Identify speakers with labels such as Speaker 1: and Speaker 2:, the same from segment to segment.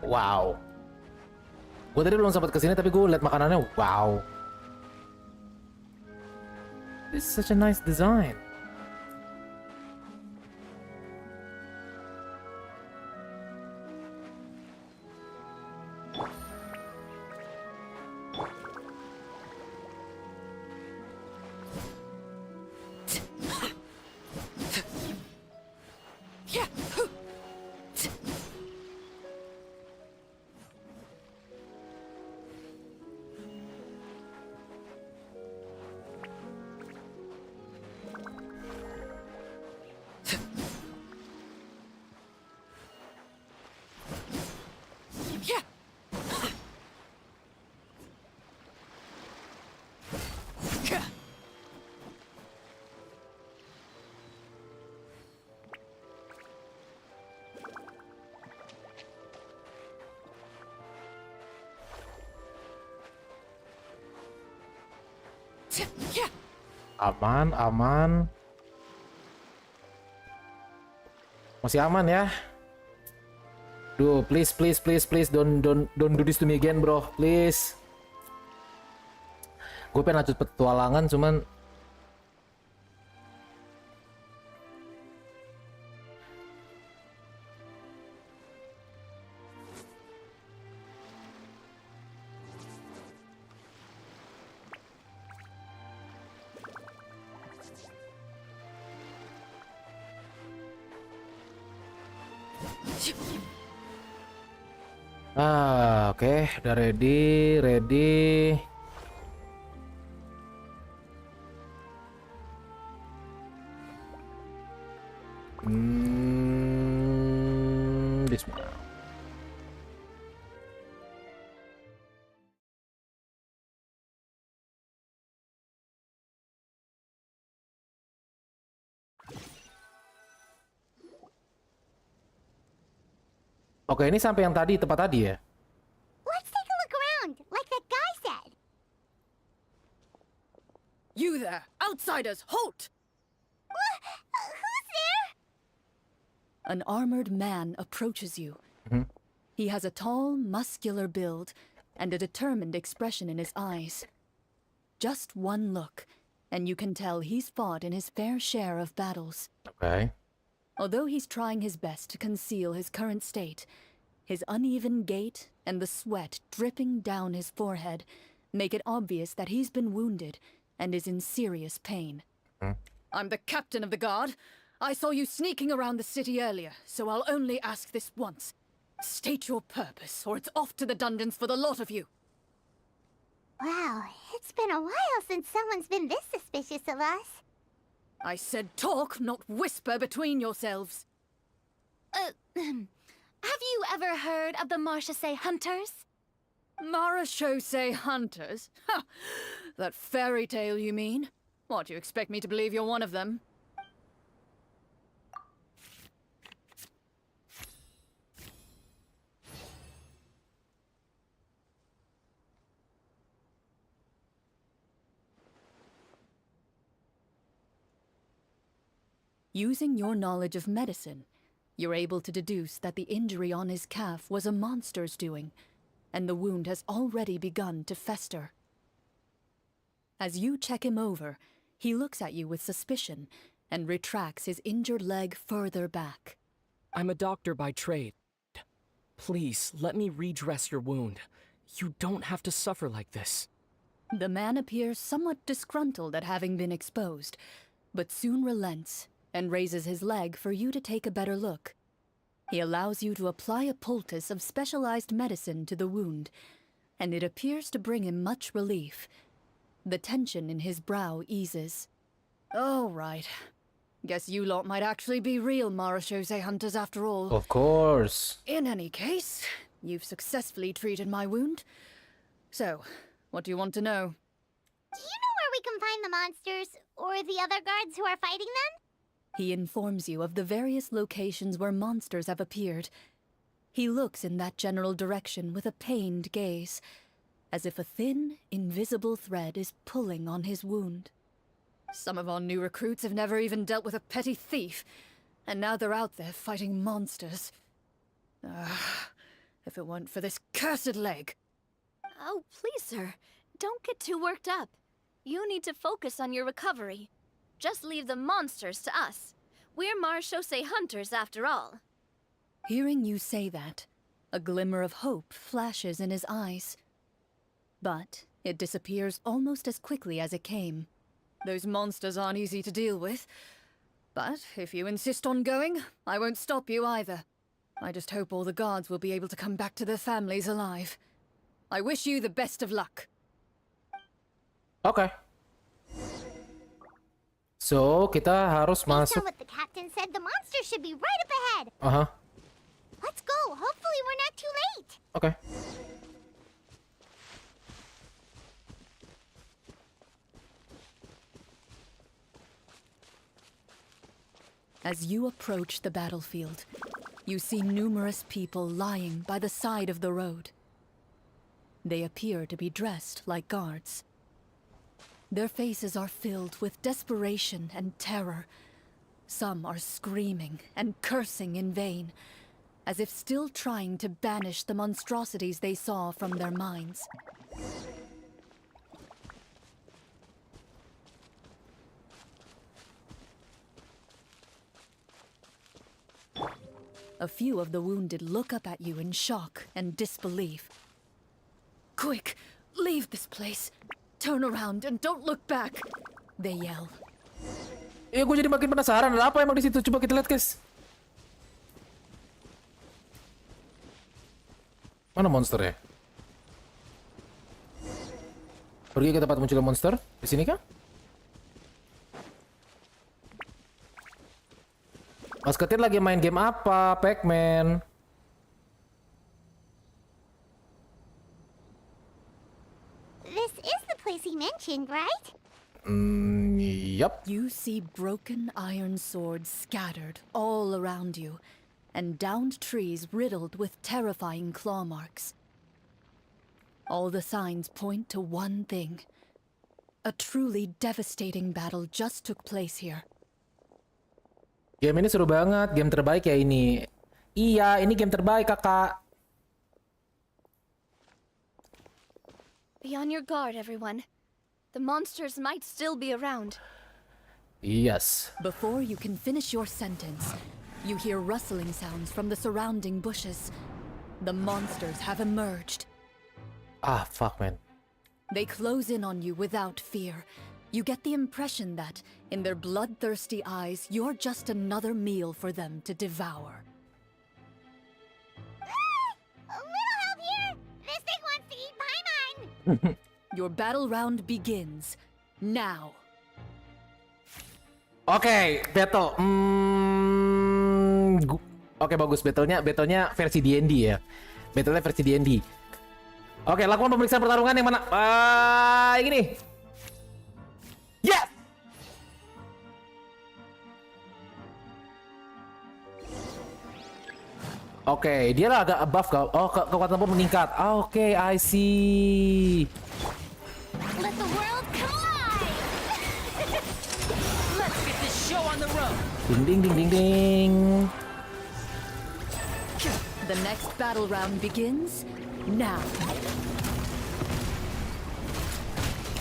Speaker 1: Wow. Gue tadi belum sempat kesini tapi gue liat makanannya. Wow. This is such a nice design. Aman, aman. Masih aman ya. Duh, please, please, please, please, don't do this to me again, bro. Please. Gue pengen lanjut petualangan, cuman oke, udah ready. Bismillah. Oke, ini sampai yang tadi, tempat tadi ya.
Speaker 2: Let's take a look around, like that guy said.
Speaker 3: You there, outsiders, halt!
Speaker 2: Who's there?
Speaker 3: An armored man approaches you. He has a tall, muscular build and a determined expression in his eyes. Just one look, and you can tell he's fought in his fair share of battles.
Speaker 1: Oke.
Speaker 3: Although he's trying his best to conceal his current state, his uneven gait and the sweat dripping down his forehead make it obvious that he's been wounded and is in serious pain. I'm the captain of the guard. I saw you sneaking around the city earlier, so I'll only ask this once. State your purpose, or it's off to the dungeons for the lot of you.
Speaker 2: Wow, it's been a while since someone's been this suspicious of us.
Speaker 3: I said talk, not whisper between yourselves.
Speaker 2: Have you ever heard of the Marchese hunters?
Speaker 3: Marachose hunters? Ha! That fairy tale, you mean? What, you expect me to believe you're one of them? Using your knowledge of medicine, you're able to deduce that the injury on his calf was a monster's doing, and the wound has already begun to fester. As you check him over, he looks at you with suspicion and retracts his injured leg further back.
Speaker 4: I'm a doctor by trade. Please, let me redress your wound. You don't have to suffer like this.
Speaker 3: The man appears somewhat disgruntled at having been exposed, but soon relents and raises his leg for you to take a better look. He allows you to apply a poultice of specialized medicine to the wound, and it appears to bring him much relief. The tension in his brow eases. All right. Guess you lot might actually be real Marachose hunters after all.
Speaker 1: Of course.
Speaker 3: In any case, you've successfully treated my wound. So, what do you want to know?
Speaker 2: Do you know where we can find the monsters, or the other guards who are fighting them?
Speaker 3: He informs you of the various locations where monsters have appeared. He looks in that general direction with a pained gaze, as if a thin, invisible thread is pulling on his wound. Some of our new recruits have never even dealt with a petty thief, and now they're out there fighting monsters. if it weren't for this cursed leg.
Speaker 5: Oh, please, sir. Don't get too worked up. You need to focus on your recovery. Just leave the monsters to us. We're marechaussee hunters, after all.
Speaker 3: Hearing you say that, a glimmer of hope flashes in his eyes. But it disappears almost as quickly as it came. Those monsters aren't easy to deal with. But if you insist on going, I won't stop you either. I just hope all the guards will be able to come back to their families alive. I wish you the best of luck.
Speaker 1: Oke. So, kita harus
Speaker 2: Based on
Speaker 1: masuk.
Speaker 2: what the captain said, the monster should be right up ahead.
Speaker 1: Aha.
Speaker 2: Let's go. Hopefully we're not too late.
Speaker 1: Oke.
Speaker 3: As you approach the battlefield, you see numerous people lying by the side of the road. They appear to be dressed like guards. Their faces are filled with desperation and terror. Some are screaming and cursing in vain, as if still trying to banish the monstrosities they saw from their minds. A few of the wounded look up at you in shock and disbelief. Quick, leave this place. Turn around and don't look back, they yell.
Speaker 1: Ya, gue jadi makin penasaran. Ada apa emang di situ? Coba kita lihat, guys. Mana monsternya? Pergi ke tempat munculnya monster. Di sini kah? Masketir lagi main game apa? Pac-Man.
Speaker 2: This is the place he mentioned, right?
Speaker 1: Yup.
Speaker 3: You see broken iron swords scattered all around you, and downed trees riddled with terrifying claw marks. All the signs point to one thing. A truly devastating battle just took place here.
Speaker 1: Game ini seru banget. Game terbaik ya ini. Iya, ini game terbaik, kakak.
Speaker 5: Be on your guard, everyone. The monsters might still be around.
Speaker 1: Yes.
Speaker 3: Before you can finish your sentence, you hear rustling sounds from the surrounding bushes. The monsters have emerged.
Speaker 1: Ah, fuck, man.
Speaker 3: They close in on you without fear. You get the impression that, in their bloodthirsty eyes, you're just another meal for them to devour.
Speaker 2: A little help here. This thing wants to eat paimon.
Speaker 3: Your battle round begins now.
Speaker 1: Oke, battle. Oke, bagus. Battlenya versi D&D ya. Battlenya versi D&D. Oke, lakukan pemeriksaan pertarungan yang mana? Ini. Yes! Oke, dia lah agak above kau. Oh, kekuatan pun meningkat. Oke, I see.
Speaker 5: Let the world collide! Let's get this show on the road!
Speaker 1: Ding ding ding ding ding.
Speaker 3: The next battle round begins now.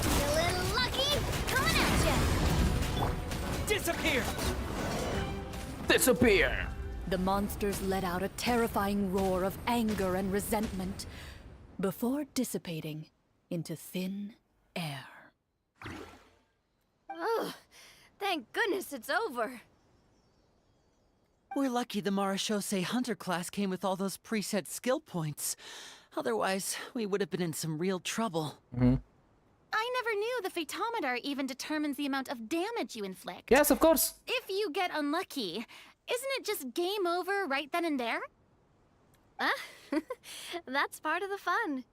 Speaker 5: Feeling lucky? Coming at ya!
Speaker 4: Disappear!
Speaker 1: Disappear.
Speaker 3: The monsters let out a terrifying roar of anger and resentment before dissipating into thin air.
Speaker 5: Oh, thank goodness it's over.
Speaker 6: We're lucky the marechaussee hunter class came with all those preset skill points. Otherwise, we would have been in some real trouble.
Speaker 5: I never knew the phantometer even determines the amount of damage you inflict.
Speaker 1: Yes, of course.
Speaker 5: If you get unlucky, isn't it just game over right then and there? That's part of the fun.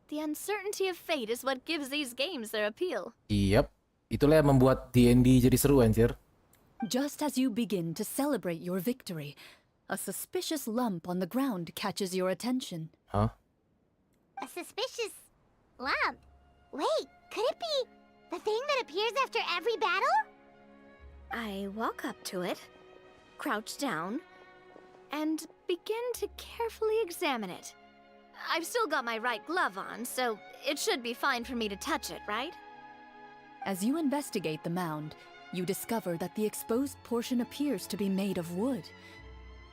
Speaker 5: The uncertainty of fate is what gives these games their appeal.
Speaker 1: Yep. Itulah yang membuat D&D jadi seru, anjir.
Speaker 3: Just as you begin to celebrate your victory, a suspicious lump on the ground catches your attention.
Speaker 1: Hah?
Speaker 2: A suspicious lump. Wait, could it be the thing that appears after every battle?
Speaker 5: I walk up to it, crouch down, and begin to carefully examine it. I've still got my right glove on, so it should be fine for me to touch it, right?
Speaker 3: As you investigate the mound, you discover that the exposed portion appears to be made of wood.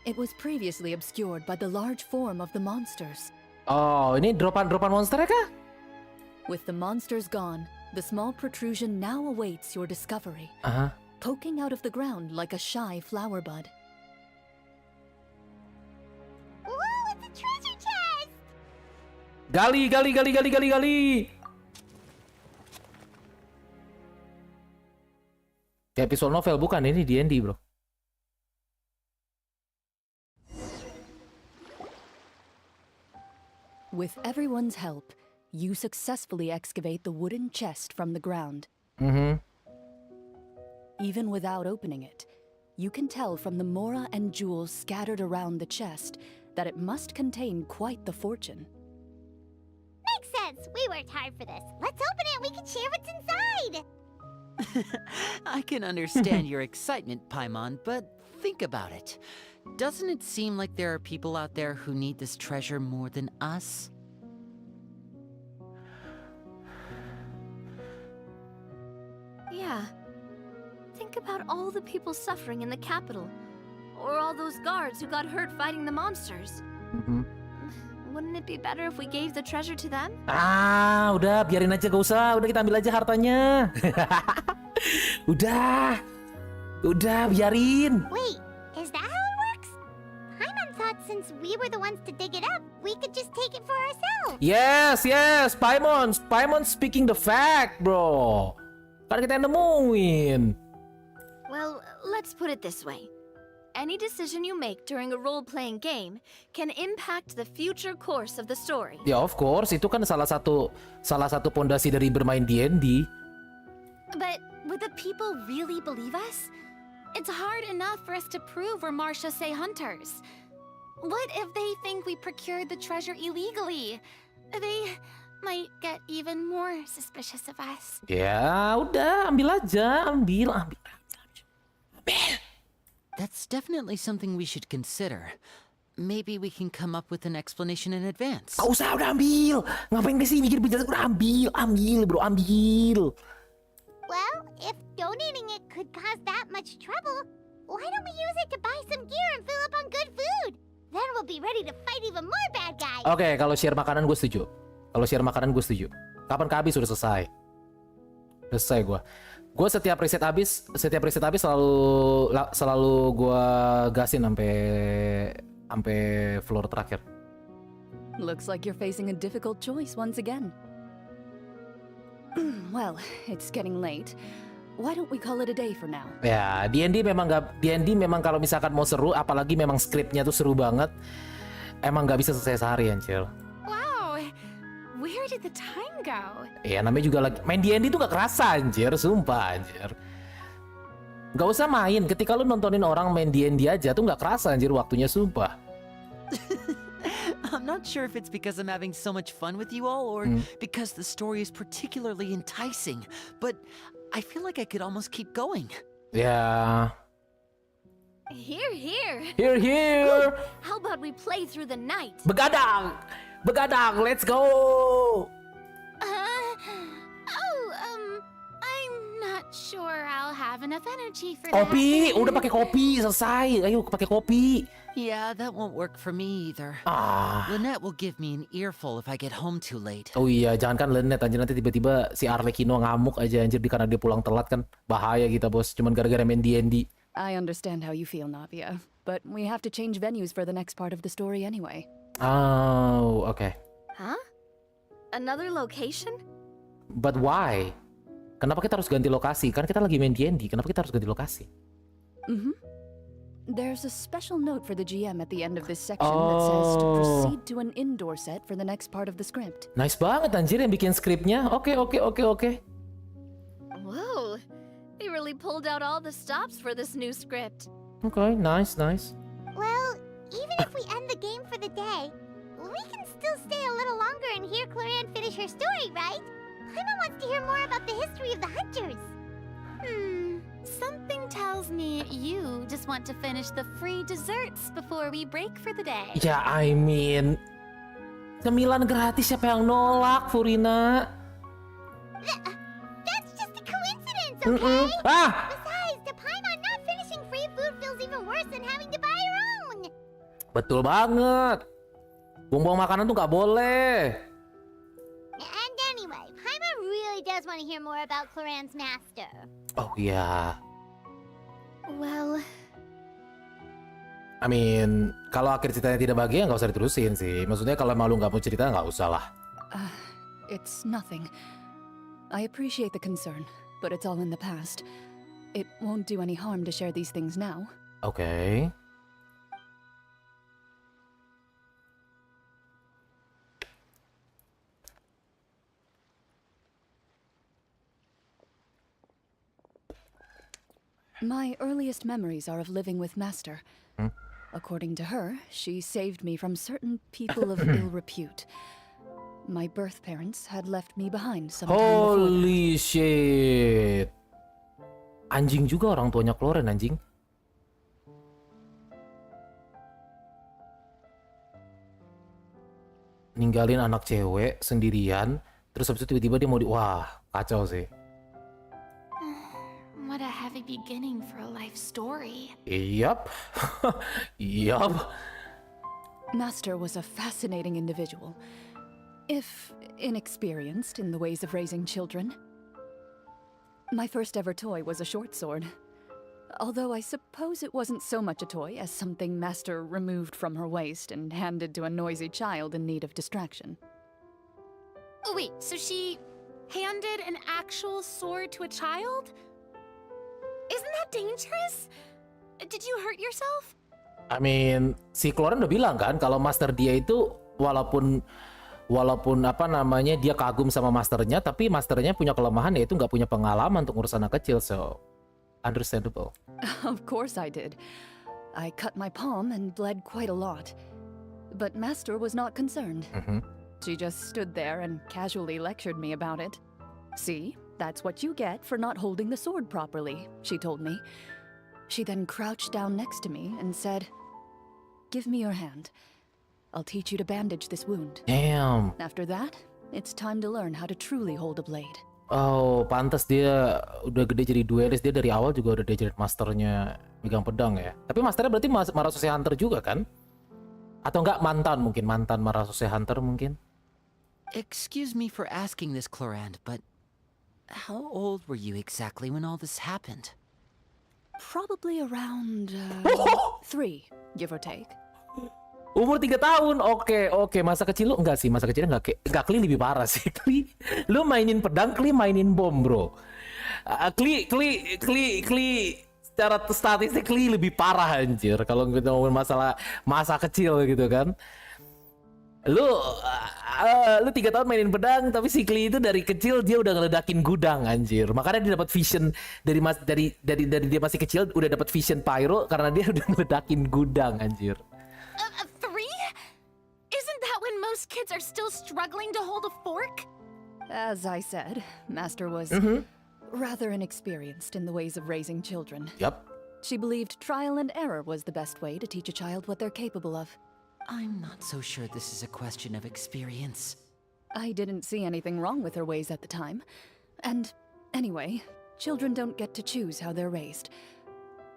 Speaker 3: It was previously obscured by the large form of the monsters.
Speaker 1: Oh, ini dropan monster kah?
Speaker 3: With the monsters gone, the small protrusion now awaits your discovery,
Speaker 1: Aha.
Speaker 3: poking out of the ground like a shy flower bud.
Speaker 2: Whoa, it's a treasure chest!
Speaker 1: Gali. Kayak visual novel bukan, ini D&D, bro.
Speaker 3: With everyone's help, you successfully excavate the wooden chest from the ground.
Speaker 1: Mhm.
Speaker 3: Even without opening it, you can tell from the mora and jewels scattered around the chest that it must contain quite the fortune.
Speaker 2: Makes sense. We worked hard for this. Let's open it. We can share what's inside.
Speaker 6: I can understand your excitement, Paimon, but think about it. Doesn't it seem like there are people out there who need this treasure more than us?
Speaker 5: Yeah. Think about all the people suffering in the capital. Or all those guards who got hurt fighting the monsters.
Speaker 1: Mhm.
Speaker 5: Wouldn't it be better if we gave the treasure to them?
Speaker 1: Ah, udah biarin aja, gak usah. Udah kita ambil aja hartanya. Udah biarin.
Speaker 2: Wait, is that how it works? Paimon thought since we were the ones to dig it up, we could just take it for ourselves.
Speaker 1: Yes, Paimon speaking the fact, bro. Kan kita yang nemuin.
Speaker 5: Well, let's put it this way. Any decision you make during a role-playing game can impact the future course of the story.
Speaker 1: Ya, of course, itu kan salah satu pondasi dari bermain D&D.
Speaker 7: But would the people really believe us? It's hard enough for us to prove we're Marshosei hunters. What if they think we procured the treasure illegally? They might get even more suspicious of us.
Speaker 1: Ya, udah, ambil aja, ambil.
Speaker 6: That's definitely something we should consider. Maybe we can come up with an explanation in advance.
Speaker 1: Gak usah, udah ambil. Ngapain kesini mikir penjelasan? Udah ambil, bro, ambil.
Speaker 2: Well, if donating it could cause that much trouble, why don't we use it to buy some gear and fill up on good food? Then we'll be ready to fight even more bad guys.
Speaker 1: Oke, kalau share makanan gue setuju. Kapan kehabis sudah selesai. Selesai gue. Gue setiap reset habis selalu gue gasin sampai floor terakhir.
Speaker 3: Looks like you're facing a difficult choice once again. Well, it's getting late. Why don't we call it a day for now?
Speaker 1: Ya, D&D memang kalau misalkan mau seru, apalagi memang skripnya tuh seru banget, emang nggak bisa selesai sehari, anjir.
Speaker 7: Wow, where did the time go?
Speaker 1: Ya, namanya juga lagi main D&D tuh gak kerasa, anjir, sumpah, anjir. Gak usah main, ketika lu nontonin orang main D&D aja tuh gak kerasa, anjir, waktunya, sumpah.
Speaker 6: I'm not sure if it's because I'm having so much fun with you all or because the story is particularly enticing, but I feel like I could almost keep going.
Speaker 1: Ya.
Speaker 5: Here.
Speaker 1: Here.
Speaker 5: How about we play through the night?
Speaker 1: Begadang, let's go.
Speaker 7: I'm not sure I'll have enough energy for
Speaker 1: Kopi,
Speaker 7: that.
Speaker 1: udah pakai kopi, selesai. Ayo pakai kopi.
Speaker 6: Yeah, that won't work for me either.
Speaker 1: Ah.
Speaker 6: Lynette will give me an earful if I get home too late.
Speaker 1: Oh iya, jangankan Lynette, anjir, nanti tiba-tiba si Arlecchino ngamuk aja, anjir, karena dia pulang telat kan. Bahaya kita, bos, cuman gara-gara main D&D.
Speaker 3: I understand how you feel, Navia, but we have to change venues for the next part of the story anyway.
Speaker 1: Oh, okay.
Speaker 5: Huh? Another location?
Speaker 1: But why? Kenapa kita harus ganti lokasi? Kan kita lagi main D&D, kenapa kita harus ganti lokasi?
Speaker 3: There's a special note for the GM at the end of this section that says to proceed to an indoor set for the next part of the script.
Speaker 1: Nice banget, anjir, yang bikin skripnya. Oke.
Speaker 5: Whoa, they really pulled out all the stops for this new script.
Speaker 1: Okay, nice.
Speaker 2: Well, even if we end the game for the day, we can still stay a little longer and hear Cloran finish her story, right? Paimon wants to hear more about the history of the hunters.
Speaker 7: Something tells me you just want to finish the free desserts before we break for the day.
Speaker 1: Ya, I mean, 9 gratis, siapa yang nolak, Furina?
Speaker 2: That's just a coincidence, okay?
Speaker 1: Ah!
Speaker 2: Besides, to paimon, not finishing free food feels even worse than having to buy your own.
Speaker 1: Betul banget. Buang-buang makanan tuh nggak boleh.
Speaker 2: And anyway, paimon really does want to hear more about Cloran's master.
Speaker 1: Oh iya.
Speaker 7: Well,
Speaker 1: I mean, kalau akhir ceritanya tidak bahagia nggak usah diterusin sih. Maksudnya kalau emang lu nggak mau cerita nggak usah lah.
Speaker 3: It's nothing. I appreciate the concern, but it's all in the past. It won't do any harm to share these things now.
Speaker 1: Oke.
Speaker 3: My earliest memories are of living with Master. According to her, she saved me from certain people of ill repute. My birth parents had left me behind some time before.
Speaker 1: Holy shit. Anjing juga orang tuanya Cloran, anjing. Ninggalin anak cewek sendirian, terus habis itu tiba-tiba dia mau Wah, kacau sih.
Speaker 7: what a heavy beginning for a life story.
Speaker 1: Yup. Yup.
Speaker 3: Master was a fascinating individual, if inexperienced in the ways of raising children. My first ever toy was a short sword, although I suppose it wasn't so much a toy as something Master removed from her waist and handed to a noisy child in need of distraction.
Speaker 7: Oh wait, so she handed an actual sword to a child? Isn't that dangerous? Did you hurt yourself?
Speaker 1: I mean, si Cloran udah bilang kan kalau master dia itu walaupun apa namanya dia kagum sama masternya, tapi masternya punya kelemahan yaitu nggak punya pengalaman untuk ngurus anak kecil, so understandable.
Speaker 3: Of course I did. I cut my palm and bled quite a lot. But Master was not concerned. She just stood there and casually lectured me about it. See, that's what you get for not holding the sword properly, she told me. She then crouched down next to me and said, "Give me your hand. I'll teach you to bandage this wound."
Speaker 1: Damn.
Speaker 3: After that, it's time to learn how to truly hold a blade.
Speaker 1: Oh, pantas dia udah gede jadi duelist. Dia dari awal juga udah jadi masternya megang pedang ya. Tapi masternya berarti Marasose Hunter juga kan? Atau enggak mantan Marasose Hunter mungkin?
Speaker 6: Excuse me for asking this, Cloran, but how old were you exactly when all this happened?
Speaker 3: Probably around 3, give or take.
Speaker 1: Umur 3 tahun, oke. Masa kecil lu enggak sih, masa kecilnya enggak Kli lebih parah sih. Kli, lu mainin pedang, Kli mainin bom, bro. Kli, secara statistik Kli lebih parah anjir. Kalau kita ngomongin masalah masa kecil gitu kan. Lu 3 tahun mainin pedang, tapi si Kli itu dari kecil dia udah ngeledakin gudang anjir. Makanya dia dapat vision dari dia masih kecil udah dapat vision pyro karena dia udah ngeledakin gudang anjir.
Speaker 7: 3? Isn't that when most kids are still struggling to hold a fork?
Speaker 3: As I said, Master was rather inexperienced in the ways of raising children.
Speaker 1: Yup.
Speaker 3: She believed trial and error was the best way to teach a child what they're capable of.
Speaker 6: I'm not so sure this is a question of experience.
Speaker 3: I didn't see anything wrong with her ways at the time. And anyway, children don't get to choose how they're raised.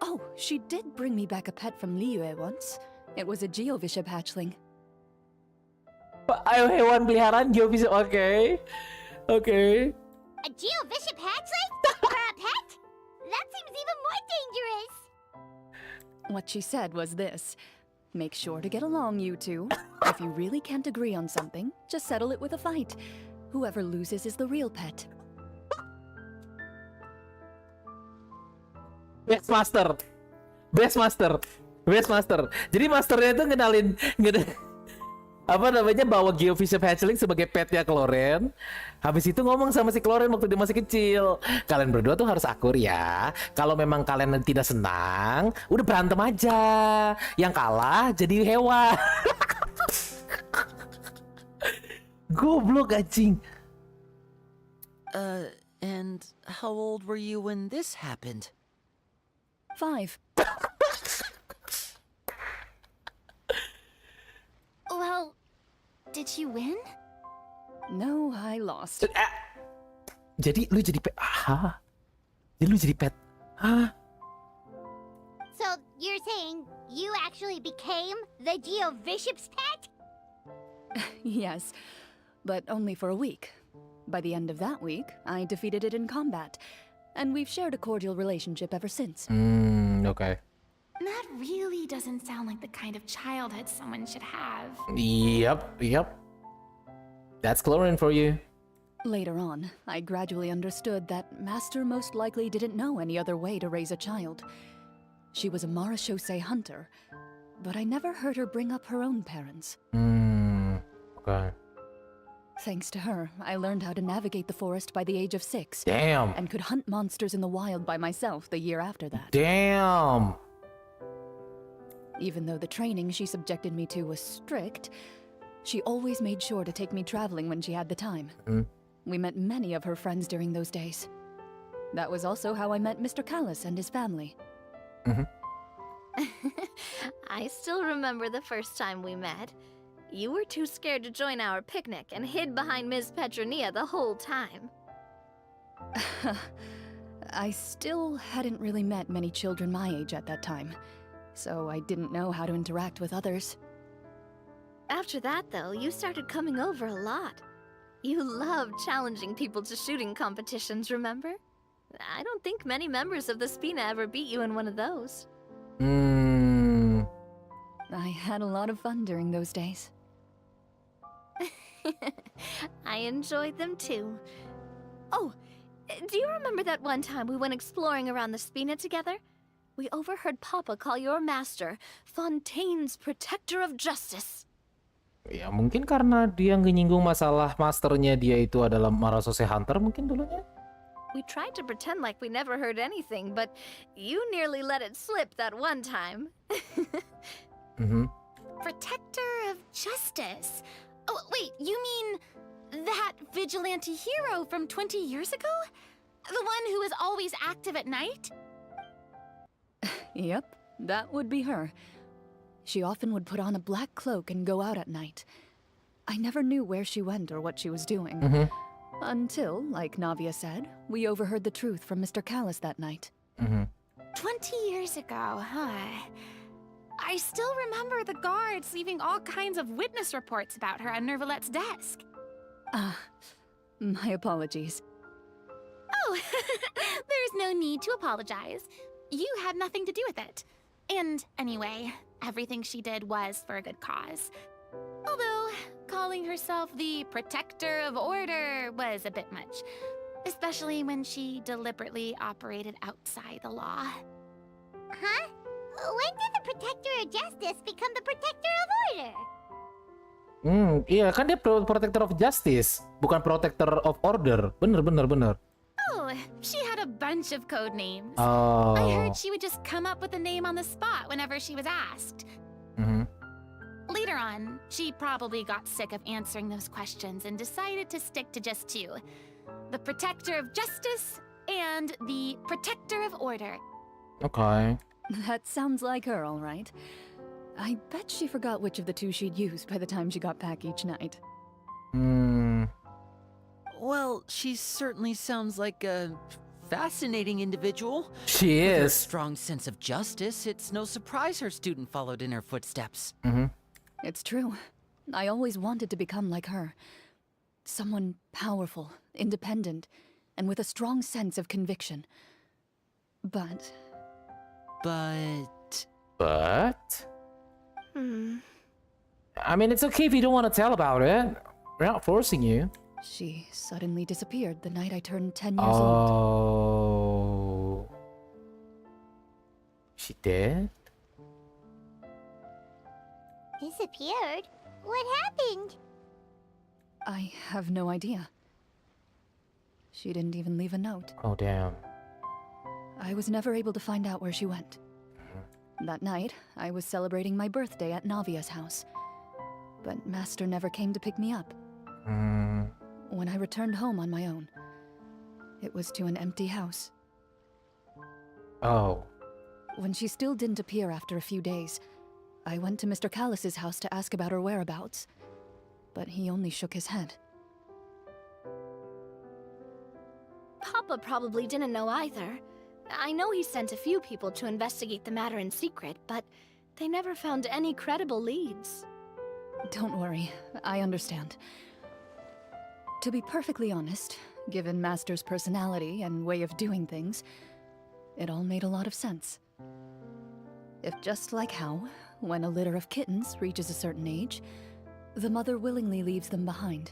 Speaker 3: Oh, she did bring me back a pet from Liyue once. It was a Geovishap hatchling.
Speaker 1: Ayo hewan peliharaan Geovishap, oke.
Speaker 2: A Geovishap hatchling? For a pet? That seems even more dangerous.
Speaker 3: What she said was this: make sure to get along, you two. If you really can't agree on something, just settle it with a fight. Whoever loses is the real pet.
Speaker 1: Best master. Jadi masternya itu ngenalin apa namanya bawa Geovishap hatchling sebagai petnya Cloran. Habis itu ngomong sama si Cloran waktu dia masih kecil, kalian berdua tuh harus akur ya. Kalau memang kalian tidak senang, udah berantem aja. Yang kalah jadi hewan. Goblok anjing.
Speaker 6: And how old were you when this happened?
Speaker 3: 5.
Speaker 7: Well, Did you win?
Speaker 3: No, I lost.
Speaker 1: Jadi lu jadi pet. Jadi lu jadi pet.
Speaker 2: So you're saying you actually became the Geovishop's pet?
Speaker 3: Yes, but only for a week. By the end of that week, I defeated it in combat, and we've shared a cordial relationship ever since.
Speaker 1: Okay.
Speaker 7: That really doesn't sound like the kind of childhood someone should have.
Speaker 1: Yep. That's Chlorine for you.
Speaker 3: Later on, I gradually understood that Master most likely didn't know any other way to raise a child. She was a marechaussee hunter, but I never heard her bring up her own parents.
Speaker 1: Okay.
Speaker 3: Thanks to her, I learned how to navigate the forest by the age of 6.
Speaker 1: Damn.
Speaker 3: And could hunt monsters in the wild by myself the year after that.
Speaker 1: Damn.
Speaker 3: Even though the training she subjected me to was strict, she always made sure to take me traveling when she had the time. We met many of her friends during those days. That was also how I met Mr. Callis and his family.
Speaker 5: I still remember the first time we met. You were too scared to join our picnic and hid behind Ms. Petronia the whole time.
Speaker 3: I still hadn't really met many children my age at that time, so I didn't know how to interact with others.
Speaker 5: After that, though, you started coming over a lot. You loved challenging people to shooting competitions, remember? I don't think many members of the Spina ever beat you in one of those.
Speaker 3: I had a lot of fun during those days.
Speaker 5: I enjoyed them too. Oh, do you remember that one time we went exploring around the Spina together? We overheard Papa call your master Fontaine's Protector of Justice.
Speaker 1: Ya mungkin karena dia nyinggung masalah masternya dia itu adalah marechaussee hunter mungkin dulunya.
Speaker 5: We tried to pretend like we never heard anything, but you nearly let it slip that one time.
Speaker 7: Protector of Justice? Oh, wait, you mean that vigilante hero from 20 years ago? The one who was always active at night?
Speaker 3: Yep, that would be her. She often would put on a black cloak and go out at night. I never knew where she went or what she was doing. Until, like Navia said, we overheard the truth from Mr. Callis that night.
Speaker 7: 20 years ago, huh? I still remember the guards leaving all kinds of witness reports about her on Nervalette's desk.
Speaker 3: My apologies.
Speaker 7: Oh, there's no need to apologize. You had nothing to do with it. And anyway, everything she did was for a good cause. Although, calling herself the Protector of Order was a bit much. Especially when she deliberately operated outside the law.
Speaker 2: Huh? When did the Protector of Justice become the Protector of Order?
Speaker 1: Iya kan dia Protector of Justice, bukan Protector of Order. Bener.
Speaker 7: Oh, she had a bunch of code names.
Speaker 1: Oh.
Speaker 7: I heard she would just come up with a name on the spot whenever she was asked. Later on, she probably got sick of answering those questions and decided to stick to just two. The Protector of Justice and the Protector of Order.
Speaker 1: Okay.
Speaker 3: That sounds like her, all right. I bet she forgot which of the two she'd used by the time she got back each night.
Speaker 6: Well, she certainly sounds like a fascinating individual.
Speaker 1: She
Speaker 6: With her
Speaker 1: is.
Speaker 6: strong sense of justice, it's no surprise her student followed in her footsteps.
Speaker 3: It's true. I always wanted to become like her. Someone powerful, independent, and with a strong sense of conviction. But...
Speaker 1: I mean, it's okay if you don't want to tell about it. We're not forcing you.
Speaker 3: she suddenly disappeared the night I turned 10 years old.
Speaker 1: Oh. She did?
Speaker 2: Disappeared? What happened?
Speaker 3: I have no idea. She didn't even leave a note.
Speaker 1: Oh, damn.
Speaker 3: I was never able to find out where she went. That night, I was celebrating my birthday at Navia's house. But Master never came to pick me up. When I returned home on my own, it was to an empty house.
Speaker 1: Oh.
Speaker 3: When she still didn't appear after a few days, I went to Mr. Callis's house to ask about her whereabouts. but he only shook his head.
Speaker 5: Papa probably didn't know either. I know he sent a few people to investigate the matter in secret, but they never found any credible leads.
Speaker 3: Don't worry, I understand. To be perfectly honest, given Master's personality and way of doing things, it all made a lot of sense. If just like how, when a litter of kittens reaches a certain age, the mother willingly leaves them behind.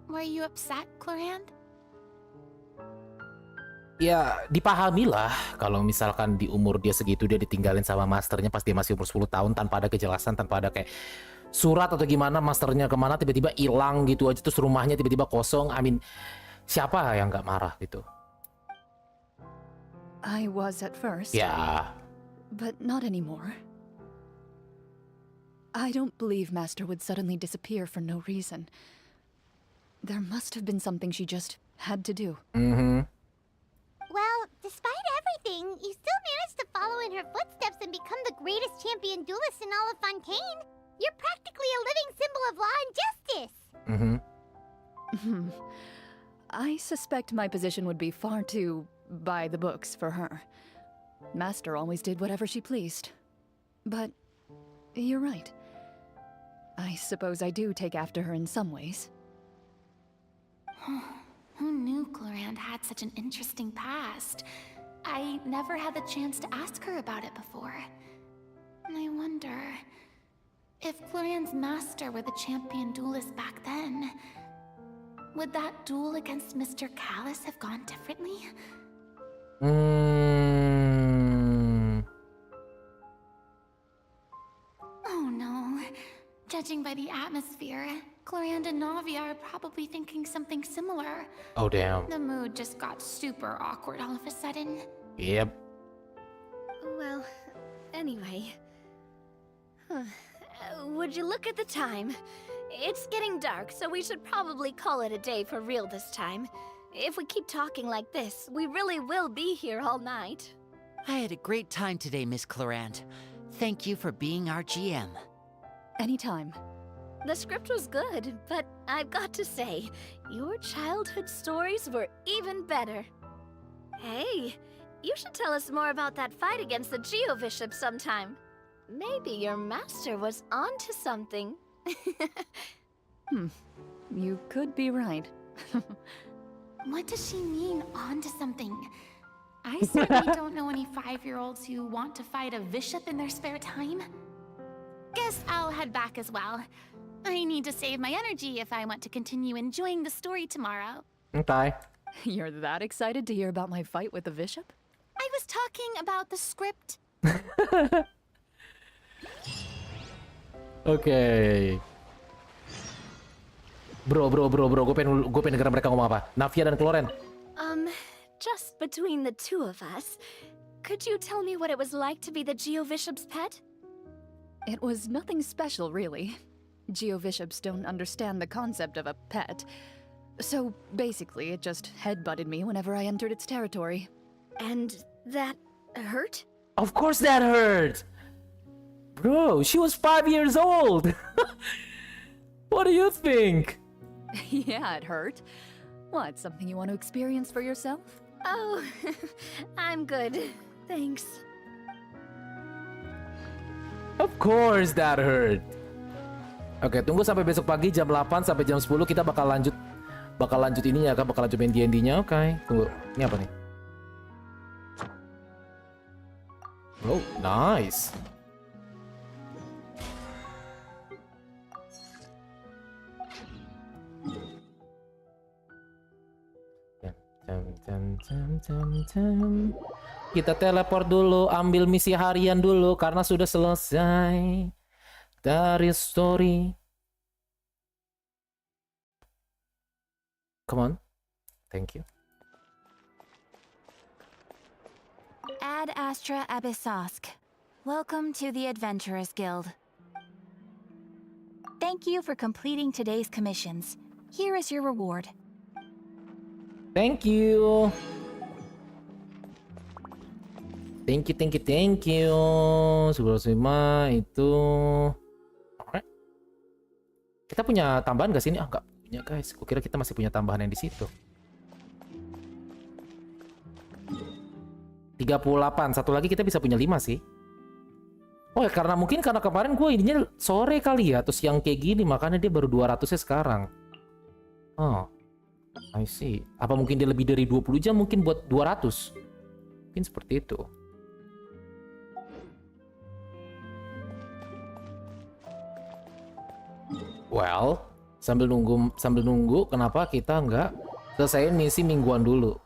Speaker 7: Were you upset, Clorand?
Speaker 1: Ya, dipahamilah kalau misalkan di umur dia segitu dia ditinggalin sama masternya pas dia masih umur 10 tahun tanpa ada kejelasan, tanpa ada kayak surat atau gimana, masternya kemana tiba-tiba hilang gitu aja, terus rumahnya tiba-tiba kosong. I mean, siapa yang nggak marah gitu?
Speaker 3: I was at first.
Speaker 1: Ya.
Speaker 3: But not anymore. I don't believe Master would suddenly disappear for no reason. There must have been something she just had to do.
Speaker 2: Well, despite everything, you still managed to follow in her footsteps and become the greatest champion duelist in all of Fontaine. You're practically a living symbol of law and justice.
Speaker 3: I suspect my position would be far too by the books for her. Master always did whatever she pleased. But you're right. I suppose I do take after her in some ways.
Speaker 7: Who knew Clorand had such an interesting past? I never had the chance to ask her about it before. I wonder if Clorand's master were the champion duelist back then, would that duel against Mr. Callus have gone differently? Oh no. Judging by the atmosphere, Clorand and Navia are probably thinking something similar.
Speaker 1: Oh damn.
Speaker 7: The mood just got super awkward all of a sudden.
Speaker 1: Yep.
Speaker 5: Well, anyway. Would you look at the time? It's getting dark, so we should probably call it a day for real this time. If we keep talking like this, we really will be here all night.
Speaker 6: I had a great time today, Miss Clorand. Thank you for being our GM.
Speaker 3: Anytime.
Speaker 5: The script was good, but I've got to say, your childhood stories were even better. Hey, you should tell us more about that fight against the Geo-Bishop sometime. Maybe your master was onto something.
Speaker 3: You could be right.
Speaker 7: What does she mean, onto something? I certainly don't know any 5-year-olds who want to fight a bishop in their spare time. Guess I'll head back as well. I need to save my energy if I want to continue enjoying the story tomorrow.
Speaker 1: Okay.
Speaker 3: You're that excited to hear about my fight with the bishop?
Speaker 7: I was talking about the script.
Speaker 1: Okay. Bro, gue pengen denger mereka ngomong apa. Navia dan Clorand.
Speaker 5: Just between the two of us, could you tell me what it was like to be the Geo-Bishop's pet?
Speaker 3: It was nothing special, really. Geo-Bishops don't understand the concept of a pet. So basically, it just headbutted me whenever I entered its territory.
Speaker 5: And that hurt?
Speaker 1: Of course that hurt! Bro, she was 5 years old! What do you think?
Speaker 3: Yeah, it hurt. What, something you want to experience for yourself?
Speaker 5: Oh, I'm good. Thanks.
Speaker 1: Of course that hurt. Oke, tunggu sampai besok pagi jam 8 sampai jam 10 kita bakal lanjut ininya kan, bakal lanjut main D&D-nya. Oke, tunggu. Ini apa nih? Oh, nice. Kita teleport dulu, ambil misi harian dulu karena sudah selesai dari story. Come on. Thank you.
Speaker 7: Ad Astra Abyssosk. Welcome to the Adventurers Guild. Thank you for completing today's commissions. Here is your reward.
Speaker 1: Thank you. Thank you. 11.5 itu. punya tambahan gak sih ini? Ah, nggak punya guys. Kukira kita masih punya tambahan yang di situ. 38. Satu lagi kita bisa punya 5 sih. Oh ya, karena mungkin karena kemarin gue ininya sore kali ya. Terus yang kayak gini, makanya dia baru 200-nya sekarang. Oh, I see. Apa mungkin dia lebih dari 20 jam mungkin buat 200? Mungkin seperti itu. Well, sambil nunggu, kenapa kita nggak selesaiin misi mingguan dulu?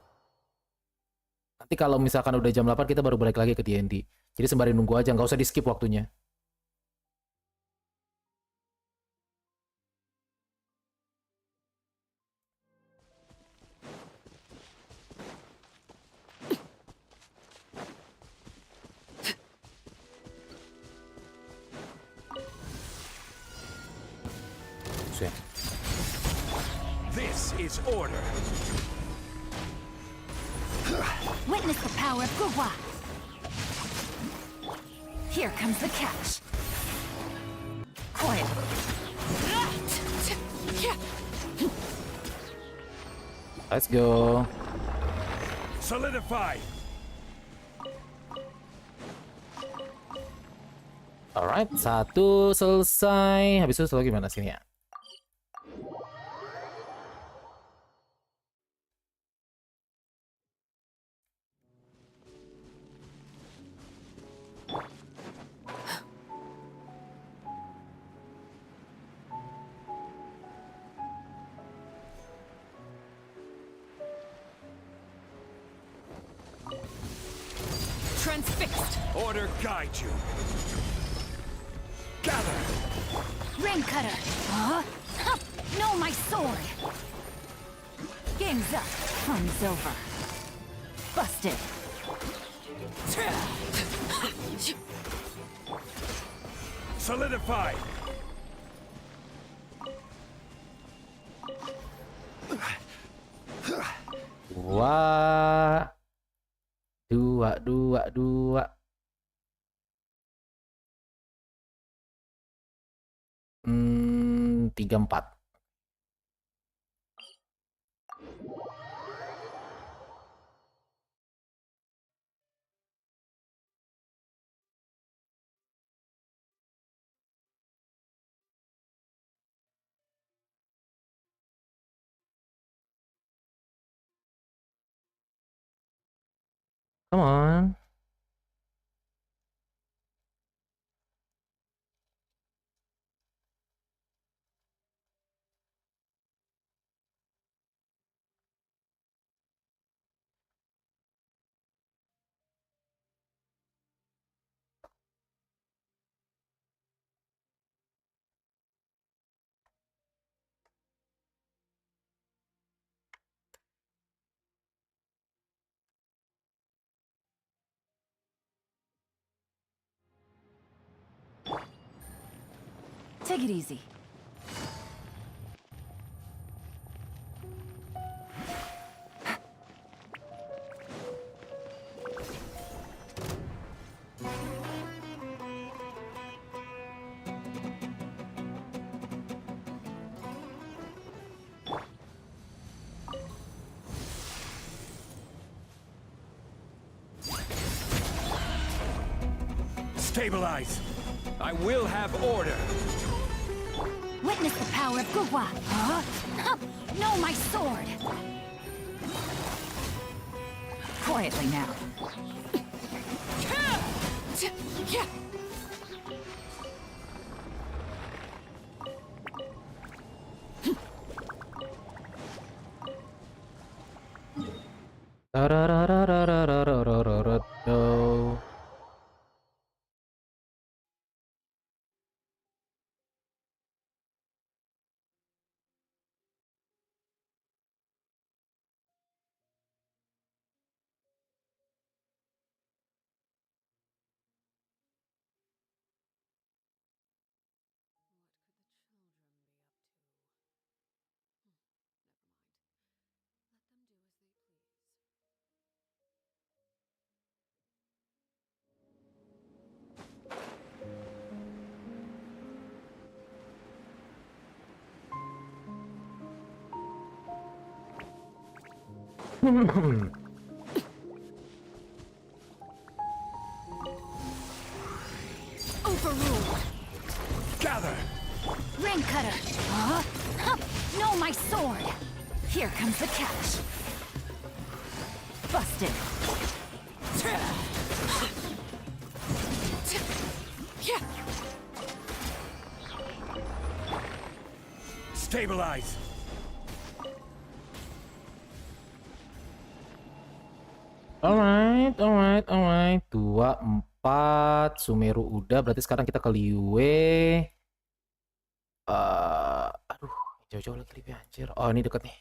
Speaker 1: Nanti kalau misalkan udah jam 8 kita baru balik lagi ke D&D. Jadi sembari nunggu aja, nggak usah di skip waktunya.
Speaker 8: This is order.
Speaker 7: Witness the power of bawah. Here comes the catch. Quiet.
Speaker 1: Let's go.
Speaker 8: Solidify.
Speaker 1: Alright, satu selesai. Habis itu satu lagi gimana sini ya?
Speaker 7: Transfixed.
Speaker 8: Order guide you. Gather.
Speaker 7: Ring cutter. Huh? No, my sword. Game's up. Fun's over. Busted.
Speaker 8: Solidify.
Speaker 1: Dua. 3-4. Come on.
Speaker 7: Take it easy.
Speaker 8: Stabilize. I will have order.
Speaker 7: Witness the power of bawah. Huh? No, my sword. Quietly now.
Speaker 1: No.
Speaker 7: Overruled.
Speaker 8: Gather!
Speaker 7: Ring cutter. Huh? No, my sword. Here comes the catch. Busted.
Speaker 8: Stabilize!
Speaker 1: Alright. 2, 4, Sumeru udah, berarti sekarang kita ke Liyue. Aduh, jauh-jauh lagi Liyue anjir. Oh, ini deket nih.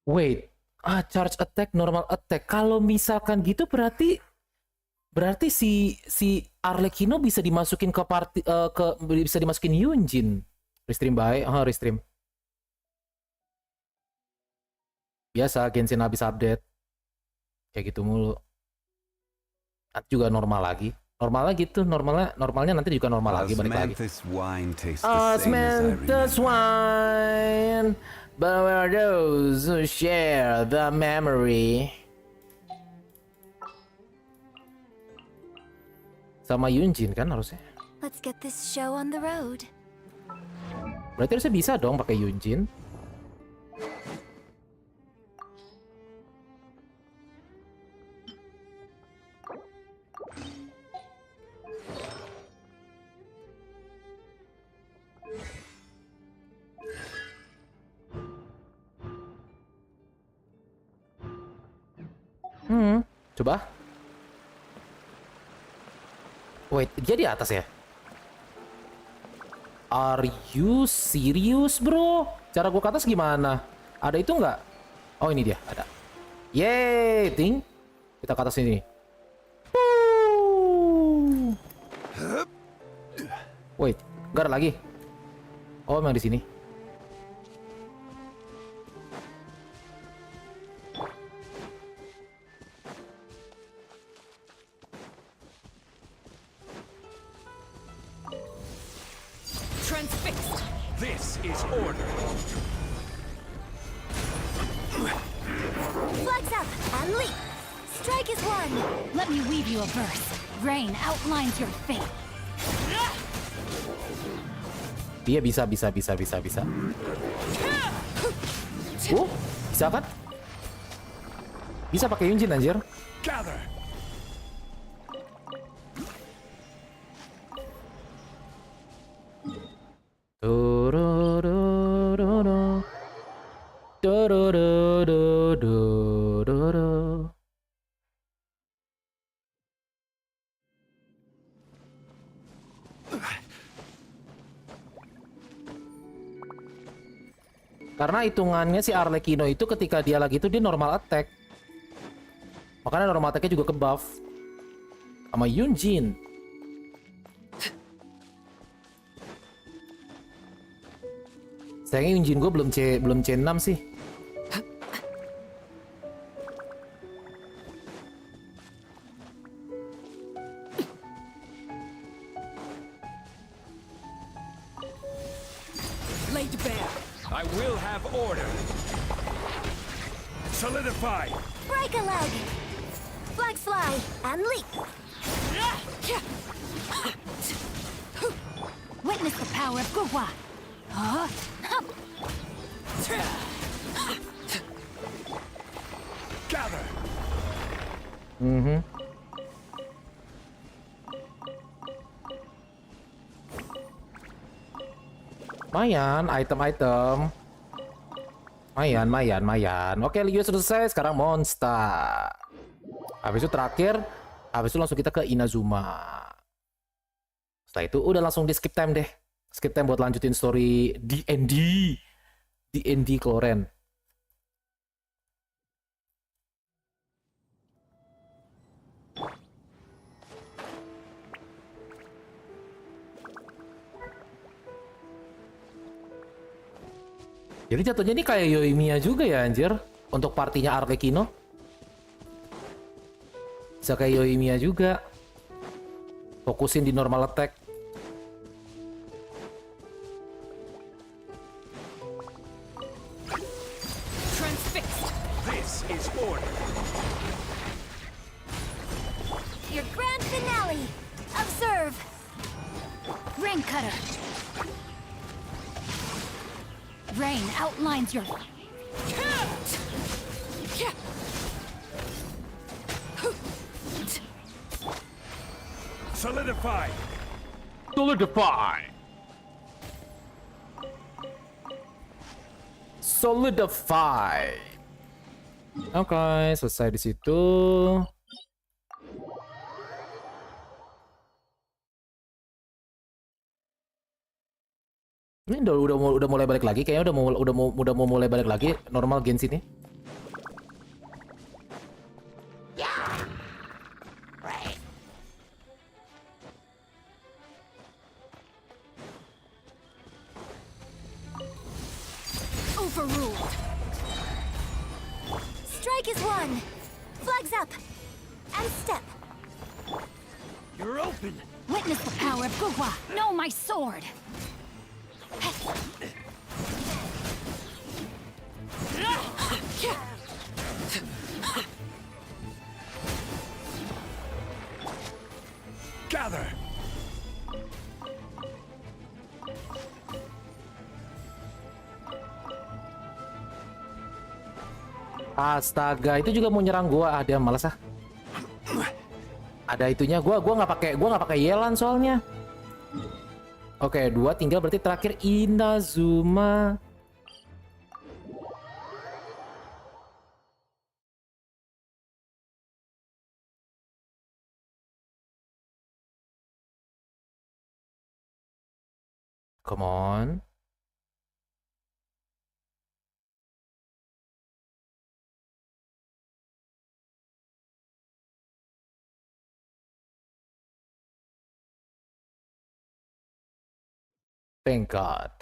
Speaker 1: Wait, charge attack, normal attack. Kalau misalkan gitu berarti si Arlecchino bisa dimasukin ke bisa dimasukin Yunjin. Restream baik, restream. Biasa Genshin habis update. Kayak gitu mulu. Nanti juga normal lagi. Normalnya gitu, normalnya nanti juga normal lagi, balik lagi. Osmanthus wine, but where those who share the memory. Sama Yunjin kan harusnya.
Speaker 5: Let's get this show on the road.
Speaker 1: Berarti harusnya bisa dong pakai Yunjin. Coba. Wait, dia di atas ya? Are you serious, bro? Cara gua ke atas gimana? Ada itu nggak? Oh, ini dia, ada. Yeay, ting. Kita ke atas ini. Wait, nggak ada lagi. Oh, emang di sini.
Speaker 8: This is order.
Speaker 7: Flags up and leap. Strike is one. Let me weave you a verse. Rain outlines your fate.
Speaker 1: Dia bisa. Oh, bisa kan? Bisa pakai Yunjin anjir.
Speaker 8: Gather!
Speaker 1: Karena hitungannya si Arlecchino itu ketika dia lagi itu dia normal attack. Makanya normal attack-nya juga ke buff sama Yunjin. Sayangnya Yunjin gue belum C6 sih.
Speaker 7: Laid bare.
Speaker 8: I will have order. Solidify.
Speaker 7: Break a leg. Flags fly and leap. Witness the power of Gugwa.
Speaker 8: Gather.
Speaker 1: Mayan, item. Mayan. Oke, Liyue selesai. Sekarang monster. Habis itu terakhir, habis itu langsung kita ke Inazuma. Setelah itu udah langsung di skip time deh. Skip time buat lanjutin story D&D Kloren. Jadi jatuhnya ini kayak Yoimiya juga ya anjir. Untuk partinya Arlecchino. Bisa kayak Yoimiya juga. Fokusin di normal attack.
Speaker 7: Transfixed.
Speaker 8: This is order.
Speaker 2: Your grand finale. Observe.
Speaker 7: Rain cutter. Rain outlines your.
Speaker 8: Solidify.
Speaker 1: Solidify. Solidify. Oke, selesai di situ. Ini udah mulai balik lagi, kayaknya udah mau mulai balik lagi normal Genshin ini.
Speaker 2: Overruled. Strike is one. Flags up. And step.
Speaker 8: You're open.
Speaker 7: Witness the power of Gugwa. Know my sword.
Speaker 8: Gather.
Speaker 1: Astaga, itu juga mau nyerang gua. Ah, dia malas ah. Ada itunya, gua nggak pakai Yelan soalnya. Oke, 2 tinggal berarti terakhir Inazuma. Come on. Thank God.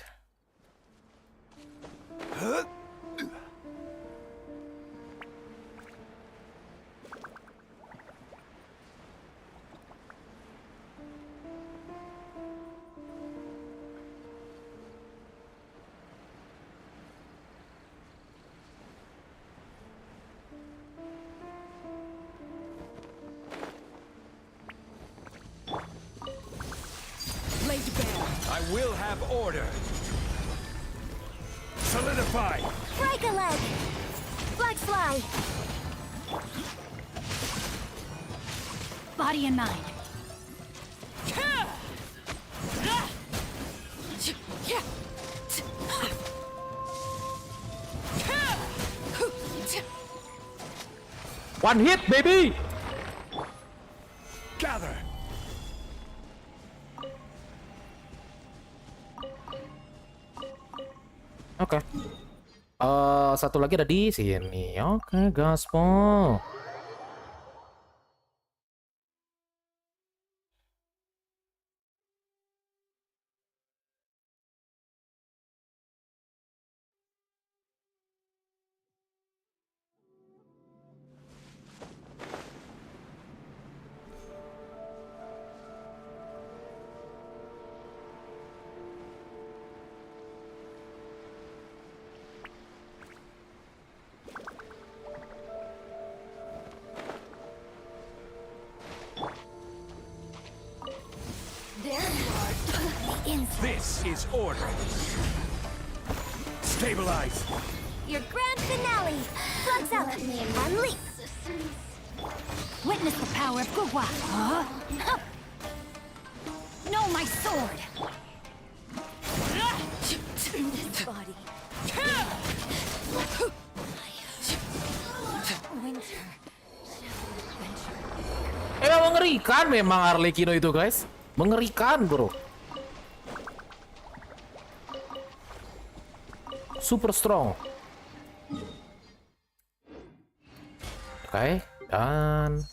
Speaker 8: I will have order. Solidify.
Speaker 2: Break a leg. Flags fly.
Speaker 7: Body and mind.
Speaker 1: One hit, baby.
Speaker 8: Gather.
Speaker 1: Oke. Satu lagi ada di sini. Oke, gaspol.
Speaker 8: This is order. Stabilize.
Speaker 2: Your grand finale. Flags out. And leap.
Speaker 7: Witness the power of Gugwa. Huh? Know my sword.
Speaker 2: Body. Winter.
Speaker 1: Mengerikan memang Arlecchino itu, guys. Mengerikan, bro. Super strong. Oke, dan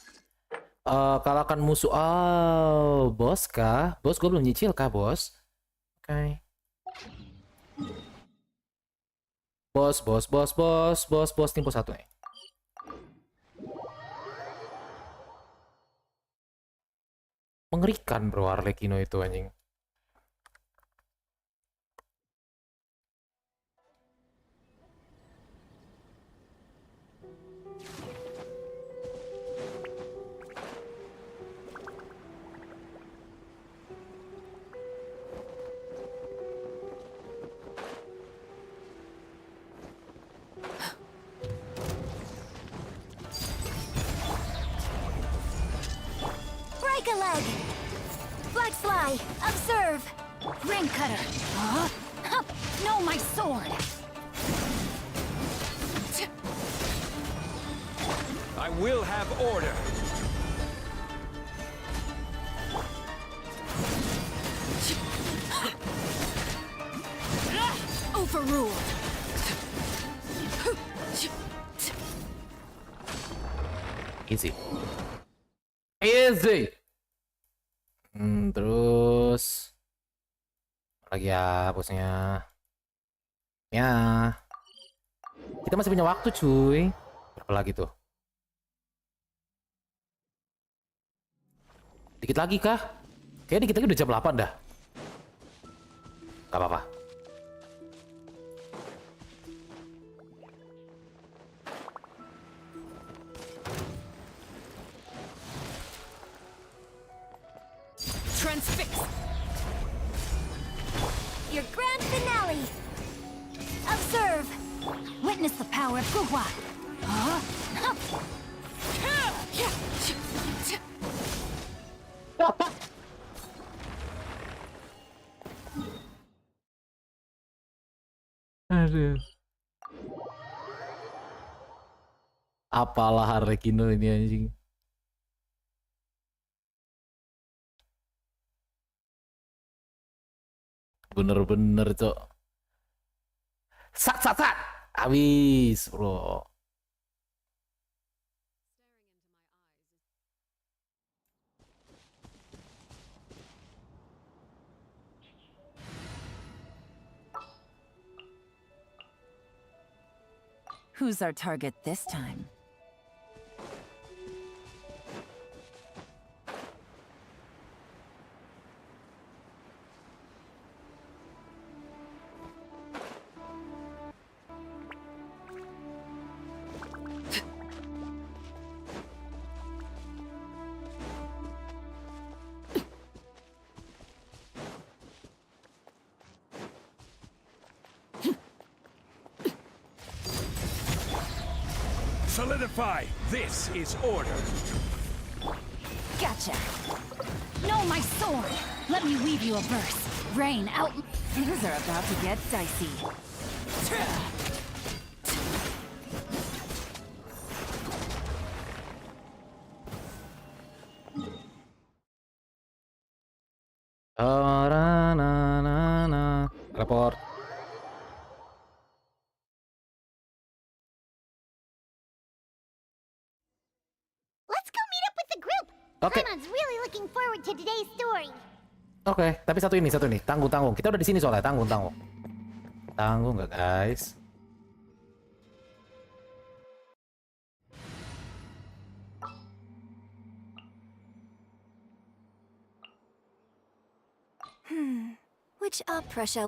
Speaker 1: kalahkan musuh. Oh, bos kah? Bos, gue belum nyicil kah, bos? Oke. Bos, tempo 1 nih. Mengerikan bro Arlecchino itu anjing.
Speaker 7: Break a leg! Flag fly! Observe! Ring cutter! Huh? No, my sword!
Speaker 8: I will have order.
Speaker 7: Overruled!
Speaker 1: Easy. Terus lagi ya bosnya. Ya. Kita masih punya waktu cuy. Berapa lagi tuh? Dikit lagi kah? Kayaknya dikit lagi udah jam 8 dah. Gak apa-apa.
Speaker 7: Transfix! Your grand finale! Observe! Witness the power of Guhua! Huh?
Speaker 1: Aduh. Apalah Arlecchino ini anjing. Bener-bener cok. Sat. Habis bro.
Speaker 9: Who's our target this time?
Speaker 8: Solidify. This is order.
Speaker 7: Gotcha! No, my sword! Let me weave you a verse. Rain out...
Speaker 9: Things are about to get dicey.
Speaker 1: Report.
Speaker 2: Let's go meet up with the group.
Speaker 1: Oke.
Speaker 2: Paimon's really looking forward to today's story.
Speaker 1: Oke, tapi satu ini. Tanggung. Kita udah di sini soalnya, tanggung. Tanggung nggak guys?
Speaker 5: Which opera shall...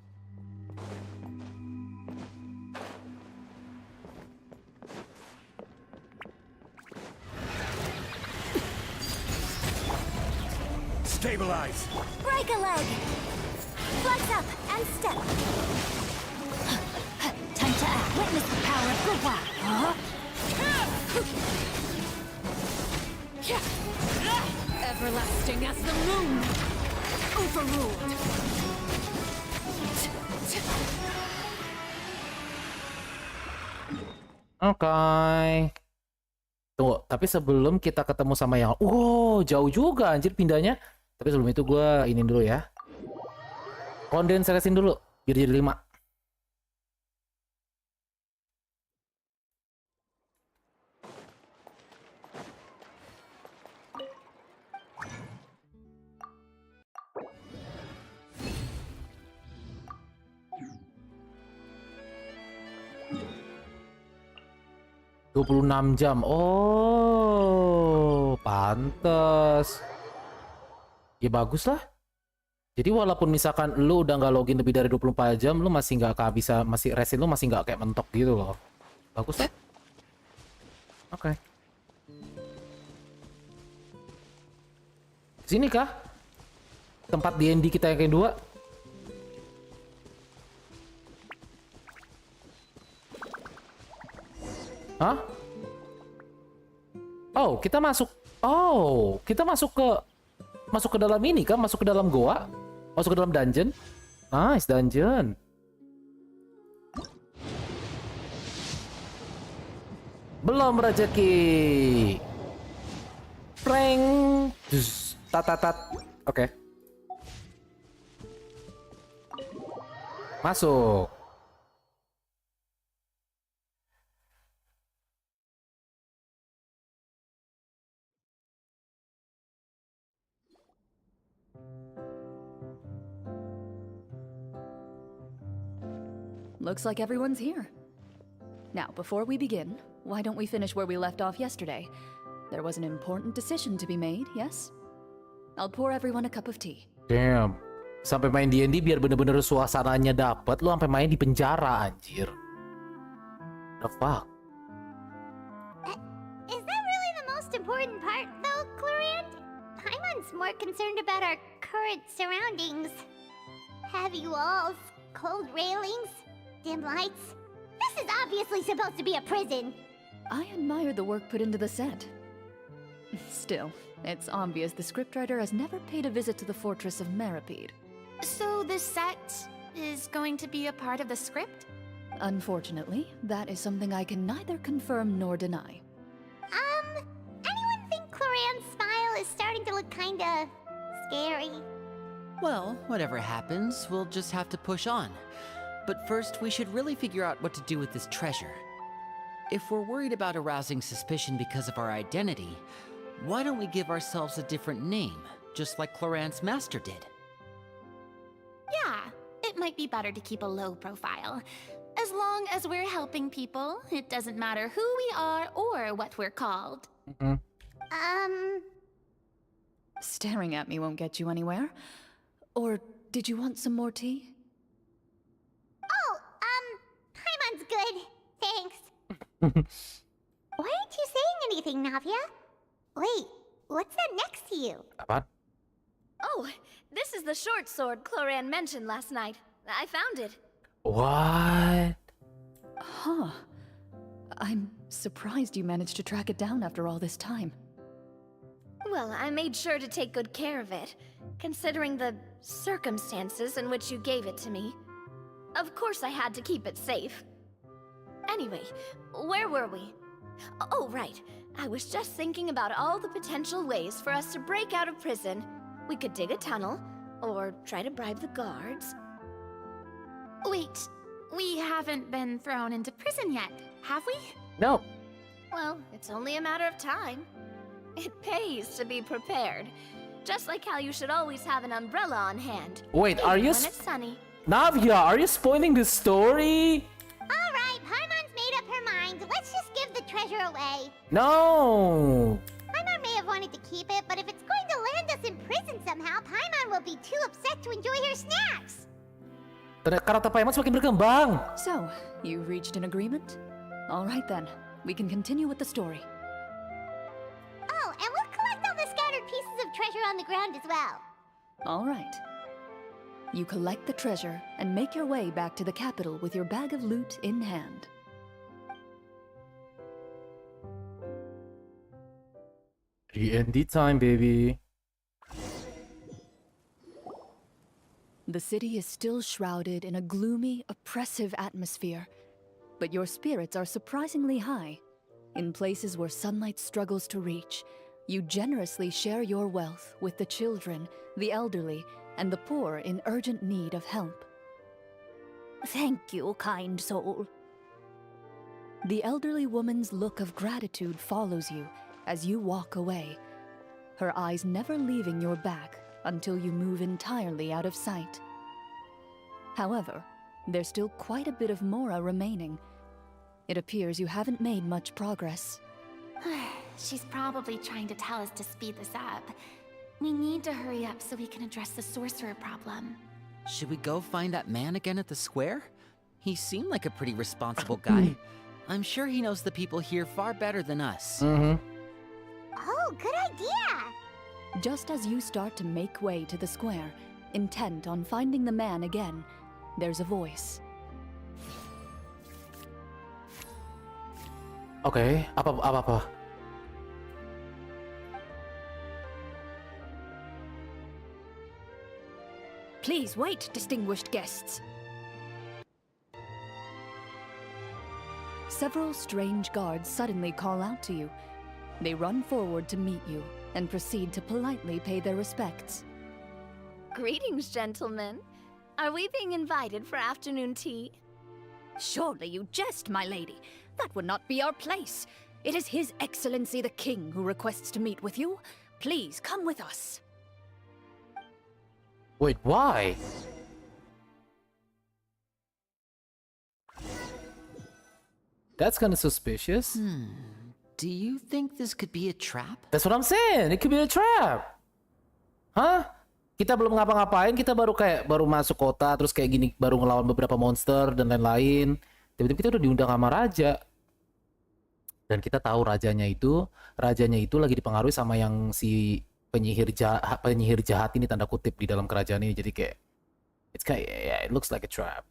Speaker 8: Stabilize.
Speaker 7: Break a leg! Flex up and step! Time to act. Witness the power of Guhua! Huh?
Speaker 3: Everlasting as the moon!
Speaker 7: Overruled!
Speaker 1: Oke. Tunggu, tapi sebelum kita ketemu sama yang... jauh juga anjir pindahnya. Tapi sebelum itu gue ini dulu ya. Kondensasin dulu, biar jadi 5. 26 jam. Oh, pantes. Ya bagus lah. Jadi walaupun misalkan lu udah nggak login lebih dari 24 jam, lu masih nggak bisa, masih resin lu masih nggak kayak mentok gitu loh. Bagus lah. Oke. Sini kah? Tempat D&D kita yang kedua. Hah? Oh, kita masuk. Oh, kita masuk ke dalam ini kan? Masuk ke dalam goa? Masuk ke dalam dungeon? Nice dungeon. Belum rezeki. Prank. Tat. Oke. Masuk.
Speaker 3: Looks like everyone's here. Now, before we begin, why don't we finish where we left off yesterday? There was an important decision to be made, yes? I'll pour everyone a cup of tea.
Speaker 1: Damn. Sampai main D&D biar bener-bener suasananya dapet, lu sampai main di penjara, anjir. The fuck?
Speaker 2: Is that really the most important part, though, Clorand? Paimon's more concerned about our current surroundings. Heavy walls, cold railings, dim lights. This is obviously supposed to be a prison.
Speaker 3: I admire the work put into the set. Still, it's obvious the scriptwriter has never paid a visit to the fortress of Meripede.
Speaker 7: So the set is going to be a part of the script?
Speaker 3: Unfortunately, that is something I can neither confirm nor deny.
Speaker 2: Anyone think Clorand's smile is starting to look kinda scary?
Speaker 6: Well, whatever happens, we'll just have to push on. But first, we should really figure out what to do with this treasure. If we're worried about arousing suspicion because of our identity, why don't we give ourselves a different name, just like Clorand's master did?
Speaker 7: Yeah, it might be better to keep a low profile. As long as we're helping people, it doesn't matter who we are or what we're called.
Speaker 3: Staring at me won't get you anywhere. Or did you want some more tea?
Speaker 2: Paimon's good. Thanks. Why aren't you saying anything, Navia? Wait, what's that next to you?
Speaker 1: Apa?
Speaker 5: Oh, this is the short sword Clorand mentioned last night. I found it.
Speaker 1: What?
Speaker 3: Huh. I'm surprised you managed to track it down after all this time.
Speaker 5: Well, I made sure to take good care of it, considering the circumstances in which you gave it to me. Of course I had to keep it safe. Anyway, where were we? Oh, right. I was just thinking about all the potential ways for us to break out of prison. We could dig a tunnel, or try to bribe the guards.
Speaker 7: Wait, we haven't been thrown into prison yet, have we?
Speaker 1: No.
Speaker 5: Well, it's only a matter of time. It pays to be prepared. Just like how you should always have an umbrella on hand.
Speaker 1: Wait, are you
Speaker 5: when it's sunny.
Speaker 1: Navia, are you spoiling the story?
Speaker 2: Alright, Paimon's made up her mind. Let's just give the treasure away.
Speaker 1: No.
Speaker 2: Paimon may have wanted to keep it, but if it's going to land us in prison somehow, Paimon will be too upset to enjoy her snacks.
Speaker 1: Karakter Paimon semakin berkembang.
Speaker 3: So, you reached an agreement? All right then, we can continue with the story.
Speaker 2: Oh, and we'll collect all the scattered pieces of treasure on the ground as well.
Speaker 3: All right. You collect the treasure and make your way back to the capital with your bag of loot in hand.
Speaker 1: D&D time, baby.
Speaker 3: The city is still shrouded in a gloomy, oppressive atmosphere, but your spirits are surprisingly high. In places where sunlight struggles to reach, you generously share your wealth with the children, the elderly, and the poor in urgent need of help.
Speaker 2: Thank you, kind soul.
Speaker 3: The elderly woman's look of gratitude follows you as you walk away, her eyes never leaving your back until you move entirely out of sight. However, there's still quite a bit of Mora remaining. It appears you haven't made much progress.
Speaker 7: She's probably trying to tell us to speed this up. We need to hurry up so we can address the sorcerer problem.
Speaker 6: Should we go find that man again at the square? He seemed like a pretty responsible guy. I'm sure he knows the people here far better than us.
Speaker 2: Oh, good idea!
Speaker 3: Just as you start to make way to the square, intent on finding the man again, there's a voice.
Speaker 1: Oke, apa?
Speaker 3: Please wait, distinguished guests. Several strange guards suddenly call out to you. They run forward to meet you and proceed to politely pay their respects.
Speaker 5: Greetings, gentlemen. Are we being invited for afternoon tea?
Speaker 3: Surely you jest, my lady. That would not be our place. It is His Excellency the King who requests to meet with you. Please come with us.
Speaker 1: Wait, why? That's kind of suspicious.
Speaker 6: Do you think this could be a trap?
Speaker 1: That's what I'm saying. It could be a trap. Hah? Kita belum ngapa-ngapain, kita baru masuk kota, terus kayak gini, baru ngelawan beberapa monster dan lain-lain. Tiba-tiba kita udah diundang sama raja. Dan kita tahu rajanya itu lagi dipengaruhi sama yang si penyihir jahat ini, tanda kutip, di dalam kerajaan ini. Jadi kayak, it looks like a trap.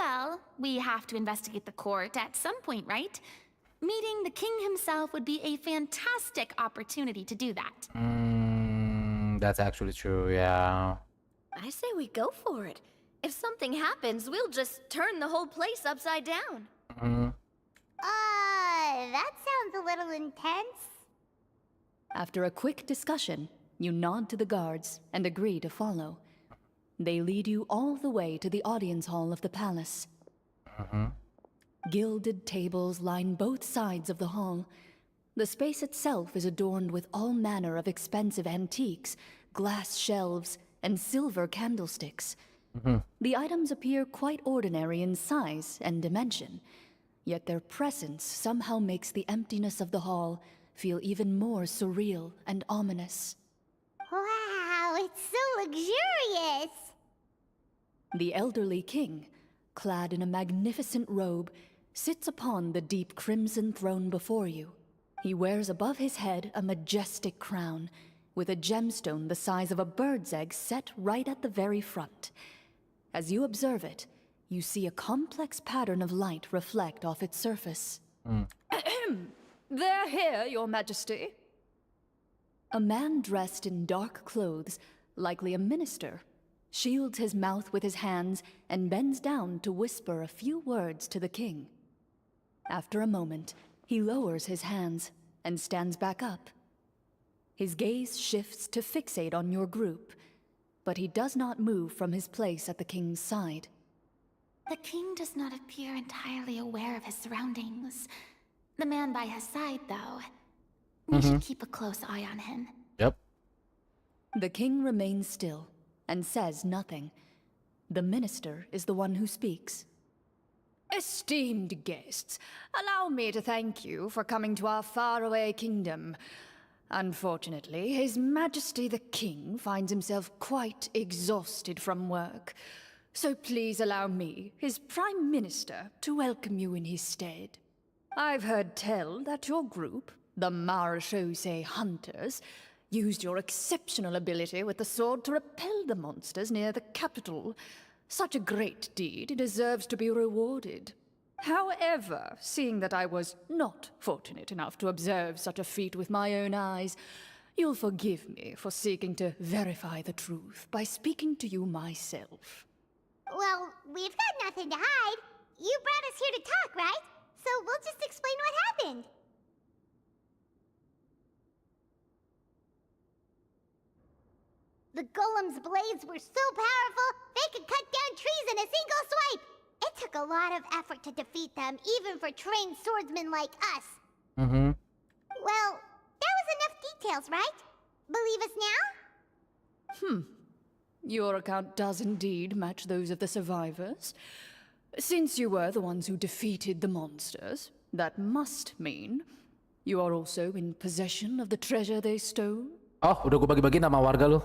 Speaker 7: Well, we have to investigate the court at some point, right? Meeting the king himself would be a fantastic opportunity to do that.
Speaker 1: That's actually true, yeah.
Speaker 5: I say we go for it. If something happens, we'll just turn the whole place upside down.
Speaker 2: That sounds a little intense.
Speaker 3: After a quick discussion, you nod to the guards and agree to follow. They lead you all the way to the audience hall of the palace. Gilded tables line both sides of the hall. The space itself is adorned with all manner of expensive antiques, glass shelves, and silver candlesticks. The items appear quite ordinary in size and dimension, yet their presence somehow makes the emptiness of the hall feel even more surreal and ominous.
Speaker 2: Wow, it's so luxurious!
Speaker 3: The elderly king, clad in a magnificent robe, sits upon the deep crimson throne before you. He wears above his head a majestic crown, with a gemstone the size of a bird's egg set right at the very front. As you observe it, you see a complex pattern of light reflect off its surface. They're here, Your Majesty. A man dressed in dark clothes, likely a minister, shields his mouth with his hands and bends down to whisper a few words to the king. After a moment, he lowers his hands and stands back up. His gaze shifts to fixate on your group, but he does not move from his place at the king's side.
Speaker 7: The king does not appear entirely aware of his surroundings. The man by his side, though. We should keep a close eye on him.
Speaker 1: Yep.
Speaker 3: The king remains still and says nothing. The minister is the one who speaks. Esteemed guests, allow me to thank you for coming to our faraway kingdom. Unfortunately, His Majesty the King finds himself quite exhausted from work. So please allow me, his Prime Minister, to welcome you in his stead. I've heard tell that your group, the Marechaussee Hunters, used your exceptional ability with the sword to repel the monsters near the capital. Such a great deed deserves to be rewarded. However, seeing that I was not fortunate enough to observe such a feat with my own eyes, you'll forgive me for seeking to verify the truth by speaking to you myself.
Speaker 2: Well, we've got nothing to hide. You brought us here to talk, right? So we'll just explain what happened. The golem's blades were so powerful, they could cut down trees in a single swipe. It took a lot of effort to defeat them, even for trained swordsmen like us. Well, that was enough details, right? Believe us now?
Speaker 3: Your account does indeed match those of the survivors. Since you were the ones who defeated the monsters, that must mean you are also in possession of the treasure they stole?
Speaker 1: Oh, udah gue bagi-bagi nama warga lu.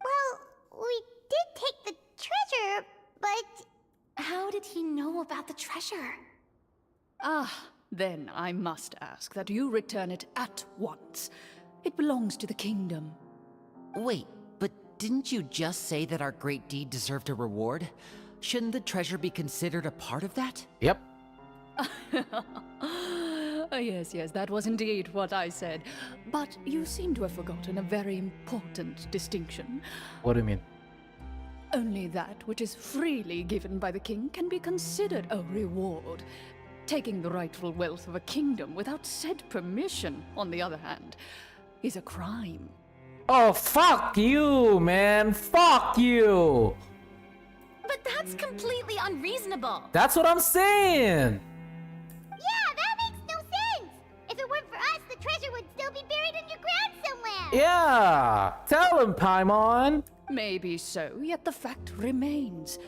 Speaker 2: Well, we did take the treasure, but
Speaker 7: How did he know about the treasure?
Speaker 3: Ah, then I must ask that you return it at once. It belongs to the kingdom.
Speaker 6: Wait, but didn't you just say that our great deed deserved a reward? Shouldn't the treasure be considered a part of that?
Speaker 1: Yep.
Speaker 3: Yes, that was indeed what I said. But you seem to have forgotten a very important distinction.
Speaker 1: What do you mean?
Speaker 3: Only that which is freely given by the king can be considered a reward. Taking the rightful wealth of a kingdom without said permission, on the other hand, is a crime.
Speaker 1: Oh, fuck you, man. Fuck you.
Speaker 7: But that's completely unreasonable.
Speaker 1: That's what I'm saying.
Speaker 2: yeah, that makes no sense. If it weren't for us, the treasure would still be buried underground somewhere.
Speaker 1: Yeah. Tell him, Paimon.
Speaker 3: Maybe so, yet the fact remains.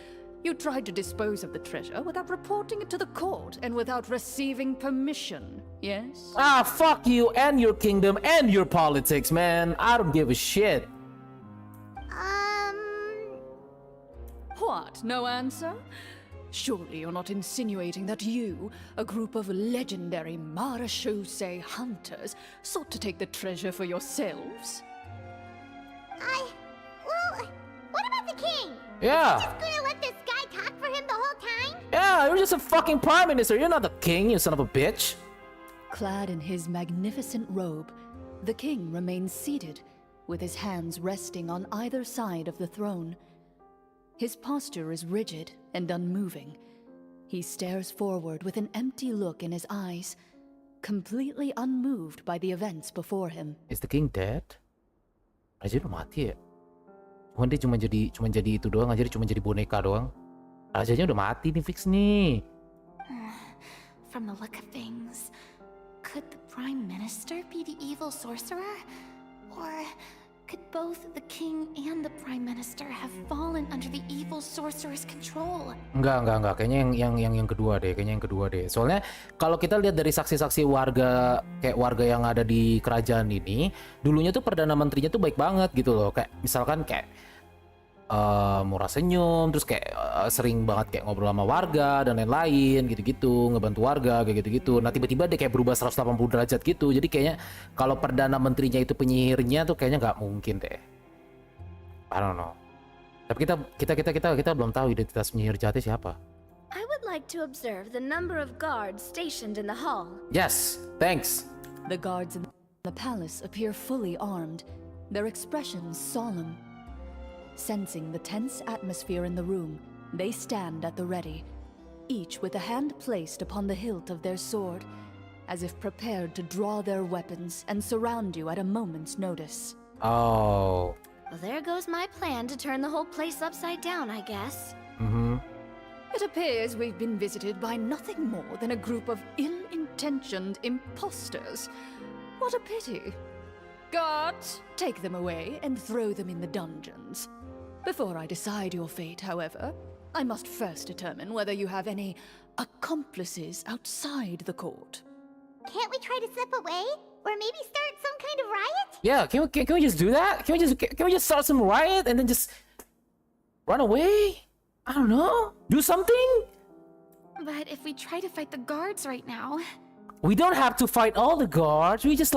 Speaker 3: You tried to dispose of the treasure without reporting it to the court and without receiving permission, yes?
Speaker 1: Ah, fuck you and your kingdom and your politics, man. I don't give a shit.
Speaker 3: What, no answer? Surely you're not insinuating that you, a group of legendary marechaussee hunters, sought to take the treasure for yourselves?
Speaker 2: Well, what about the king?
Speaker 1: Yeah.
Speaker 2: Just gonna let this guy talk for him the whole time?
Speaker 1: Yeah, you're just a fucking prime minister. You're not the king, you son of a bitch.
Speaker 3: Clad in his magnificent robe, the king remains seated, with his hands resting on either side of the throne. His posture is rigid and unmoving. He stares forward with an empty look in his eyes, completely unmoved by the events before him.
Speaker 1: Is the king dead? Raja udah mati ya? Cuman dia cuma jadi itu doang aja, dia cuma jadi boneka doang. Rajanya udah mati nih, fix nih.
Speaker 7: From the look of things, could the Prime Minister be the evil sorcerer? Or could both the King and the Prime Minister have fallen under the evil sorcerer's control?
Speaker 1: Enggak. Kayaknya yang kedua deh. Soalnya kalau kita lihat dari saksi-saksi warga, kayak warga yang ada di kerajaan ini, dulunya tuh Perdana Menterinya tuh baik banget gitu loh. Kayak misalkan kayak murah senyum, terus kayak sering banget kayak ngobrol sama warga dan lain-lain gitu-gitu, ngebantu warga kayak gitu-gitu. Nah tiba-tiba dia kayak berubah 180 derajat gitu. Jadi kayaknya kalau Perdana Menterinya itu penyihirnya tuh kayaknya nggak mungkin deh. I don't know. Tapi kita belum tahu identitas penyihir jahatnya siapa.
Speaker 5: I would like to observe the number of guards stationed in the hall.
Speaker 1: Yes, thanks.
Speaker 3: The guards in the palace appear fully armed, their expressions solemn. Sensing the tense atmosphere in the room, they stand at the ready, each with a hand placed upon the hilt of their sword, as if prepared to draw their weapons and surround you at a moment's notice.
Speaker 1: Oh.
Speaker 5: Well, there goes my plan to turn the whole place upside down, I guess.
Speaker 3: It appears we've been visited by nothing more than a group of ill-intentioned imposters. What a pity. Guards, take them away and throw them in the dungeons. Before I decide your fate, however, I must first determine whether you have any accomplices outside the court.
Speaker 2: Can't we try to slip away? Or maybe start some kind of riot?
Speaker 1: Yeah, can we just do that? Can we just start some riot and then just run away? I don't know. Do something?
Speaker 7: But if we try to fight the guards right now...
Speaker 1: We don't have to fight all the guards. We just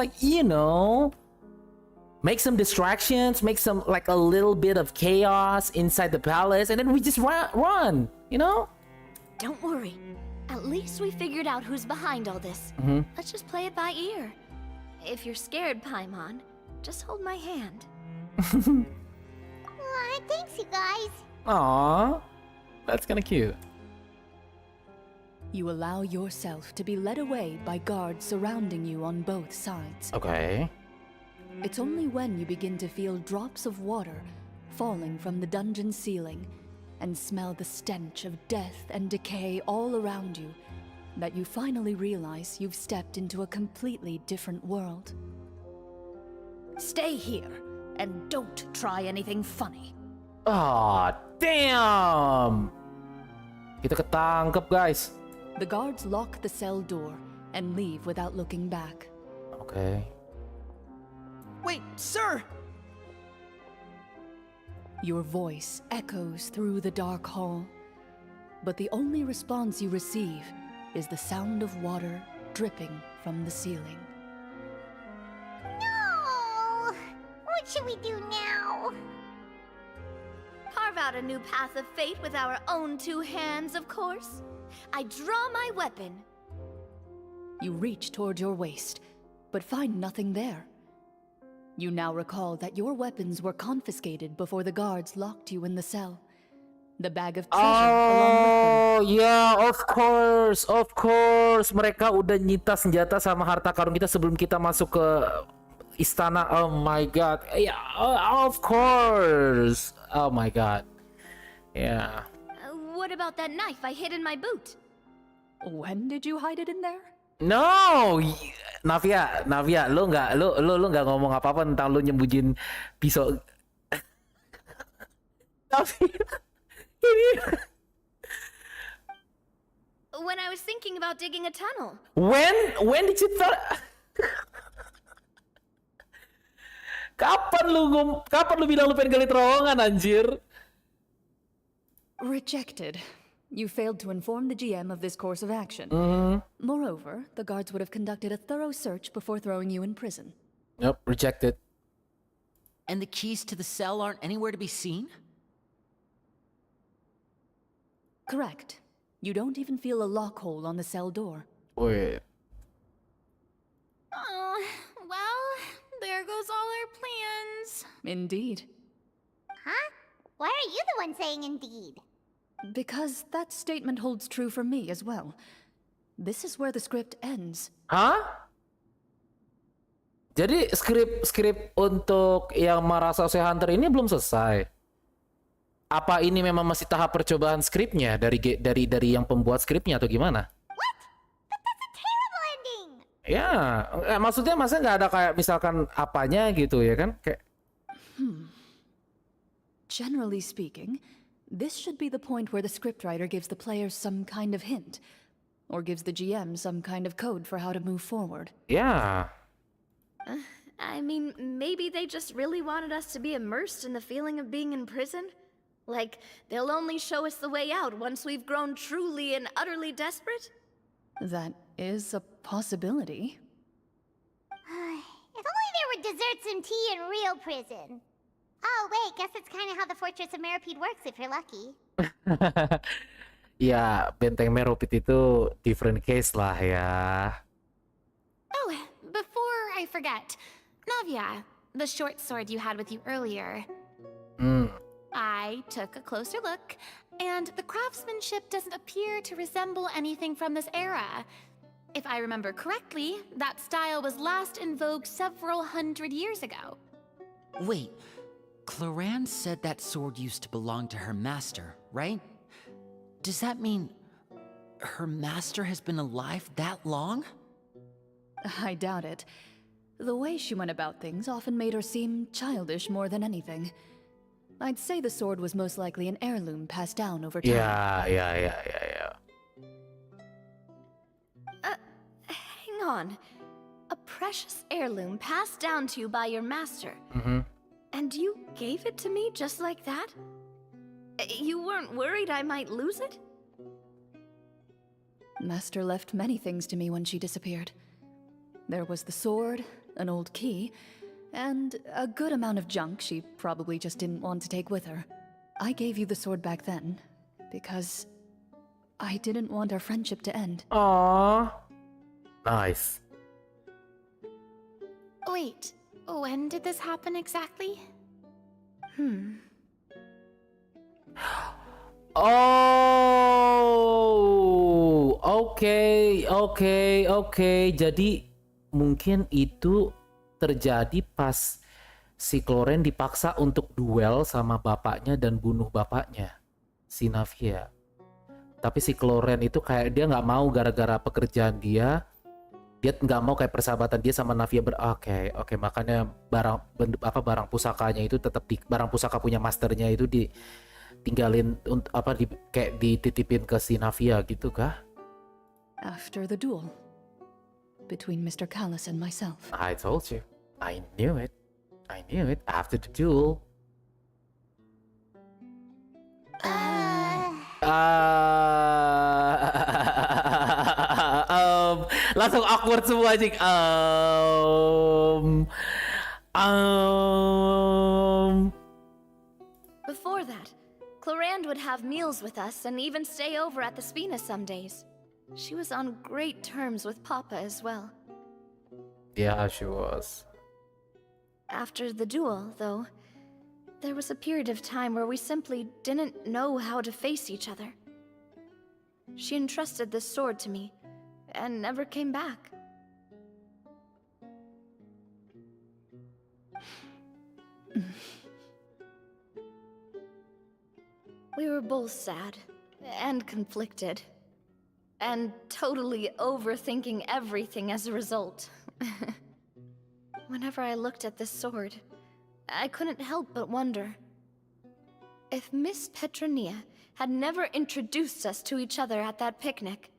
Speaker 1: make some distractions, make some like a little bit of chaos inside the palace, and then we just run,
Speaker 5: Don't worry. At least we figured out who's behind all this. Let's just play it by ear. If you're scared, Paimon, just hold my hand.
Speaker 2: Aw, thanks, you guys.
Speaker 1: Aww, that's kind of cute.
Speaker 3: You allow yourself to be led away by guards surrounding you on both sides.
Speaker 1: Okay.
Speaker 3: It's only when you begin to feel drops of water falling from the dungeon ceiling and smell the stench of death and decay all around you that you finally realize you've stepped into a completely different world. Stay here and don't try anything funny.
Speaker 1: Aw, damn! Kita ketangkep, guys.
Speaker 3: The guards lock the cell door and leave without looking back.
Speaker 1: Oke.
Speaker 6: Wait, sir!
Speaker 3: Your voice echoes through the dark hall, but the only response you receive is the sound of water dripping from the ceiling.
Speaker 2: No! What should we do now?
Speaker 5: Carve out a new path of fate with our own two hands, of course. I draw my weapon.
Speaker 3: You reach toward your waist, but find nothing there. You now recall that your weapons were confiscated before the guards locked you in the cell. The bag of treasure along with them.
Speaker 1: Oh, yeah, of course, of course. Mereka udah nyita senjata sama harta karun kita sebelum kita masuk ke istana. Oh my god. Yeah, of course. Oh my god. Yeah.
Speaker 5: What about that knife I hid in my boot?
Speaker 3: When did you hide it in there?
Speaker 1: No, Navia, lu nggak ngomong apa-apa tentang lu nyembunyiin pisau. Navia, ini.
Speaker 5: When I was thinking about digging a tunnel.
Speaker 1: When did you Kapan lu bilang lu pengen gali terowongan, anjir?
Speaker 3: Rejected. You failed to inform the GM of this course of action. Moreover, the guards would have conducted a thorough search before throwing you in prison.
Speaker 1: Nope, rejected.
Speaker 6: And the keys to the cell aren't anywhere to be seen?
Speaker 3: Correct. You don't even feel a lock hole on the cell door.
Speaker 1: Wait.
Speaker 7: Oh, well, there goes all our plans.
Speaker 3: Indeed.
Speaker 2: Huh? Why are you the one saying indeed?
Speaker 3: Because that statement holds true for me as well. This is where the script ends.
Speaker 1: Hah? Jadi skrip untuk yang merasa Hunter ini belum selesai. Apa ini memang masih tahap percobaan skripnya dari yang pembuat skripnya atau gimana?
Speaker 2: What? But that's a terrible ending!
Speaker 1: Ya, maksudnya masa nggak ada kayak misalkan apanya gitu ya kan? Kayak
Speaker 3: Generally speaking, this should be the point where the scriptwriter gives the players some kind of hint, or gives the GM some kind of code for how to move forward.
Speaker 1: ya.
Speaker 5: I mean, maybe they just really wanted us to be immersed in the feeling of being in prison? Like, they'll only show us the way out once we've grown truly and utterly desperate?
Speaker 3: That is a possibility.
Speaker 2: If only there were desserts and tea in real prison. Oh, wait, guess it's kind of how the Fortress of Meripede works if you're lucky.
Speaker 1: Ya, Benteng Meropit itu different case lah ya.
Speaker 7: Oh, before I forget, Navia, the short sword you had with you earlier. I took a closer look, and the craftsmanship doesn't appear to resemble anything from this era. If I remember correctly, that style was last in vogue several hundred years ago.
Speaker 6: Wait, Cloran said that sword used to belong to her master, right? Does that mean her master has been alive that long?
Speaker 3: I doubt it. The way she went about things often made her seem childish more than anything. I'd say the sword was most likely an heirloom passed down over time.
Speaker 1: Ya.
Speaker 5: Hang on. A precious heirloom passed down to you by your master. And you gave it to me just like that? You weren't worried I might lose it?
Speaker 3: Master left many things to me when she disappeared. There was the sword, an old key, and a good amount of junk she probably just didn't want to take with her. I gave you the sword back then, because I didn't want our friendship to end.
Speaker 1: Aww. Nice.
Speaker 7: Wait, when did this happen exactly?
Speaker 1: Oh, oke. Jadi mungkin itu terjadi pas si Cloran dipaksa untuk duel sama bapaknya dan bunuh bapaknya, si Navia. Tapi si Cloran itu kayak dia nggak mau gara-gara pekerjaan dia nggak mau kayak persahabatan dia sama Navia Oke, makanya barang pusakanya itu tetap barang pusaka punya masternya itu tinggalin kayak dititipin ke si Navia gitu kah?
Speaker 3: After the duel between Mr. Callus and myself.
Speaker 1: I told you. I knew it. After the duel. Langsung awkward semua anjing.
Speaker 5: Before that, Clorand would have meals with us and even stay over at the Spina some days. She was on great terms with Papa as well.
Speaker 1: Yeah, she was.
Speaker 5: After the duel, though, there was a period of time where we simply didn't know how to face each other. She entrusted this sword to me, and never came back. We were both sad, and conflicted, and totally overthinking everything as a result. Whenever I looked at this sword, I couldn't help but wonder if Miss Petronia had never introduced us to each other at that picnic.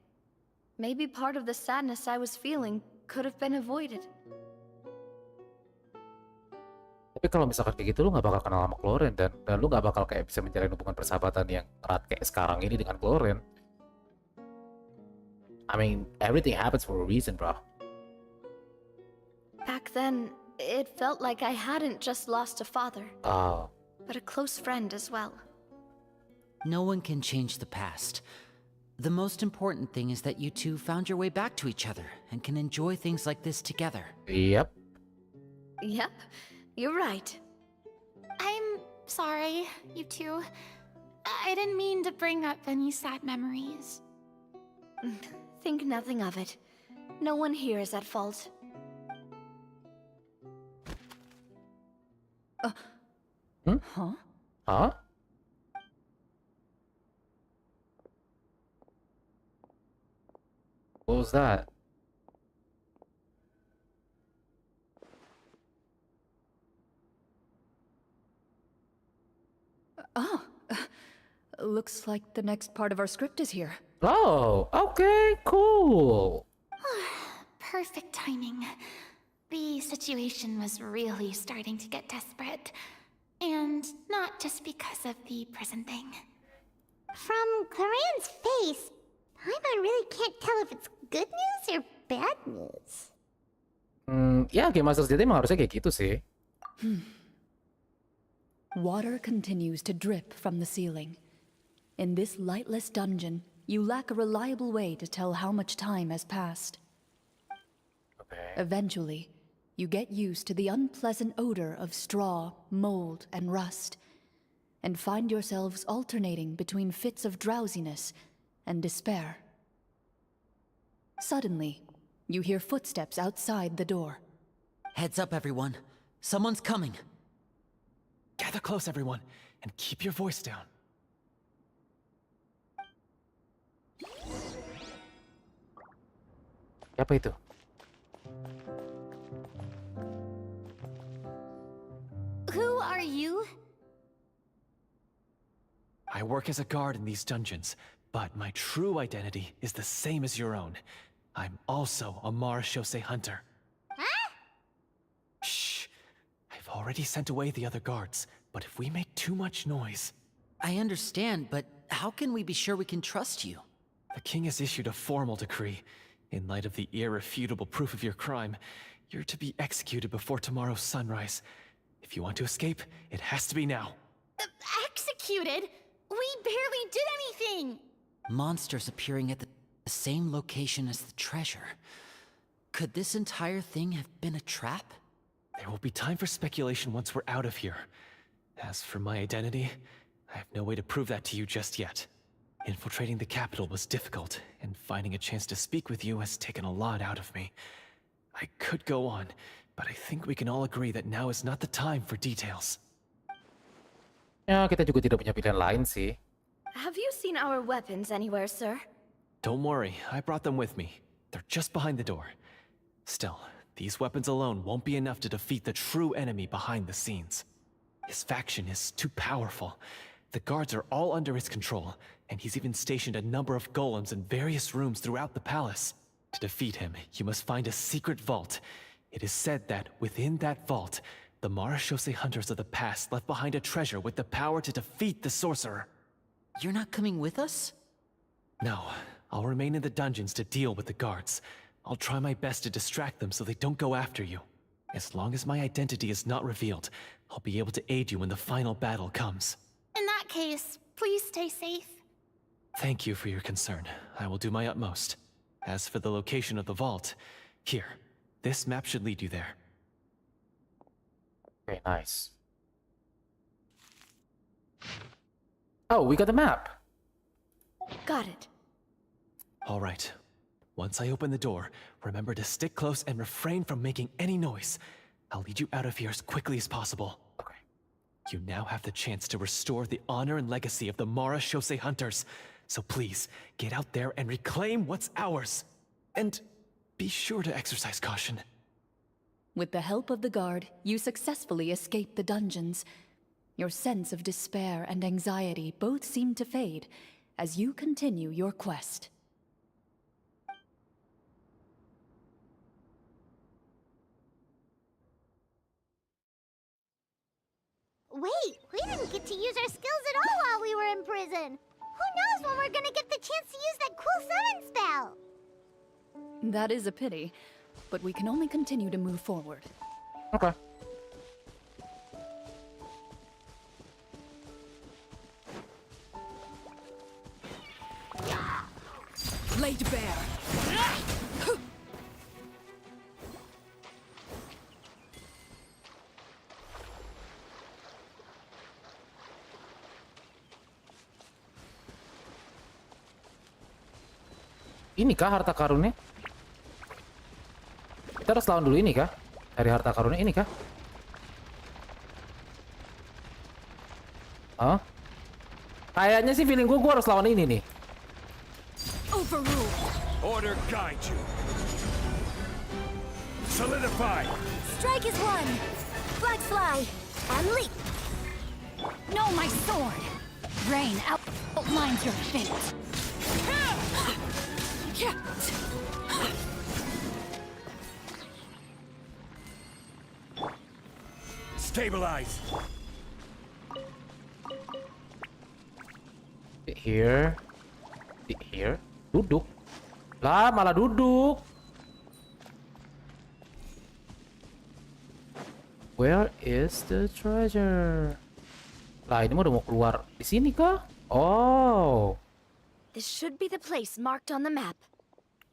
Speaker 5: Maybe part of the sadness I was feeling could have been avoided.
Speaker 1: Tapi kalau misalkan kayak gitu lu nggak bakal kenal sama Cloren dan lu nggak bakal kayak bisa menjalin hubungan persahabatan yang erat kayak sekarang ini dengan Cloren. I mean, everything happens for a reason, bro.
Speaker 5: Back then, it felt like I hadn't just lost a father, but a close friend as well.
Speaker 6: No one can change the past. The most important thing is that you two found your way back to each other and can enjoy things like this together.
Speaker 1: Yep.
Speaker 5: Yep, you're right.
Speaker 7: I'm sorry, you two. I didn't mean to bring up any sad memories.
Speaker 5: Think nothing of it. No one here is at fault.
Speaker 3: Huh?
Speaker 1: Huh? What was that?
Speaker 3: Oh, looks like the next part of our script is here.
Speaker 1: Oh, okay, cool.
Speaker 7: Perfect timing. The situation was really starting to get desperate. And not just because of the prison thing.
Speaker 2: From Cloran's face, Paimon really can't tell if it's good news or bad news.
Speaker 1: Ya, Game Master sendiri emang harusnya kayak gitu sih.
Speaker 3: Water continues to drip from the ceiling. In this lightless dungeon, you lack a reliable way to tell how much time has passed.
Speaker 1: Okay.
Speaker 3: Eventually, you get used to the unpleasant odor of straw, mold, and rust, and find yourselves alternating between fits of drowsiness and despair. Suddenly, you hear footsteps outside the door.
Speaker 6: Heads up, everyone. Someone's coming.
Speaker 4: Gather close, everyone, and keep your voice down.
Speaker 1: Siapa itu?
Speaker 7: Who are you?
Speaker 4: I work as a guard in these dungeons, but my true identity is the same as your own. I'm also a marechaussee hunter.
Speaker 2: Huh?
Speaker 4: Shh! I've already sent away the other guards, but if we make too much noise...
Speaker 6: I understand, but how can we be sure we can trust you?
Speaker 4: The king has issued a formal decree. In light of the irrefutable proof of your crime, you're to be executed before tomorrow's sunrise. If you want to escape, it has to be now.
Speaker 7: Executed? We barely did anything!
Speaker 6: Monsters appearing at the same location as the treasure. Could this entire thing have been a trap?
Speaker 4: There will be time for speculation once we're out of here. As for my identity, I have no way to prove that to you just yet. Infiltrating the capital was difficult, and finding a chance to speak with you has taken a lot out of me. I could go on, but I think we can all agree that now is not the time for details.
Speaker 1: Ya, kita juga tidak punya pilihan lain sih.
Speaker 5: Have you seen our weapons anywhere, sir?
Speaker 4: Don't worry, I brought them with me. They're just behind the door. Still, these weapons alone won't be enough to defeat the true enemy behind the scenes. His faction is too powerful, The guards are all under his control, and he's even stationed a number of golems in various rooms throughout the palace. To defeat him, you must find a secret vault. It is said that within that vault, the Marashose hunters of the past left behind a treasure with the power to defeat the sorcerer.
Speaker 6: You're not coming with us?
Speaker 4: No, I'll remain in the dungeons to deal with the guards. I'll try my best to distract them so they don't go after you. As long as my identity is not revealed, I'll be able to aid you when the final battle comes.
Speaker 7: In that case, please stay safe.
Speaker 4: Thank you for your concern. I will do my utmost. As for the location of the vault, here, this map should lead you there.
Speaker 1: Okay, nice. Oh, we got the map.
Speaker 5: Got it.
Speaker 4: All right. Once I open the door, remember to stick close and refrain from making any noise. I'll lead you out of here as quickly as possible.
Speaker 1: Okay.
Speaker 4: You now have the chance to restore the honor and legacy of the Marashose hunters. So please, get out there and reclaim what's ours. And be sure to exercise caution.
Speaker 3: With the help of the guard, you successfully escape the dungeons. Your sense of despair and anxiety both seem to fade as you continue your quest.
Speaker 2: Wait, we didn't get to use our skills at all while we were in prison. Who knows when we're gonna get the chance to use that cool summon spell?
Speaker 3: That is a pity, but we can only continue to move forward.
Speaker 1: Okay.
Speaker 3: Laid bare.
Speaker 1: Ini kah harta karunnya? Kita harus lawan dulu ini kah? Dari harta karunnya ini kah? Hah? Kayaknya sih feeling gue harus lawan ini nih.
Speaker 3: Overruled.
Speaker 8: Order guide you. Solidify.
Speaker 7: Strike is one. Flag fly. And leap.
Speaker 9: No, my sword! Rain outlines your fate.
Speaker 8: Stabilize.
Speaker 1: Here. Here. Duduk. Lah, malah duduk. Where is the treasure? Lah, ini mah udah mau keluar di sini kah? Oh.
Speaker 5: This should be the place marked on the map.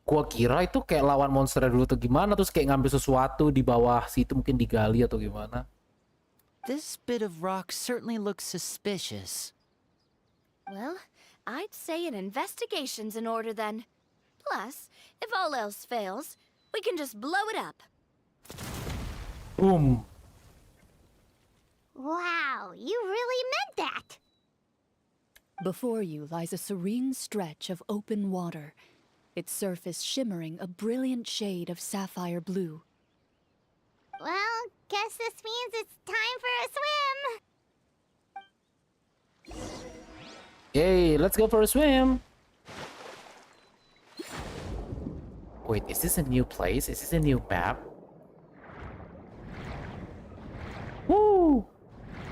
Speaker 1: Gua kira itu kayak lawan monster dulu tuh gimana, terus kayak ngambil sesuatu di bawah situ mungkin digali atau gimana.
Speaker 6: This bit of rock certainly looks suspicious.
Speaker 5: Well, I'd say an investigation's in order then. Plus, if all else fails, we can just blow it up.
Speaker 1: Boom.
Speaker 2: Wow, you really meant that!
Speaker 3: Before you lies a serene stretch of open water, its surface shimmering a brilliant shade of sapphire blue.
Speaker 2: Well, guess this means it's time for a swim!
Speaker 1: Yay, let's go for a swim. Wait, is this a new place? Is this a new map? Woo!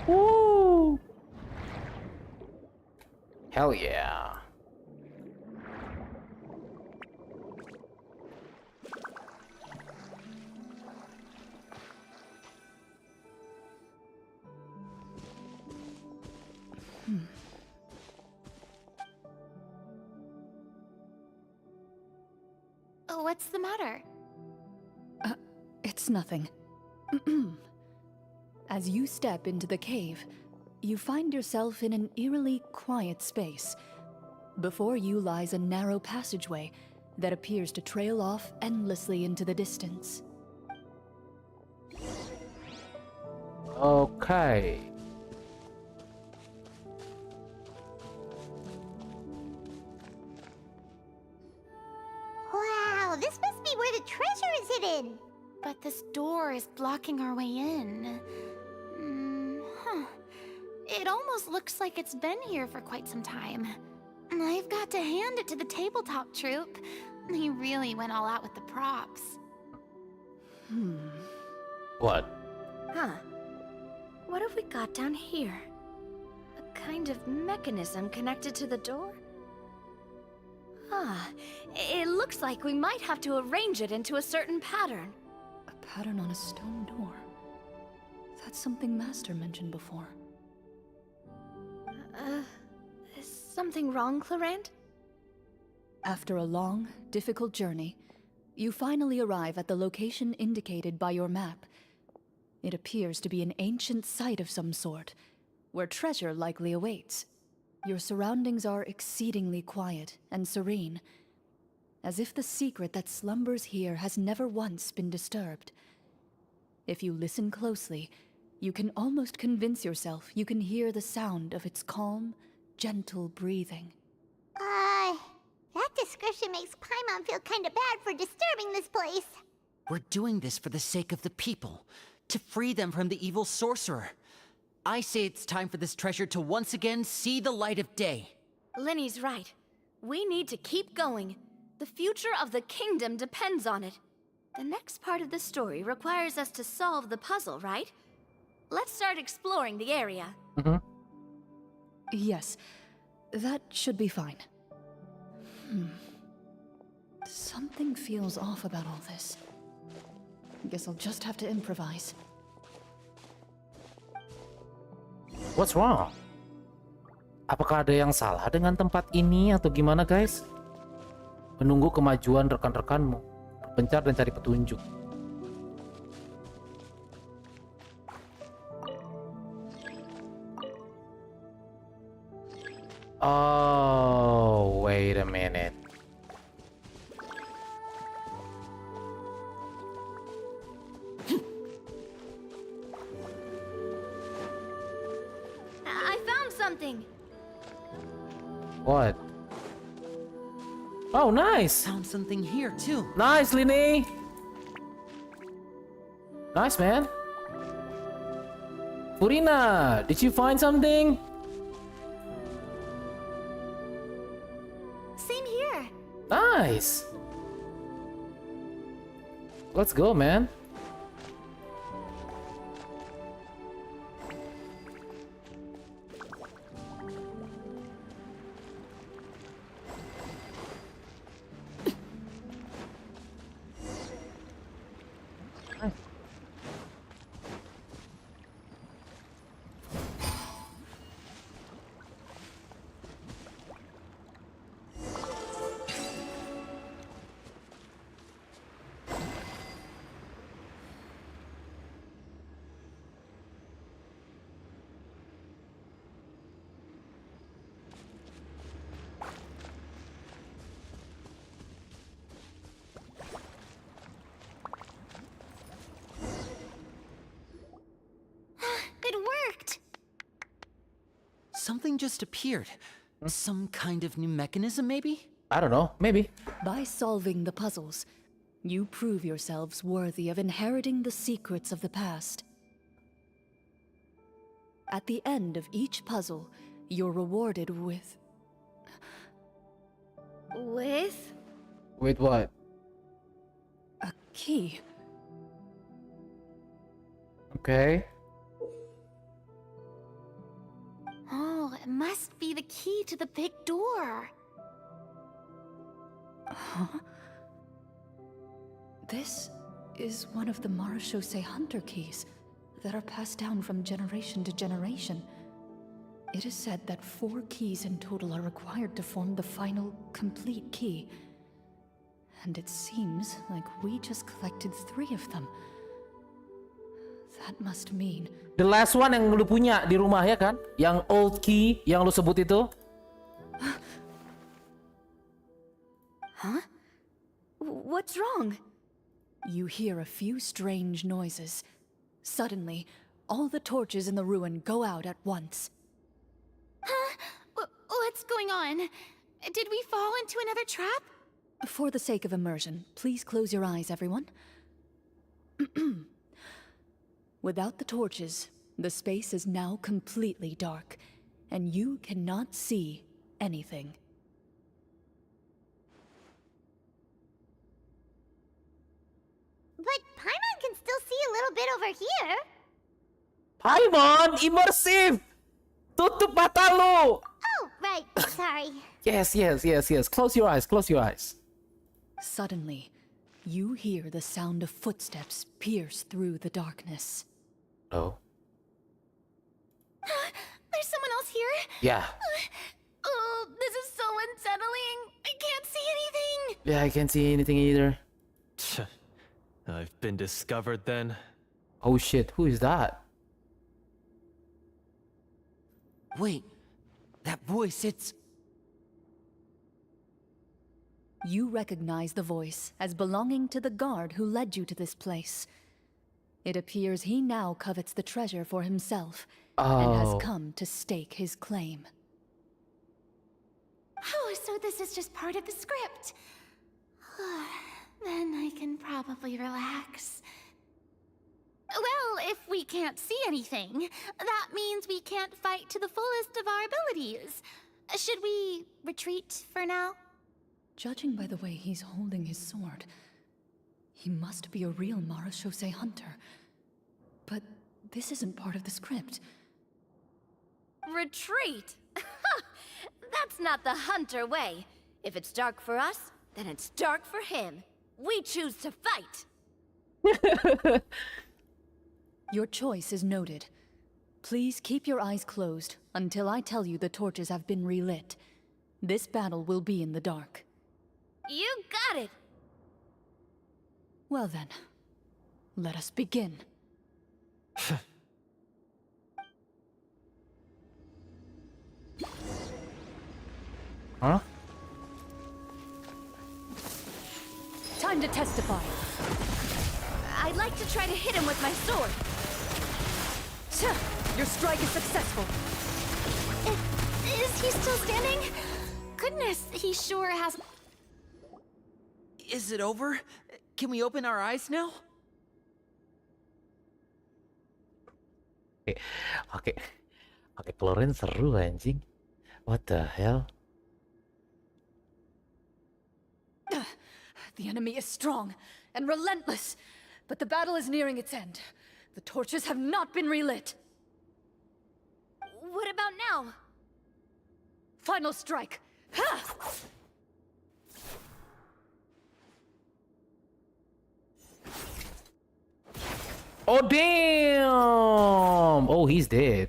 Speaker 1: Woo! Hell yeah.
Speaker 7: What's the matter?
Speaker 3: It's nothing. As you step into the cave, you find yourself in an eerily quiet space. Before you lies a narrow passageway that appears to trail off endlessly into the distance.
Speaker 1: Okay.
Speaker 2: Wow, this must be where the treasure is hidden!
Speaker 7: But this door is blocking our way in. It almost looks like it's been here for quite some time. I've got to hand it to the tabletop troupe. They really went all out with the props.
Speaker 1: What?
Speaker 5: Huh. What have we got down here? A kind of mechanism connected to the door? Ah, it looks like we might have to arrange it into a certain pattern.
Speaker 3: A pattern on a stone door. That's something Master mentioned before.
Speaker 5: Is something wrong, Clarant?
Speaker 3: After a long, difficult journey, you finally arrive at the location indicated by your map. It appears to be an ancient site of some sort, where treasure likely awaits. Your surroundings are exceedingly quiet and serene, as if the secret that slumbers here has never once been disturbed. If you listen closely, you can almost convince yourself you can hear the sound of its calm, gentle breathing.
Speaker 2: That description makes Paimon feel kinda bad for disturbing this place.
Speaker 6: We're doing this for the sake of the people, to free them from the evil sorcerer. I say it's time for this treasure to once again see the light of day.
Speaker 5: Linny's right. We need to keep going. The future of the kingdom depends on it. The next part of the story requires us to solve the puzzle, right? Let's start exploring the area.
Speaker 3: Yes, that should be fine. Something feels off about all this. Guess I'll just have to improvise.
Speaker 1: What's wrong? Apakah ada yang salah dengan tempat ini atau gimana, guys? Menunggu kemajuan rekan-rekanmu, berpencar dan cari petunjuk. Oh, wait a minute.
Speaker 5: I found something.
Speaker 1: What? Oh, nice.
Speaker 6: Found something here too.
Speaker 1: Nice, Linny. Nice, man. Furina, did you find something?
Speaker 7: Same here.
Speaker 1: Nice. Let's go, man.
Speaker 7: It worked.
Speaker 6: Something just appeared. Some kind of new mechanism, maybe?
Speaker 1: I don't know, maybe.
Speaker 3: By solving the puzzles, you prove yourselves worthy of inheriting the secrets of the past. At the end of each puzzle, you're rewarded with...
Speaker 5: With?
Speaker 1: Wait, what?
Speaker 3: a key.
Speaker 1: Okay.
Speaker 7: Oh, it must be the key to the big door.
Speaker 3: Huh? This is one of the Marechaussee Hunter keys that are passed down from generation to generation. It is said that 4 keys in total are required to form the final, complete key. And it seems like we just collected 3 of them. That must mean...
Speaker 1: The last one yang lu punya di rumah ya kan? Yang old key yang lu sebut itu.
Speaker 5: Huh? What's wrong?
Speaker 3: You hear a few strange noises. Suddenly, all the torches in the ruin go out at once.
Speaker 7: Huh? What's going on? Did we fall into another trap?
Speaker 3: For the sake of immersion, please close your eyes, everyone. Without the torches, The space is now completely dark, and you cannot see anything.
Speaker 2: But Paimon can still see a little bit over here.
Speaker 1: Paimon, immersive! Tutup mata lu!
Speaker 2: Oh, right. Sorry.
Speaker 1: Yes. Close your eyes.
Speaker 3: Suddenly, you hear the sound of footsteps pierce through the darkness.
Speaker 1: Oh.
Speaker 7: There's someone else here?
Speaker 1: Yeah.
Speaker 7: Oh, this is so unsettling. I can't see anything.
Speaker 1: Yeah, I can't see anything either.
Speaker 4: I've been discovered then.
Speaker 1: Oh shit, who is that?
Speaker 6: Wait, that voice, it's...
Speaker 3: You recognize the voice as belonging to the guard who led you to this place. It appears he now covets the treasure for himself and
Speaker 1: Oh.
Speaker 3: has come to stake his claim.
Speaker 7: Oh, so this is just part of the script. Then I can probably relax. Well, if we can't see anything, that means we can't fight to the fullest of our abilities. Should we retreat for now?
Speaker 3: Judging by the way he's holding his sword, he must be a real Marashose hunter. But this isn't part of the script.
Speaker 5: Retreat? That's not the hunter way. If it's dark for us, then it's dark for him. We choose to fight.
Speaker 3: Your choice is noted. Please keep your eyes closed until I tell you the torches have been relit. This battle will be in the dark.
Speaker 5: You got it.
Speaker 3: Well then, let us begin.
Speaker 1: Huh?
Speaker 3: Time to testify.
Speaker 5: I'd like to try to hit him with my sword.
Speaker 3: Your strike is successful.
Speaker 7: Is he still standing? Goodness, he sure has...
Speaker 6: Is it over? Can we open our eyes now?
Speaker 1: Oke, keluarin seru anjing. What the hell?
Speaker 3: The enemy is strong and relentless, but the battle is nearing its end. The torches have not been relit.
Speaker 5: What about now?
Speaker 3: Final strike. Ha!
Speaker 1: Oh damn! Oh, he's dead.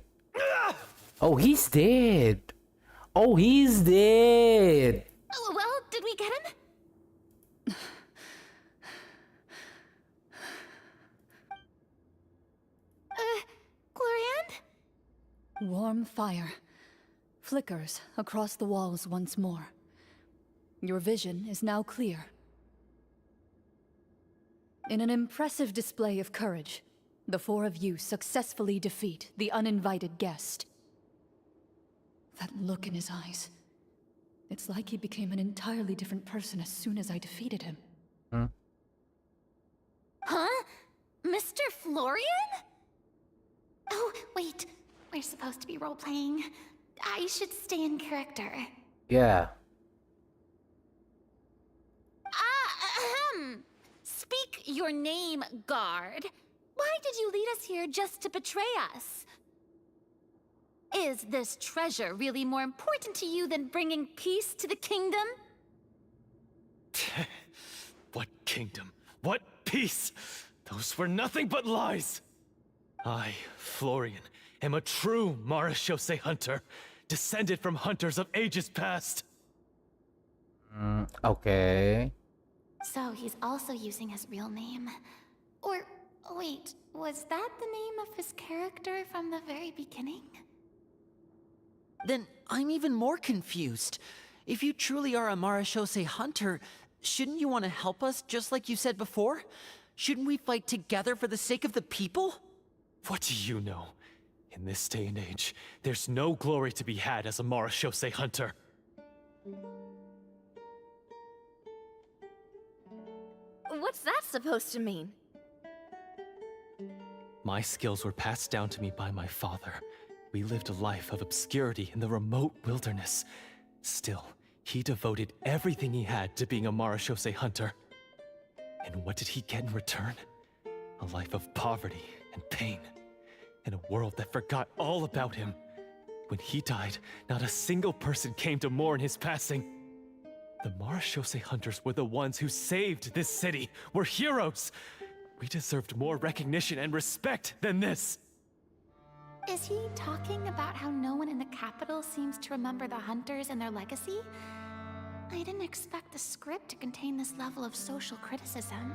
Speaker 1: Oh, he's dead. Oh, he's dead.
Speaker 7: Oh, well, did we get him? Glorian?
Speaker 3: Warm fire flickers across the walls once more. Your vision is now clear. In an impressive display of courage, the four of you successfully defeat the uninvited guest. That look in his eyes. It's like he became an entirely different person as soon as I defeated him.
Speaker 7: Huh? Mr. Florian? Oh, wait. We're supposed to be role-playing. I should stay in character.
Speaker 1: Yeah.
Speaker 7: Speak your name, guard. Why did you lead us here just to betray us? Is this treasure really more important to you than bringing peace to the kingdom?
Speaker 4: What kingdom? What peace? Those were nothing but lies! I, Florian, am a true Marashose hunter, descended from hunters of ages past.
Speaker 1: Okay.
Speaker 7: So he's also using his real name. Or, wait, was that the name of his character from the very beginning?
Speaker 6: Then I'm even more confused. If you truly are a Marashose hunter, shouldn't you want to help us just like you said before? Shouldn't we fight together for the sake of the people?
Speaker 4: What do you know? In this day and age, there's no glory to be had as a Marashose hunter.
Speaker 5: What's that supposed to mean?
Speaker 4: My skills were passed down to me by my father. We lived a life of obscurity in the remote wilderness. Still, he devoted everything he had to being a Marashose hunter. And what did he get in return? A life of poverty and pain. In a world that forgot all about him. When he died, not a single person came to mourn his passing. The Marashose hunters were the ones who saved this city. We're heroes. We deserved more recognition and respect than this.
Speaker 7: Is he talking about how no one in the capital seems to remember the hunters and their legacy? I didn't expect the script to contain this level of social criticism.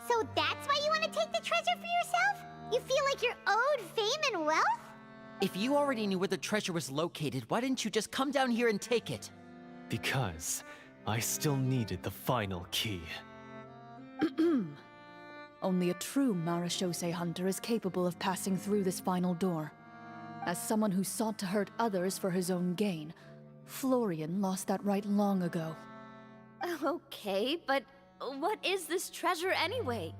Speaker 2: So that's why you want to take the treasure for yourself? You feel like you're owed fame and wealth?
Speaker 6: If you already knew where the treasure was located, why didn't you just come down here and take it?
Speaker 4: Because I still needed the final key.
Speaker 3: Only a true Marashose hunter is capable of passing through this final door. As someone who sought to hurt others for his own gain, Florian lost that right long ago.
Speaker 5: Okay, but what is this treasure anyway?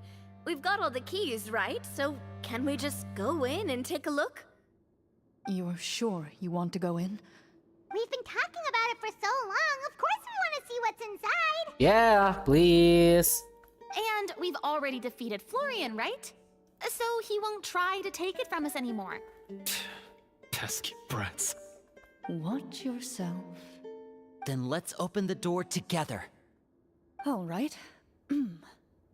Speaker 5: We've got all the keys, right? So can we just go in and take a look?
Speaker 3: You're sure you want to go in?
Speaker 2: We've been talking about it for so long. Of course we want to see what's inside.
Speaker 1: Yeah, please.
Speaker 7: And we've already defeated Florian, right? So he won't try to take it from us anymore.
Speaker 4: Pesky brats.
Speaker 3: Watch yourself.
Speaker 6: Then let's open the door together.
Speaker 3: All right.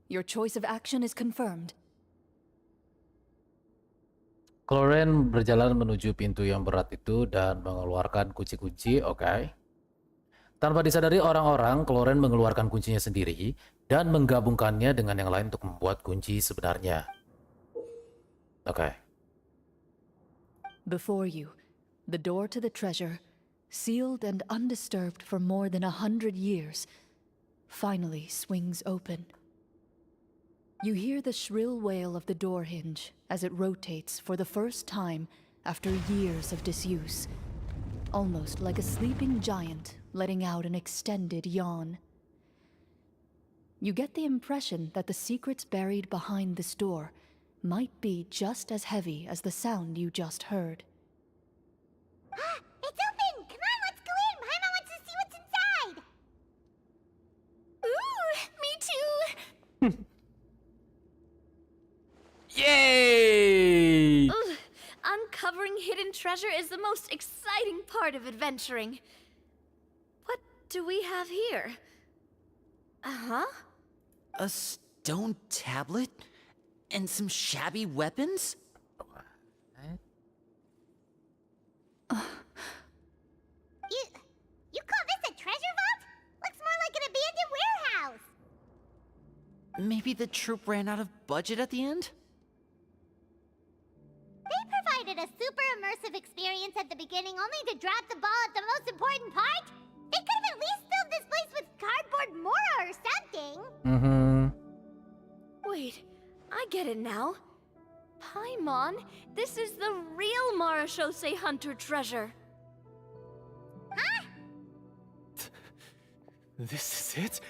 Speaker 3: Your choice of action is confirmed.
Speaker 1: Cloren berjalan menuju pintu yang berat itu dan mengeluarkan kunci-kunci, oke. Tanpa disadari orang-orang, Cloren mengeluarkan kuncinya sendiri dan menggabungkannya dengan yang lain untuk membuat kunci sebenarnya. Oke.
Speaker 3: Before you, the door to the treasure, sealed and undisturbed for more than 100 years, finally swings open. You hear the shrill wail of the door hinge as it rotates for the first time after years of disuse, almost like a sleeping giant letting out an extended yawn. You get the impression that the secrets buried behind this door might be just as heavy as the sound you just heard.
Speaker 2: It's open! Come on, let's go in! Paimon wants to see what's inside!
Speaker 7: Ooh, me too!
Speaker 1: Yay!
Speaker 5: Ugh, uncovering hidden treasure is the most exciting part of adventuring. What do we have here? Uh-huh.
Speaker 6: A stone tablet? And some shabby weapons?
Speaker 2: You call this a treasure vault? Looks more like an abandoned warehouse!
Speaker 6: Maybe the troop ran out of budget at the end?
Speaker 2: They provided a super immersive experience at the beginning only to drop the ball at the most important part? They could have at least filled this place with cardboard mora or something!
Speaker 5: Wait, I get it now. Paimon, this is the real Marashose hunter treasure.
Speaker 2: Huh?
Speaker 4: This is it?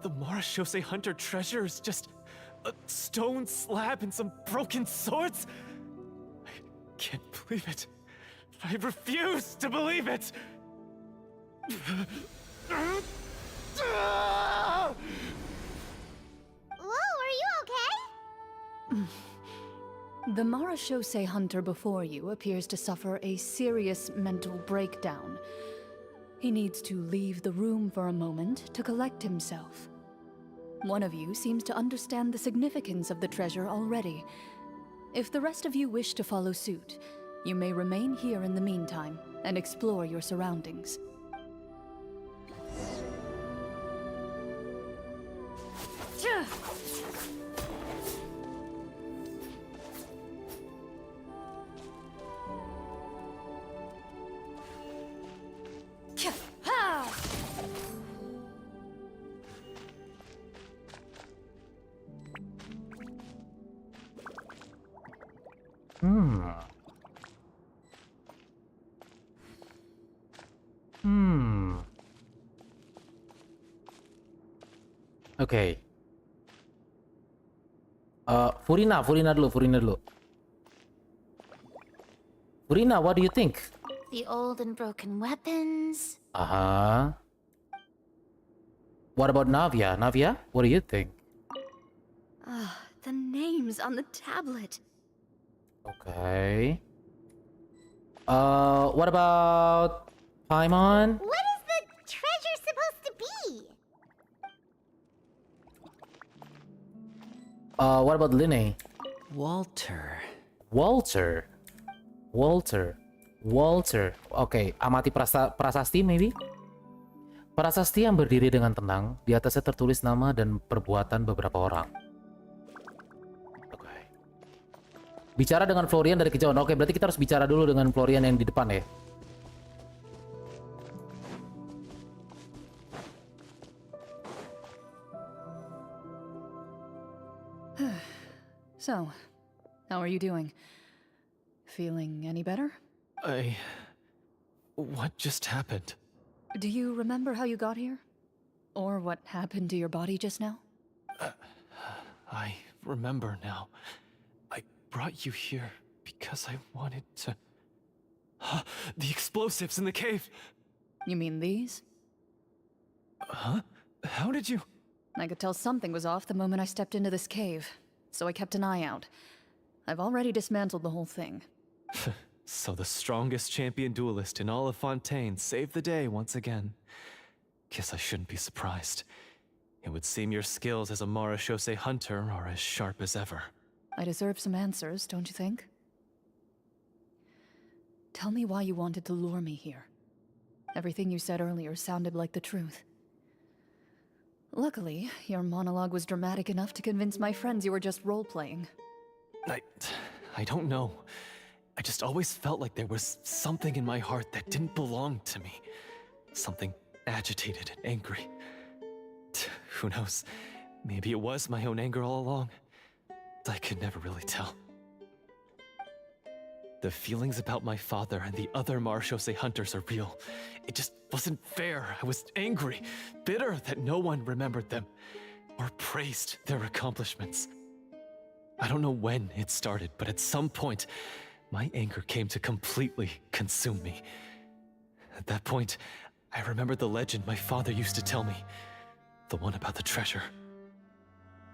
Speaker 4: The Marashose hunter treasure is just a stone slab and some broken swords? I can't believe it. I refuse to believe it!
Speaker 2: Whoa, are you okay?
Speaker 3: The Marashose hunter before you appears to suffer a serious mental breakdown. He needs to leave the room for a moment to collect himself. One of you seems to understand the significance of the treasure already. If the rest of you wish to follow suit, you may remain here in the meantime and explore your surroundings.
Speaker 1: Oke. Furina dulu. Furina, what do you think?
Speaker 7: The old and broken weapons.
Speaker 1: Uh-huh. What about Navia? Navia, what do you think?
Speaker 5: Ah, the names on the tablet.
Speaker 1: Okay. What about Paimon?
Speaker 2: What is the treasure supposed to be?
Speaker 1: What about Linne?
Speaker 6: Walter.
Speaker 1: Walter. Oke, amati prasasti maybe? Prasasti yang berdiri dengan tenang, di atasnya tertulis nama dan perbuatan beberapa orang. Oke. Bicara dengan Florian dari kejauhan. Oke, berarti kita harus bicara dulu dengan Florian yang di depan ya.
Speaker 3: So, how are you doing? Feeling any better?
Speaker 4: What just happened?
Speaker 3: Do you remember how you got here? Or what happened to your body just now?
Speaker 4: I remember now. I brought you here because I wanted to... The explosives in the cave!
Speaker 3: You mean these?
Speaker 4: Huh? How did you...
Speaker 3: I could tell something was off the moment I stepped into this cave, so I kept an eye out. I've already dismantled the whole thing.
Speaker 4: So the strongest champion duelist in all of Fontaine saved the day once again. Guess I shouldn't be surprised. It would seem your skills as a Marechaussee hunter are as sharp as ever.
Speaker 3: I deserve some answers, don't you think? Tell me why you wanted to lure me here. Everything you said earlier sounded like the truth. Luckily, your monologue was dramatic enough to convince my friends you were just role-playing.
Speaker 4: I don't know. I just always felt like there was something in my heart that didn't belong to me. Something agitated and angry. Who knows? Maybe it was my own anger all along. I could never really tell. The feelings about my father and the other Marechaussee hunters are real. It just wasn't fair. I was angry, bitter that no one remembered them or praised their accomplishments. I don't know when it started, but at some point, my anger came to completely consume me. At that point, I remembered the legend my father used to tell me. The one about the treasure.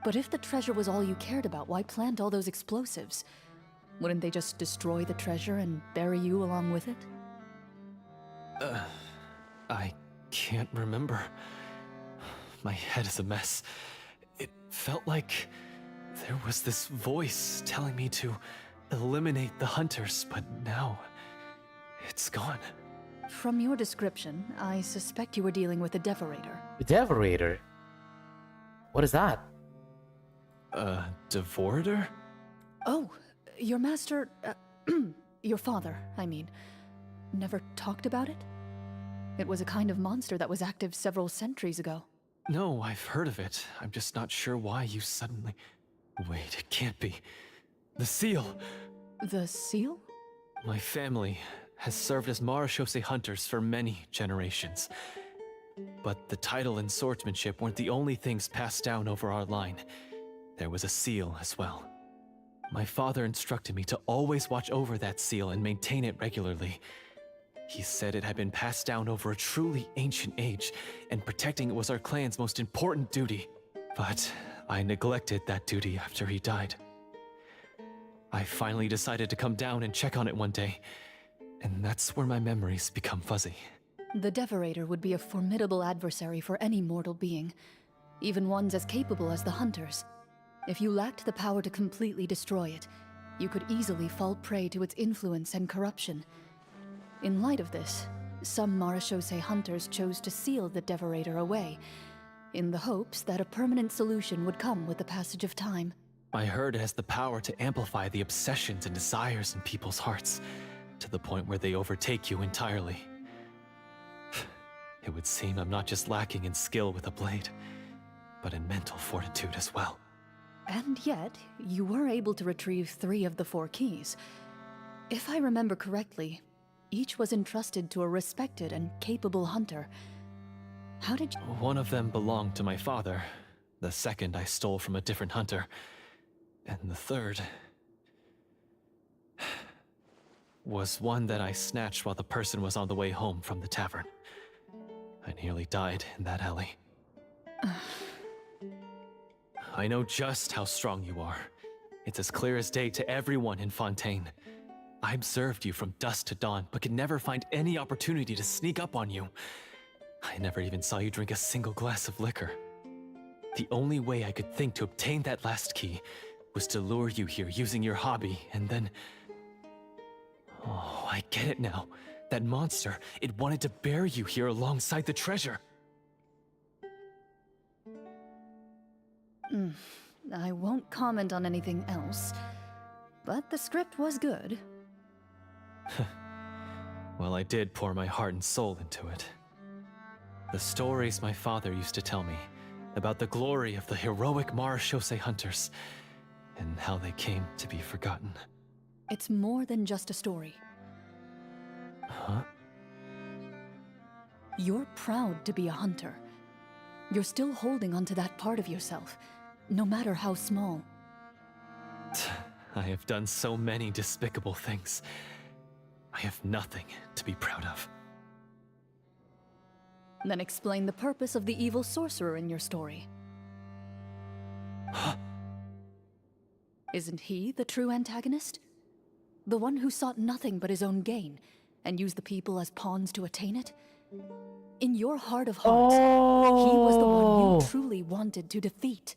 Speaker 3: But if the treasure was all you cared about, why plant all those explosives? Wouldn't they just destroy the treasure and bury you along with it?
Speaker 4: I can't remember. My head is a mess. It felt like there was this voice telling me to eliminate the hunters, but now it's gone.
Speaker 3: From your description, I suspect you were dealing with a devorator.
Speaker 1: The Devorator? What is that?
Speaker 4: Devorator?
Speaker 3: Oh, your master... your father, I mean, never talked about it? It was a kind of monster that was active several centuries ago.
Speaker 4: No, I've heard of it. I'm just not sure why you suddenly... Wait, it can't be. The seal!
Speaker 3: The seal?
Speaker 4: My family has served as Marechaussee hunters for many generations. But the title and swordsmanship weren't the only things passed down over our line. There was a seal as well. My father instructed me to always watch over that seal and maintain it regularly. He said it had been passed down over a truly ancient age, and protecting it was our clan's most important duty. But I neglected that duty after he died. I finally decided to come down and check on it one day, and that's where my memories become fuzzy.
Speaker 3: The Devorator would be a formidable adversary for any mortal being, even ones as capable as the Hunters. If you lacked the power to completely destroy it, you could easily fall prey to its influence and corruption. In light of this, some Marechaussee hunters chose to seal the Devorator away, in the hopes that a permanent solution would come with the passage of time.
Speaker 4: I heard it has the power to amplify the obsessions and desires in people's hearts, to the point where they overtake you entirely. It would seem I'm not just lacking in skill with a blade, but in mental fortitude as well.
Speaker 3: And yet, you were able to retrieve 3 of the 4 keys. If I remember correctly, each was entrusted to a respected and capable hunter. How did you...
Speaker 4: One of them belonged to my father. The second I stole from a different hunter. And the third was one that I snatched while the person was on the way home from the tavern. I nearly died in that alley. I know just how strong you are. It's as clear as day to everyone in Fontaine. I observed you from dusk to dawn, but could never find any opportunity to sneak up on you. I never even saw you drink a single glass of liquor. The only way I could think to obtain that last key was to lure you here using your hobby, and then... Oh, I get it now. That monster, it wanted to bury you here alongside the treasure.
Speaker 3: I won't comment on anything else, but the script was good.
Speaker 4: Well, I did pour my heart and soul into it. The stories my father used to tell me about the glory of the heroic Marechaussee hunters and how they came to be forgotten.
Speaker 3: It's more than just a story.
Speaker 4: Huh?
Speaker 3: You're proud to be a hunter. You're still holding onto that part of yourself, no matter how small.
Speaker 4: I have done so many despicable things. I have nothing to be proud of.
Speaker 3: Then explain the purpose of the evil sorcerer in your story. Isn't he the true antagonist? The one who sought nothing but his own gain, and used the people as pawns to attain it? In your heart of hearts, he was the one you truly wanted to defeat.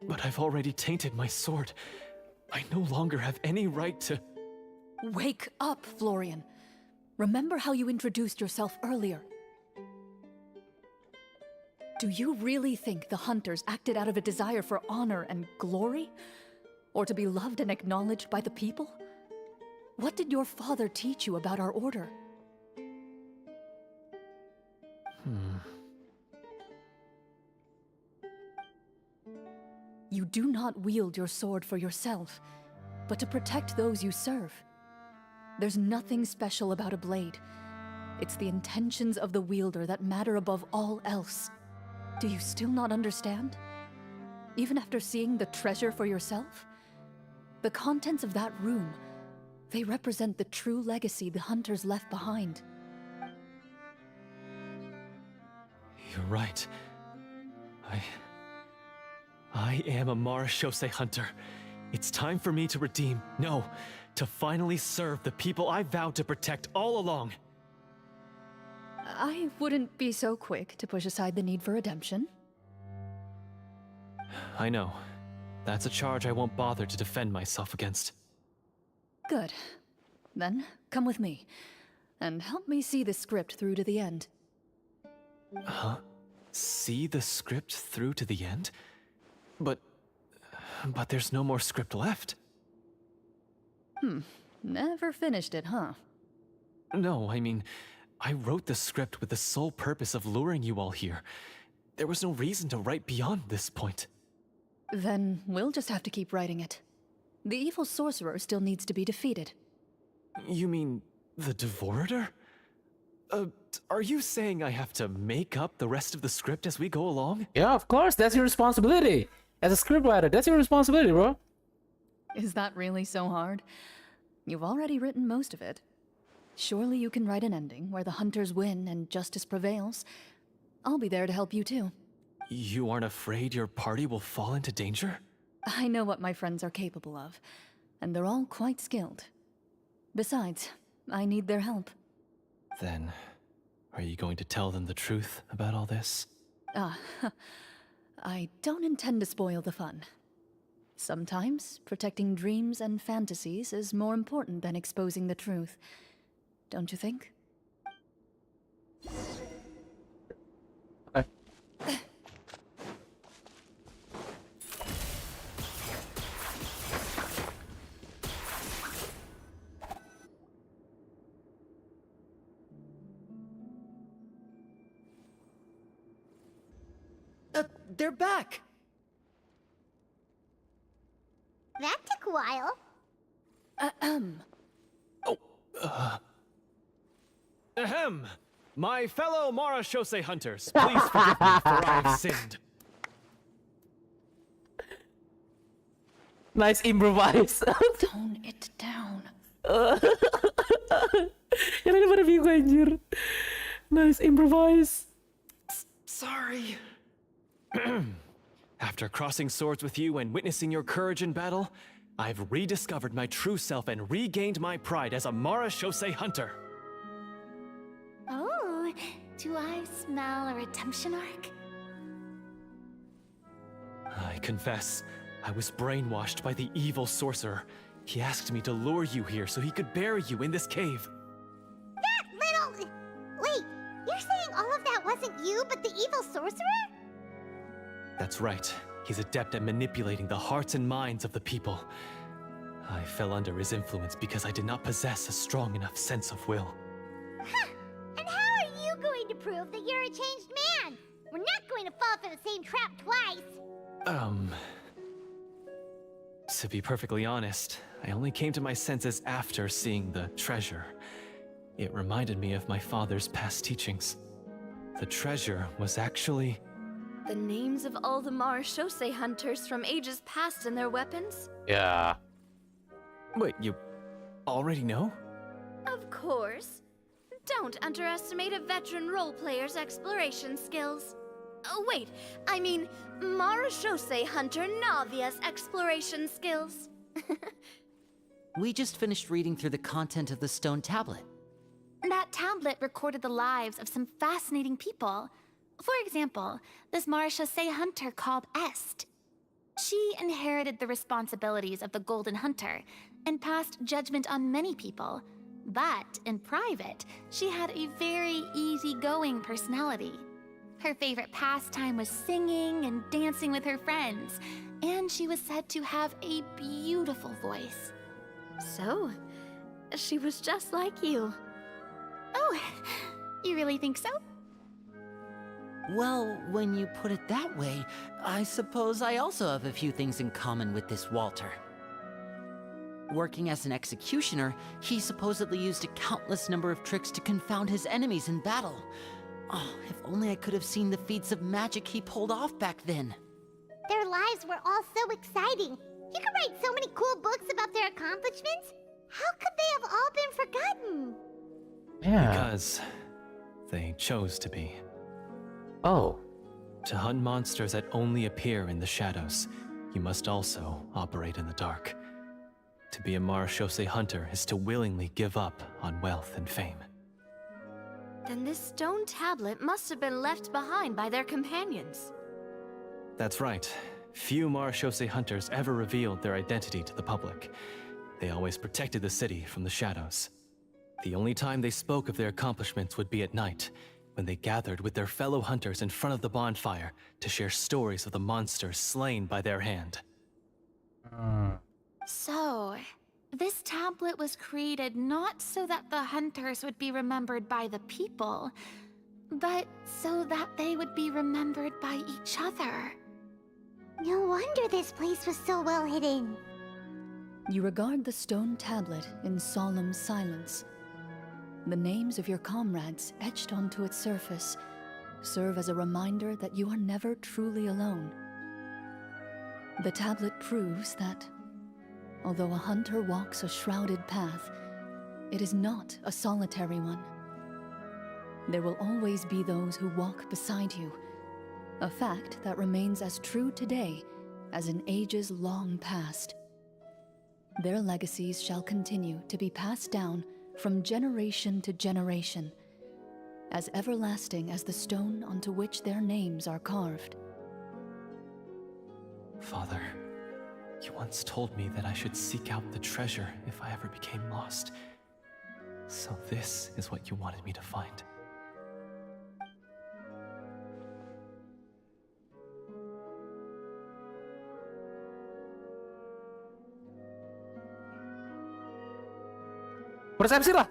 Speaker 4: But I've already tainted my sword. I no longer have any right to...
Speaker 3: Wake up, Florian. Remember how you introduced yourself earlier. Do you really think the hunters acted out of a desire for honor and glory? Or to be loved and acknowledged by the people? What did your father teach you about our order? You do not wield your sword for yourself, but to protect those you serve. There's nothing special about a blade. It's the intentions of the wielder that matter above all else. Do you still not understand? Even after seeing the treasure for yourself? The contents of that room, they represent the true legacy the hunters left behind.
Speaker 4: You're right. I am a Marechaussee hunter. It's time for me to redeem, no, to finally serve the people I vowed to protect all along.
Speaker 3: I wouldn't be so quick to push aside the need for redemption.
Speaker 4: I know. That's a charge I won't bother to defend myself against.
Speaker 3: Good. Then, come with me, and help me see the script through to the end.
Speaker 4: Huh? See the script through to the end? But there's no more script left.
Speaker 3: Never finished it, huh?
Speaker 4: No, I mean, I wrote the script with the sole purpose of luring you all here. There was no reason to write beyond this point.
Speaker 3: Then we'll just have to keep writing it. The evil sorcerer still needs to be defeated.
Speaker 4: You mean the Devorator? Are you saying I have to make up the rest of the script as we go along?
Speaker 1: Yeah, of course. That's your responsibility. As a scriptwriter, that's your responsibility, bro.
Speaker 3: Is that really so hard? You've already written most of it. Surely you can write an ending where the hunters win and justice prevails. I'll be there to help you too.
Speaker 4: You aren't afraid your party will fall into danger?
Speaker 3: I know what my friends are capable of, and they're all quite skilled. Besides, I need their help.
Speaker 4: Then, are you going to tell them the truth about all this?
Speaker 3: I don't intend to spoil the fun. Sometimes, protecting dreams and fantasies is more important than exposing the truth. Don't you think?
Speaker 6: They're back!
Speaker 2: That took a while.
Speaker 4: Ahem! My fellow Marechaussee hunters, please forgive me, for I've sinned.
Speaker 1: Nice improvise.
Speaker 9: Tone it down.
Speaker 1: Yang lain pada bingung anjir. Nice improvise.
Speaker 4: Sorry. After crossing swords with you and witnessing your courage in battle, I've rediscovered my true self and regained my pride as a Mara Shosei hunter.
Speaker 7: Oh, do I smell a redemption arc?
Speaker 4: I confess, I was brainwashed by the evil sorcerer. He asked me to lure you here so he could bury you in this cave.
Speaker 2: That little... Wait, you're saying all of that wasn't you, but the evil sorcerer?
Speaker 4: That's right. He's adept at manipulating the hearts and minds of the people. I fell under his influence because I did not possess a strong enough sense of will.
Speaker 2: Huh. And how are you going to prove that you're a changed man? We're not going to fall for the same trap twice.
Speaker 4: To be perfectly honest, I only came to my senses after seeing the treasure. It reminded me of my father's past teachings. The treasure was actually...
Speaker 5: The names of all the Mara Shosei hunters from ages past and their weapons?
Speaker 1: Yeah.
Speaker 4: Wait, you already know?
Speaker 5: Of course. Don't underestimate a veteran role player's exploration skills. Oh, wait, I mean, Mara Shosei hunter Navia's exploration skills.
Speaker 6: We just finished reading through the content of the stone tablet.
Speaker 7: That tablet recorded the lives of some fascinating people. For example, this Mara Shosei hunter called Est. She inherited the responsibilities of the Golden Hunter and passed judgment on many people. But in private, she had a very easygoing personality. Her favorite pastime was singing and dancing with her friends, and she was said to have a beautiful voice.
Speaker 5: So, she was just like you.
Speaker 7: Oh, you really think so?
Speaker 6: Well, when you put it that way, I suppose I also have a few things in common with this Walter. Working as an executioner, he supposedly used a countless number of tricks to confound his enemies in battle. Oh, if only I could have seen the feats of magic he pulled off back then.
Speaker 2: Their lives were all so exciting. You could write so many cool books about their accomplishments. How could they have all been forgotten?
Speaker 1: Yeah.
Speaker 4: Because they chose to be.
Speaker 1: Oh.
Speaker 4: To hunt monsters that only appear in the shadows, you must also operate in the dark. To be a Mara Shosei hunter is to willingly give up on wealth and fame.
Speaker 5: Then this stone tablet must have been left behind by their companions.
Speaker 4: That's right. Few Mara Shosei hunters ever revealed their identity to the public. They always protected the city from the shadows. The only time they spoke of their accomplishments would be at night, when they gathered with their fellow hunters in front of the bonfire to share stories of the monsters slain by their hand.
Speaker 7: So, this tablet was created not so that the hunters would be remembered by the people, but so that they would be remembered by each other.
Speaker 2: No wonder this place was so well hidden.
Speaker 3: You regard the stone tablet in solemn silence. The names of your comrades etched onto its surface serve as a reminder that you are never truly alone. The tablet proves that, although a hunter walks a shrouded path, it is not a solitary one. There will always be those who walk beside you, a fact that remains as true today as in ages long past. Their legacies shall continue to be passed down from generation to generation, as everlasting as the stone onto which their names are carved.
Speaker 4: Father, you once told me that I should seek out the treasure if I ever became lost. So this is what you wanted me to find.
Speaker 1: Persepsi lah.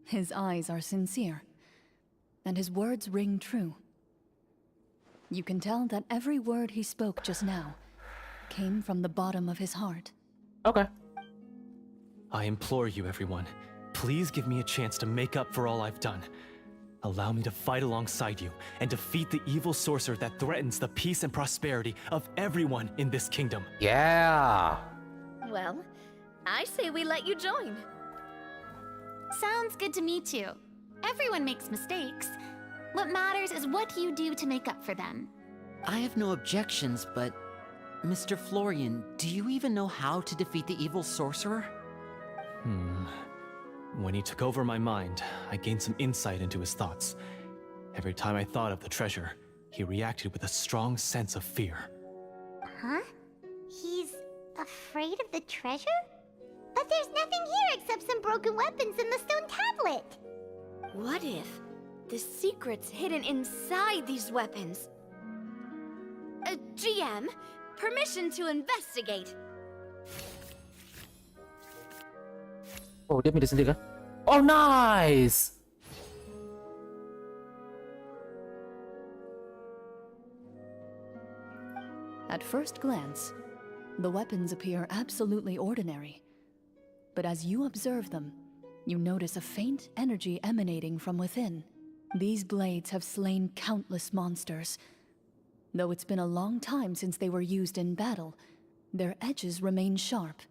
Speaker 3: His eyes are sincere, and his words ring true. You can tell that every word he spoke just now came from the bottom of his heart.
Speaker 1: Okay.
Speaker 4: I implore you, everyone, please give me a chance to make up for all I've done. Allow me to fight alongside you and defeat the evil sorcerer that threatens the peace and prosperity of everyone in this kingdom.
Speaker 1: Yeah.
Speaker 5: Well, I say we let you join.
Speaker 7: Sounds good to me too. Everyone makes mistakes. What matters is what you do to make up for them.
Speaker 6: I have no objections, but Mr. Florian, do you even know how to defeat the evil sorcerer?
Speaker 4: When he took over my mind, I gained some insight into his thoughts. Every time I thought of the treasure, he reacted with a strong sense of fear.
Speaker 2: Huh? He's afraid of the treasure? But there's nothing here except some broken weapons and the stone tablet.
Speaker 5: What if the secret's hidden inside these weapons? GM, permission to investigate.
Speaker 1: Oh, dia milih sendiri kah? Oh, nice.
Speaker 3: At first glance, the weapons appear absolutely ordinary. But as you observe them, you notice a faint energy emanating from within. These blades have slain countless monsters. Though it's been a long time since they were used in battle, their edges remain sharp,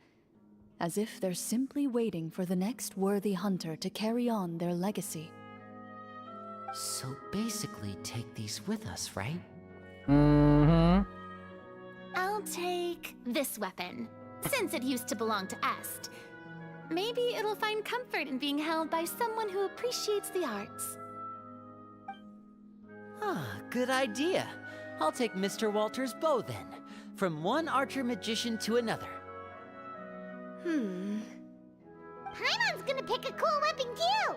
Speaker 3: as if they're simply waiting for the next worthy hunter to carry on their legacy.
Speaker 6: So basically, take these with us, right?
Speaker 1: Mm-hmm.
Speaker 7: I'll take this weapon, since it used to belong to Est. Maybe it'll find comfort in being held by someone who appreciates the arts.
Speaker 6: Ah, good idea. I'll take Mr. Walter's bow then. From one archer magician to another.
Speaker 2: Paimon's gonna pick a cool weapon too!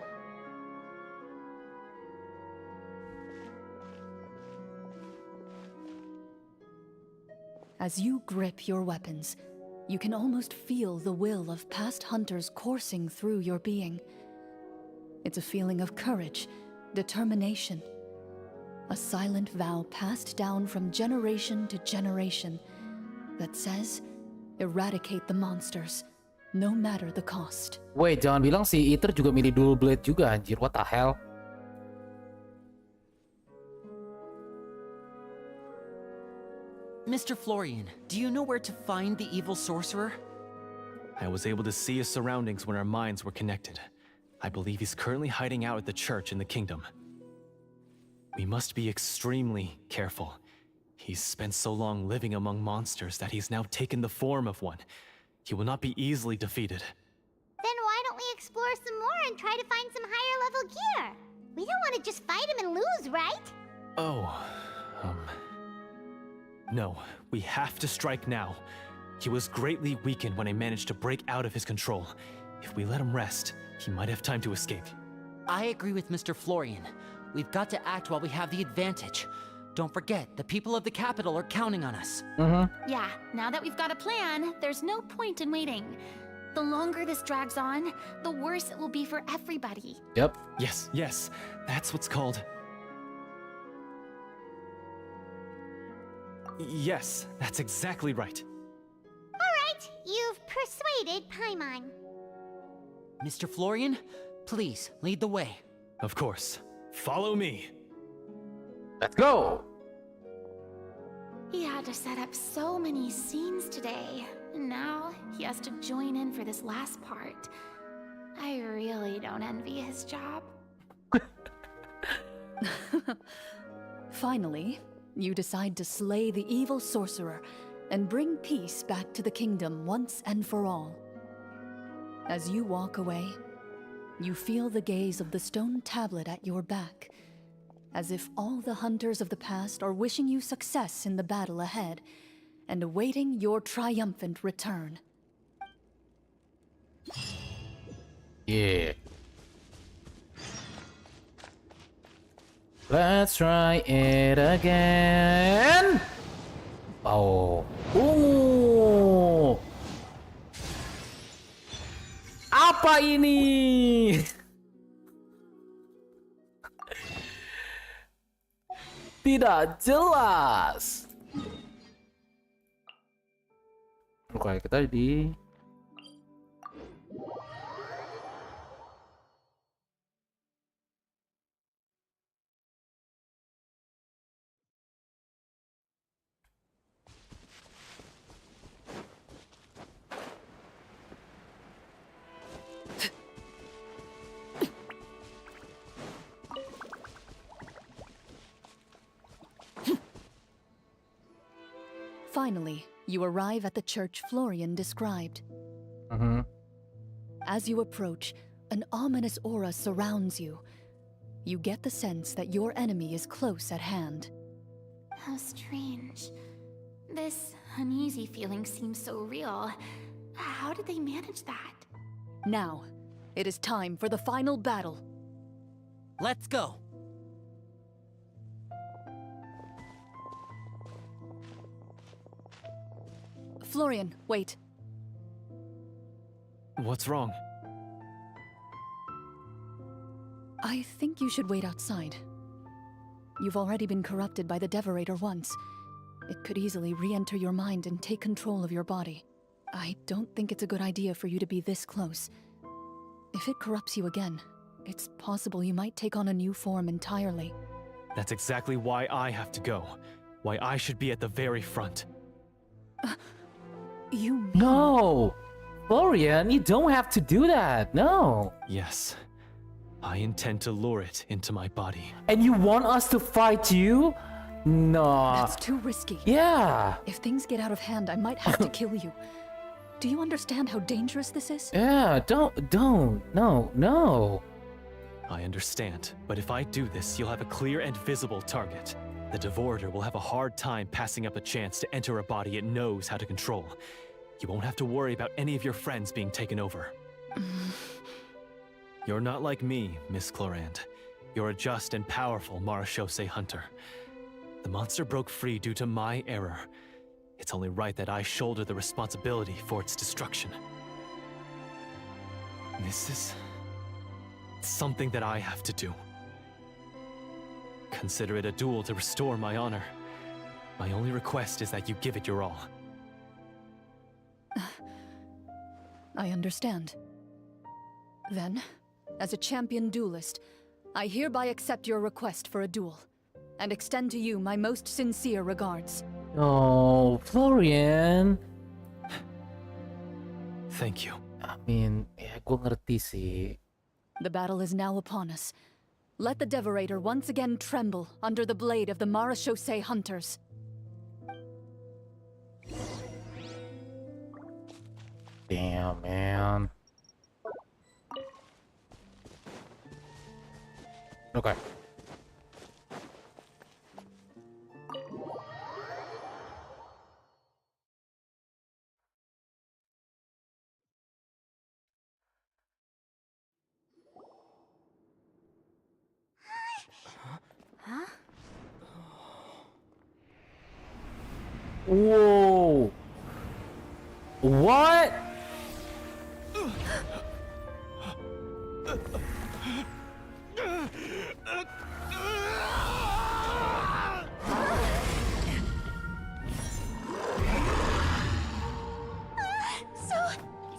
Speaker 3: As you grip your weapons, you can almost feel the will of past hunters coursing through your being. It's a feeling of courage, determination, a silent vow passed down from generation to generation that says, eradicate the monsters, no matter the cost.
Speaker 1: Wait, jangan bilang si Ether juga milih dual blade juga, anjir. What the hell?
Speaker 6: Mr. Florian, do you know where to find the evil sorcerer?
Speaker 4: I was able to see his surroundings when our minds were connected. I believe he's currently hiding out at the church in the kingdom. We must be extremely careful. He's spent so long living among monsters that he's now taken the form of one. He will not be easily defeated.
Speaker 2: Then why don't we explore some more and try to find some higher level gear? We don't want to just fight him and lose, right?
Speaker 4: No, we have to strike now. He was greatly weakened when I managed to break out of his control. If we let him rest, he might have time to escape.
Speaker 6: I agree with Mr. Florian. We've got to act while we have the advantage. Don't forget, the people of the capital are counting on us.
Speaker 7: Yeah, now that we've got a plan, there's no point in waiting. The longer this drags on, the worse it will be for everybody.
Speaker 1: Yep.
Speaker 4: Yes, that's what's called... Yes, that's exactly right.
Speaker 2: Alright, you've persuaded Paimon.
Speaker 6: Mr. Florian, please, lead the way.
Speaker 4: Of course. Follow me.
Speaker 1: Let's go.
Speaker 7: He had to set up so many scenes today, and now he has to join in for this last part. I really don't envy his job.
Speaker 3: Finally, you decide to slay the evil sorcerer and bring peace back to the kingdom once and for all. As you walk away, you feel the gaze of the stone tablet at your back, as if all the hunters of the past are wishing you success in the battle ahead and awaiting your triumphant return.
Speaker 1: Yeah. Let's try it again. Oh. Apa ini? Tidak jelas. Oke, kita di
Speaker 3: Finally, you arrive at the church Florian described.
Speaker 1: Mhm.
Speaker 3: As you approach, an ominous aura surrounds you. You get the sense that your enemy is close at hand.
Speaker 7: How strange. This uneasy feeling seems so real. How did they manage that?
Speaker 3: Now, it is time for the final battle.
Speaker 6: Let's go!
Speaker 3: Florian, wait.
Speaker 4: What's wrong?
Speaker 3: I think you should wait outside. You've already been corrupted by the Devorator once. It could easily re-enter your mind and take control of your body. I don't think it's a good idea for you to be this close. If it corrupts you again, it's possible you might take on a new form entirely.
Speaker 4: That's exactly why I have to go. Why I should be at the very front.
Speaker 3: You mean...
Speaker 1: No! Florian, you don't have to do that. No.
Speaker 4: Yes. I intend to lure it into my body.
Speaker 1: And you want us to fight you? No.
Speaker 3: That's too risky.
Speaker 1: Yeah.
Speaker 3: If things get out of hand, I might have to kill you. Do you understand how dangerous this is?
Speaker 1: Yeah, no.
Speaker 4: I understand, but if I do this, you'll have a clear and visible target. The Devorator will have a hard time passing up a chance to enter a body it knows how to control. You won't have to worry about any of your friends being taken over. You're not like me, Miss Clorand. You're a just and powerful Marechaussee hunter. The monster broke free due to my error. It's only right that I shoulder the responsibility for its destruction. This is something that I have to do. Consider it a duel to restore my honor. My only request is that you give it your all.
Speaker 3: I understand. Then, as a champion duelist, I hereby accept your request for a duel, and extend to you my most sincere regards.
Speaker 1: Oh, Florian.
Speaker 4: Thank you.
Speaker 1: I mean, ya gue ngerti sih.
Speaker 3: The battle is now upon us. Let the Devorator once again tremble under the blade of the Marechaussee hunters.
Speaker 1: Damn, man. Okay. Whoa! What?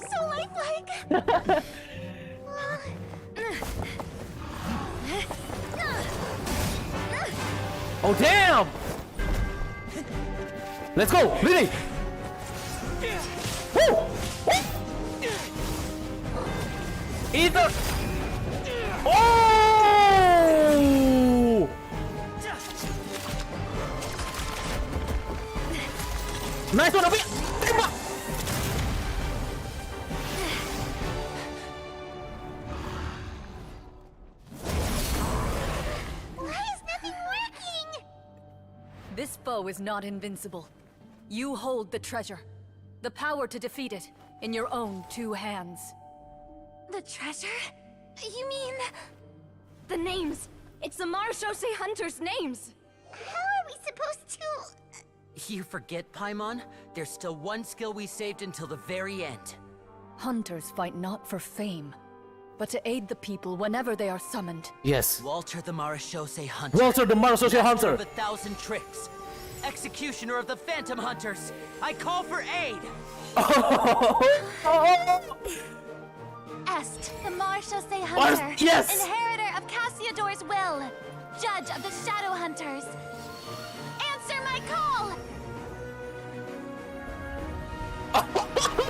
Speaker 7: So lifelike.
Speaker 1: Oh damn! Let's go, Lily! Woo! Either. Oh! Nice one, Obi! Tembak!
Speaker 2: Why is nothing working?
Speaker 3: This foe is not invincible. You hold the treasure, the power to defeat it, in your own two hands.
Speaker 5: The treasure? You mean... the names. It's the Marechaussee hunters' names.
Speaker 2: How are we supposed to...
Speaker 6: You forget, Paimon? There's still one skill we saved until the very end.
Speaker 3: Hunters fight not for fame, but to aid the people whenever they are summoned.
Speaker 1: Yes.
Speaker 6: Walter the Marechaussee Hunter.
Speaker 1: Walter the Marechaussee
Speaker 6: Master
Speaker 1: Hunter.
Speaker 6: of 1,000 tricks. Executioner of the Phantom Hunters. I call for aid!
Speaker 7: Est, the Marechaussee Hunter.
Speaker 1: Yes!
Speaker 7: Inheritor of Cassiodor's will. Judge of the Shadow Hunters. Answer my call!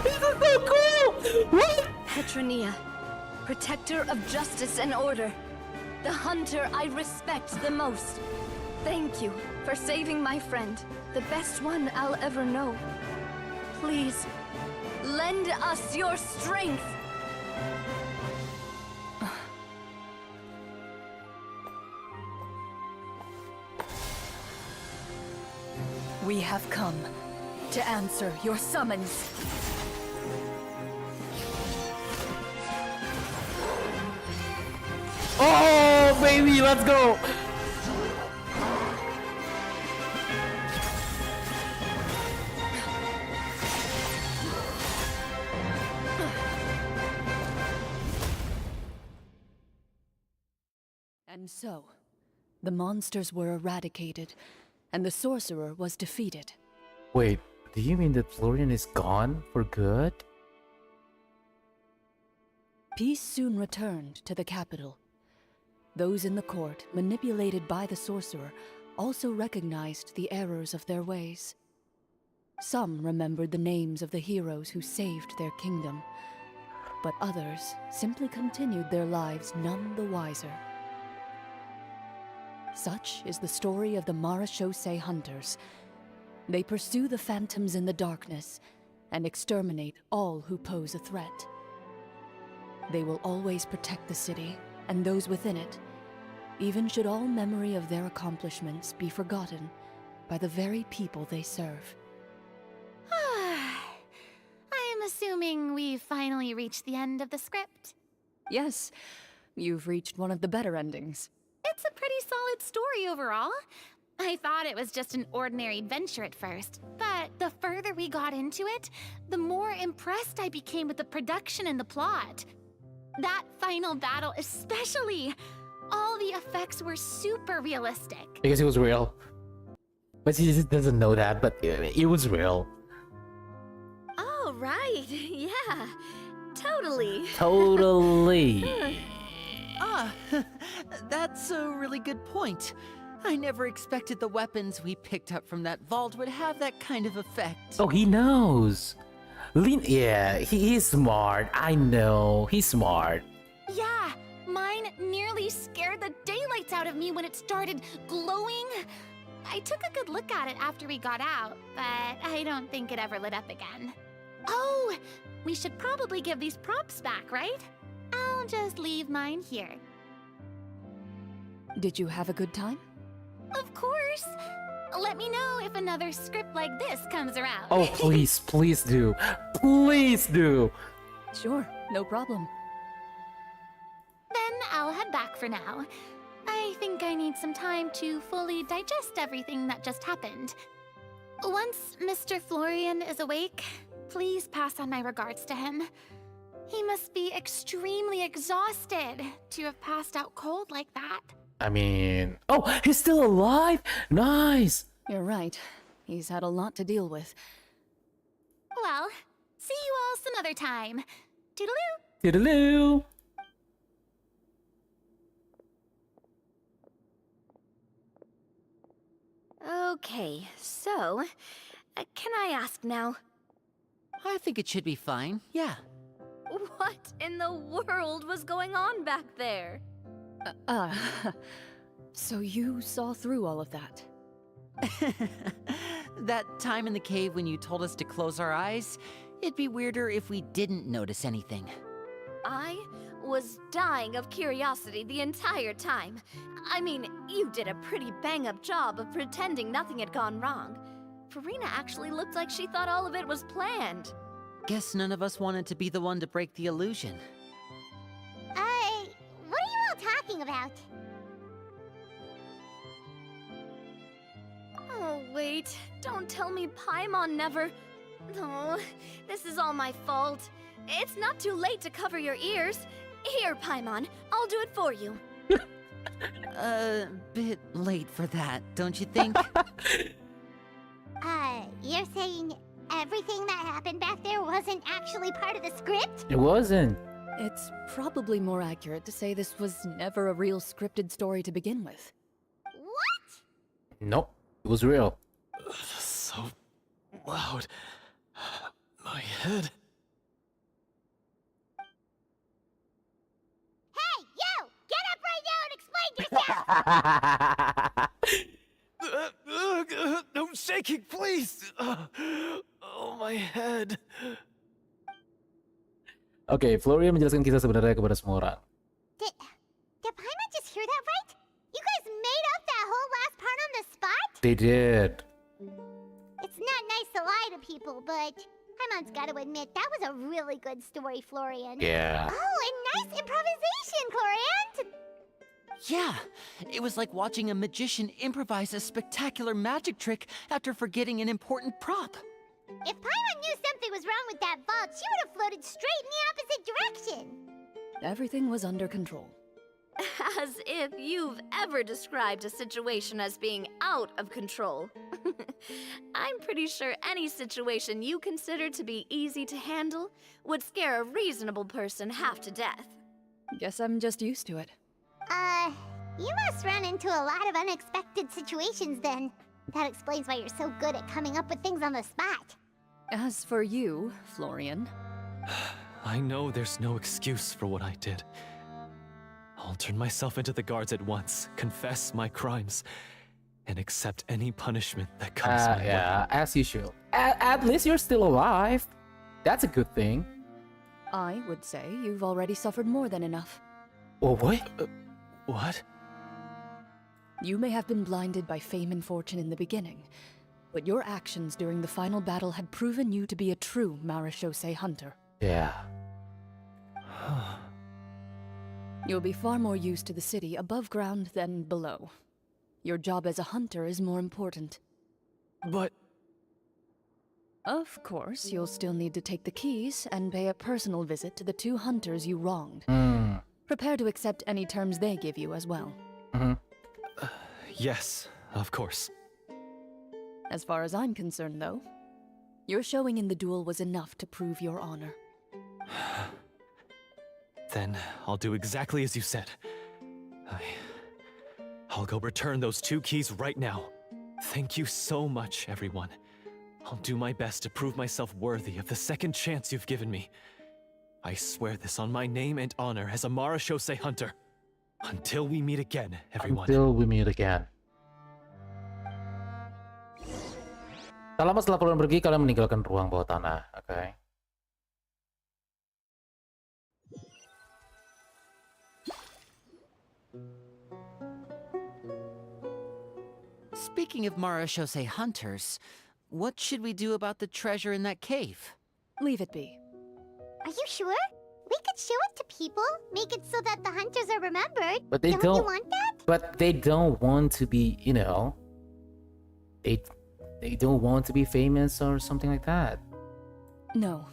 Speaker 1: This is so cool! What?
Speaker 5: Petronia, protector of justice and order. The hunter I respect the most. Thank you for saving my friend, the best one I'll ever know. Please, lend us your strength.
Speaker 3: We have come to answer your summons.
Speaker 1: Oh, baby, let's go.
Speaker 3: And so, the monsters were eradicated, and the sorcerer was defeated.
Speaker 1: Wait, do you mean that Florian is gone for good?
Speaker 3: Peace soon returned to the capital. Those in the court, manipulated by the sorcerer, also recognized the errors of their ways. Some remembered the names of the heroes who saved their kingdom, but others simply continued their lives none the wiser. Such is the story of the Marechaussee Hunters. They pursue the phantoms in the darkness and exterminate all who pose a threat. They will always protect the city and those within it, even should all memory of their accomplishments be forgotten by the very people they serve.
Speaker 7: I am assuming we've finally reached the end of the script.
Speaker 3: Yes, you've reached one of the better endings.
Speaker 7: It's a pretty solid story overall. I thought it was just an ordinary adventure at first, but the further we got into it, the more impressed I became with the production and the plot. That final battle especially. All the effects were super realistic.
Speaker 1: Because it was real. But she just doesn't know that, but it was real.
Speaker 5: Oh, right. Yeah, totally.
Speaker 1: Totally.
Speaker 6: That's a really good point. I never expected the weapons we picked up from that vault would have that kind of effect.
Speaker 1: Oh, he knows. Yeah, he's smart. I know, he's smart.
Speaker 7: Yeah, mine nearly scared the daylights out of me when it started glowing. I took a good look at it after we got out, but I don't think it ever lit up again. Oh, we should probably give these props back, right? I'll just leave mine here.
Speaker 3: Did you have a good time?
Speaker 7: Of course. Let me know if another script like this comes around.
Speaker 1: Oh, please, please do. Please do.
Speaker 3: Sure, no problem.
Speaker 7: Then I'll head back for now. I think I need some time to fully digest everything that just happened. Once Mr. Florian is awake, please pass on my regards to him. He must be extremely exhausted to have passed out cold like that.
Speaker 1: I mean, oh, he's still alive. Nice.
Speaker 3: You're right. He's had a lot to deal with.
Speaker 7: Well, see you all some other time. Toodaloo!
Speaker 1: Toodaloo.
Speaker 5: Okay, so, can I ask now?
Speaker 6: I think it should be fine, yeah.
Speaker 5: What in the world was going on back there?
Speaker 3: So you saw through all of that?
Speaker 6: That time in the cave when you told us to close our eyes, it'd be weirder if we didn't notice anything.
Speaker 5: I was dying of curiosity the entire time. I mean, you did a pretty bang-up job of pretending nothing had gone wrong. Farina actually looked like she thought all of it was planned.
Speaker 6: Guess none of us wanted to be the one to break the illusion.
Speaker 2: What are you all talking about?
Speaker 5: Oh, wait. Don't tell me Paimon never... No, this is all my fault. It's not too late to cover your ears. Here, Paimon, I'll do it for you.
Speaker 6: Bit late for that, don't you think?
Speaker 2: You're saying everything that happened back there wasn't actually part of the script?
Speaker 1: It wasn't.
Speaker 3: It's probably more accurate to say this was never a real scripted story to begin with.
Speaker 2: What?
Speaker 1: Nope, it was real.
Speaker 4: So loud. My head.
Speaker 2: Hey, you! Get up right now and explain yourself!
Speaker 4: No shaking, please! Oh, my head.
Speaker 1: Oke, Florian menjelaskan kisah sebenarnya kepada semua orang.
Speaker 2: Did Paimon just hear that right? You guys made up that whole last part on the spot?
Speaker 1: They did.
Speaker 2: It's not nice to lie to people, but Paimon's got to admit that was a really good story, Florian.
Speaker 1: Yeah.
Speaker 2: Oh, and nice improvisation, Florian.
Speaker 6: Yeah, it was like watching a magician improvise a spectacular magic trick after forgetting an important prop.
Speaker 2: If Paimon knew something was wrong with that vault, she would have floated straight in the opposite direction.
Speaker 3: Everything was under control.
Speaker 5: As if you've ever described a situation as being out of control. I'm pretty sure any situation you consider to be easy to handle would scare a reasonable person half to death.
Speaker 3: Guess I'm just used to it.
Speaker 2: You must run into a lot of unexpected situations then. That explains why you're so good at coming up with things on the spot.
Speaker 3: As for you, Florian,
Speaker 4: I know there's no excuse for what I did. I'll turn myself into the guards at once, confess my crimes, and accept any punishment that comes my way.
Speaker 1: Yeah, as you should. At least you're still alive. That's a good thing.
Speaker 3: I would say you've already suffered more than enough.
Speaker 1: Oh, what?
Speaker 4: What?
Speaker 3: You may have been blinded by fame and fortune in the beginning, but your actions during the final battle had proven you to be a true Marechaussee hunter.
Speaker 1: Yeah.
Speaker 3: You'll be far more used to the city above ground than below. Your job as a hunter is more important.
Speaker 4: But...
Speaker 3: Of course, you'll still need to take the keys and pay a personal visit to the 2 hunters you wronged. Prepare to accept any terms they give you as well.
Speaker 4: Yes, of course.
Speaker 3: As far as I'm concerned, though, your showing in the duel was enough to prove your honor.
Speaker 4: Then I'll do exactly as you said. I'll go return those 2 keys right now. Thank you so much, everyone. I'll do my best to prove myself worthy of the second chance you've given me. I swear this on my name and honor as a Marechaussee hunter. Until we meet again, everyone.
Speaker 1: Until we meet again. Tak lama setelah kalian pergi, kalian meninggalkan ruang bawah tanah. Oke.
Speaker 6: Speaking of Marechaussee hunters, what should we do about the treasure in that cave?
Speaker 3: Leave it be.
Speaker 2: Are you sure? We could show it to people, make it so that the hunters are remembered.
Speaker 1: But they
Speaker 2: Don't
Speaker 1: don't.
Speaker 2: you want that?
Speaker 1: But they don't want to be, you know. They don't want to be famous or something like that.
Speaker 3: No.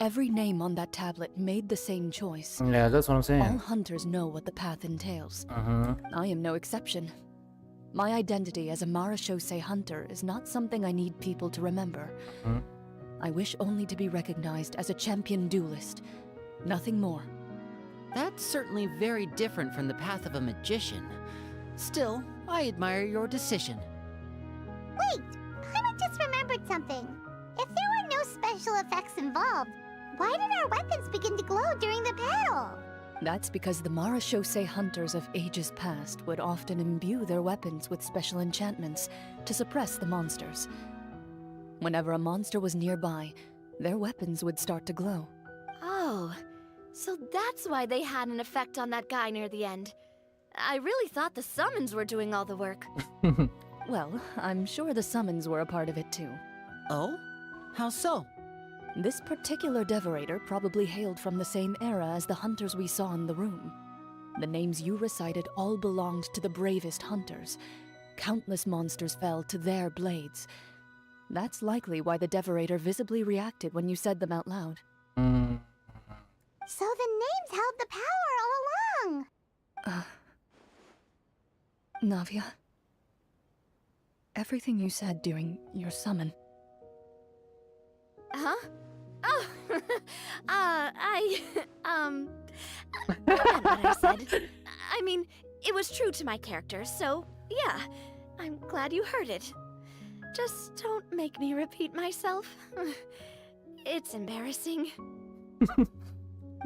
Speaker 3: Every name on that tablet made the same choice.
Speaker 1: Yeah, that's what I'm saying.
Speaker 3: All hunters know what the path entails. I am no exception. My identity as a Marechaussee hunter is not something I need people to remember. I wish only to be recognized as a champion duelist. Nothing more.
Speaker 6: That's certainly very different from the path of a magician. Still, I admire your decision.
Speaker 2: Wait, Paimon just remembered something. If there were no special effects involved, why did our weapons begin to glow during the battle?
Speaker 3: That's because the Marechaussee hunters of ages past would often imbue their weapons with special enchantments to suppress the monsters. Whenever a monster was nearby, their weapons would start to glow.
Speaker 5: Oh, so that's why they had an effect on that guy near the end. I really thought the summons were doing all the work.
Speaker 3: Well, I'm sure the summons were a part of it too.
Speaker 6: Oh? How so?
Speaker 3: This particular devorator probably hailed from the same era as the hunters we saw in the room. The names you recited all belonged to the bravest hunters. Countless monsters fell to their blades. That's likely why the devorator visibly reacted when you said them out loud.
Speaker 2: So the names held the power all along.
Speaker 3: Navia, everything you said during your summon.
Speaker 5: Huh? Oh, I meant what I said. I mean, it was true to my character, so yeah, I'm glad you heard it. Just don't make me repeat myself. It's embarrassing.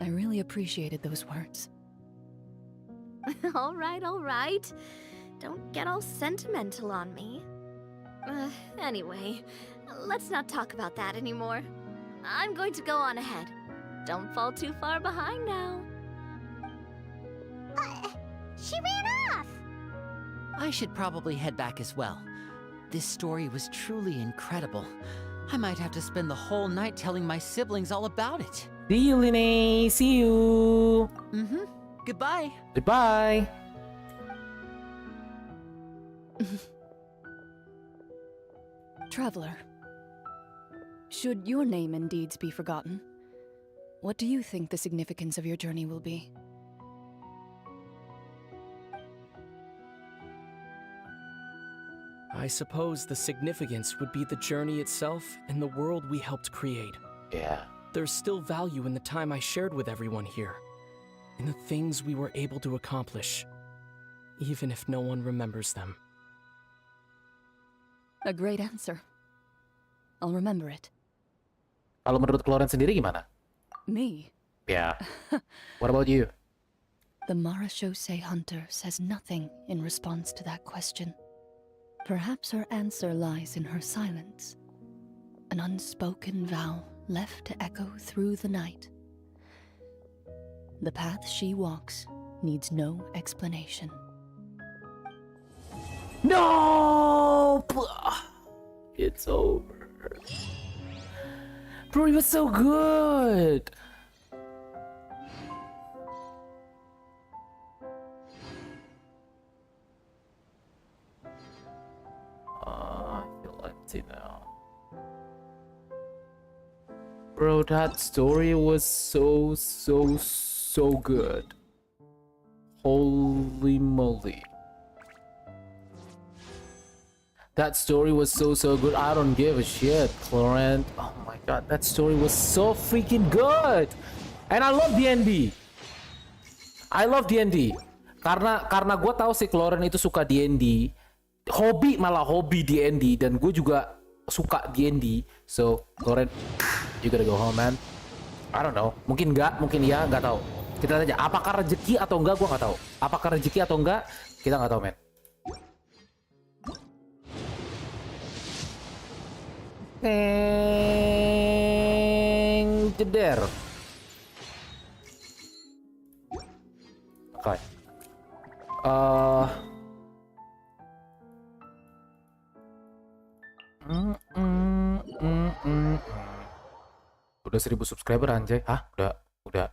Speaker 3: I really appreciated those words.
Speaker 5: All right, all right. Don't get all sentimental on me. Anyway, let's not talk about that anymore. I'm going to go on ahead. Don't fall too far behind now.
Speaker 2: She ran off!
Speaker 6: I should probably head back as well. This story was truly incredible. I might have to spend the whole night telling my siblings all about it.
Speaker 1: See you, Linné. See you.
Speaker 6: Mm-hmm. Goodbye.
Speaker 1: Goodbye.
Speaker 3: Traveler, should your name and deeds be forgotten, what do you think the significance of your journey will be?
Speaker 10: I suppose the significance would be the journey itself and the world we helped create.
Speaker 1: Yeah.
Speaker 10: There's still value in the time I shared with everyone here, in the things we were able to accomplish, even if no one remembers them.
Speaker 3: A great answer. I'll remember it.
Speaker 1: Kalau menurut Cloren sendiri gimana?
Speaker 3: Me?
Speaker 1: Yeah. What about you?
Speaker 3: The Marachose Hunter says nothing in response to that question. Perhaps her answer lies in her silence. An unspoken vow left to echo through the night. The path she walks needs no explanation.
Speaker 1: No! It's over. Bro, he was so good. I feel empty now. Bro, that story was so good. Holy moly. That story was so good. I don't give a shit, Cloren. Oh my god, that story was so freaking good. And I love D&D. I love D&D. Karena gue tahu si Cloren itu suka D&D. Malah hobi D&D, dan gue juga suka D&D. So, Cloren, you gotta go home, man. I don't know. Mungkin enggak, mungkin iya, nggak tahu. Kita aja. Apakah rezeki atau enggak, gue nggak tahu. Apakah rezeki atau enggak, kita nggak tahu, man. Jeder. Oke. Udah 1000 subscriber anjay. Hah? Udah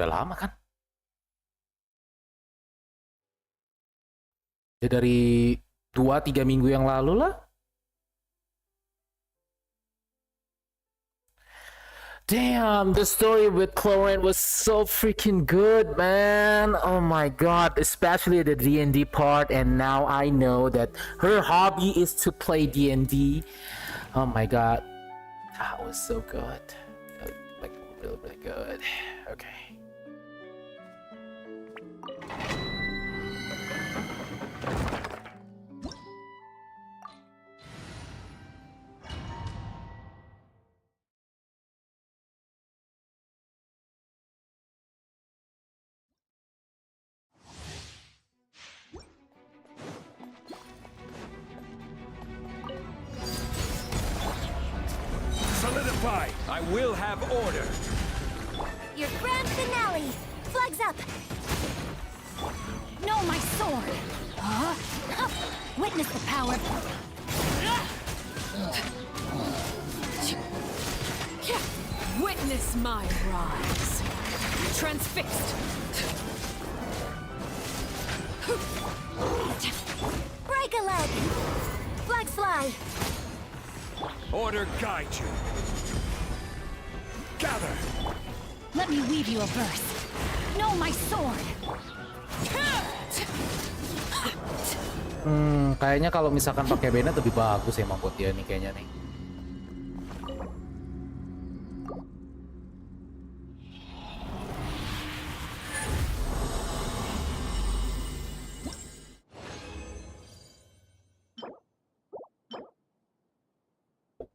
Speaker 1: lama kan? Ya dari 2-3 minggu yang lalu lah. Damn, the story with Cloren was so freaking good, man. Oh my god, especially the D&D part, and now I know that her hobby is to play D&D. Oh my god, that was so good. Like, really good. Okay.
Speaker 8: Solidify! I will have order!
Speaker 2: Your grand finale! Flags up!
Speaker 7: No, my sword! Huh? Witness the power.
Speaker 11: Witness my rise. Transfixed.
Speaker 2: Break a leg! Flags fly!
Speaker 8: Order guide you! Gather!
Speaker 7: Let me weave you a verse. No, my sword!
Speaker 1: Kayaknya kalau misalkan pakai Bennett lebih bagus emang buat dia nih kayaknya nih.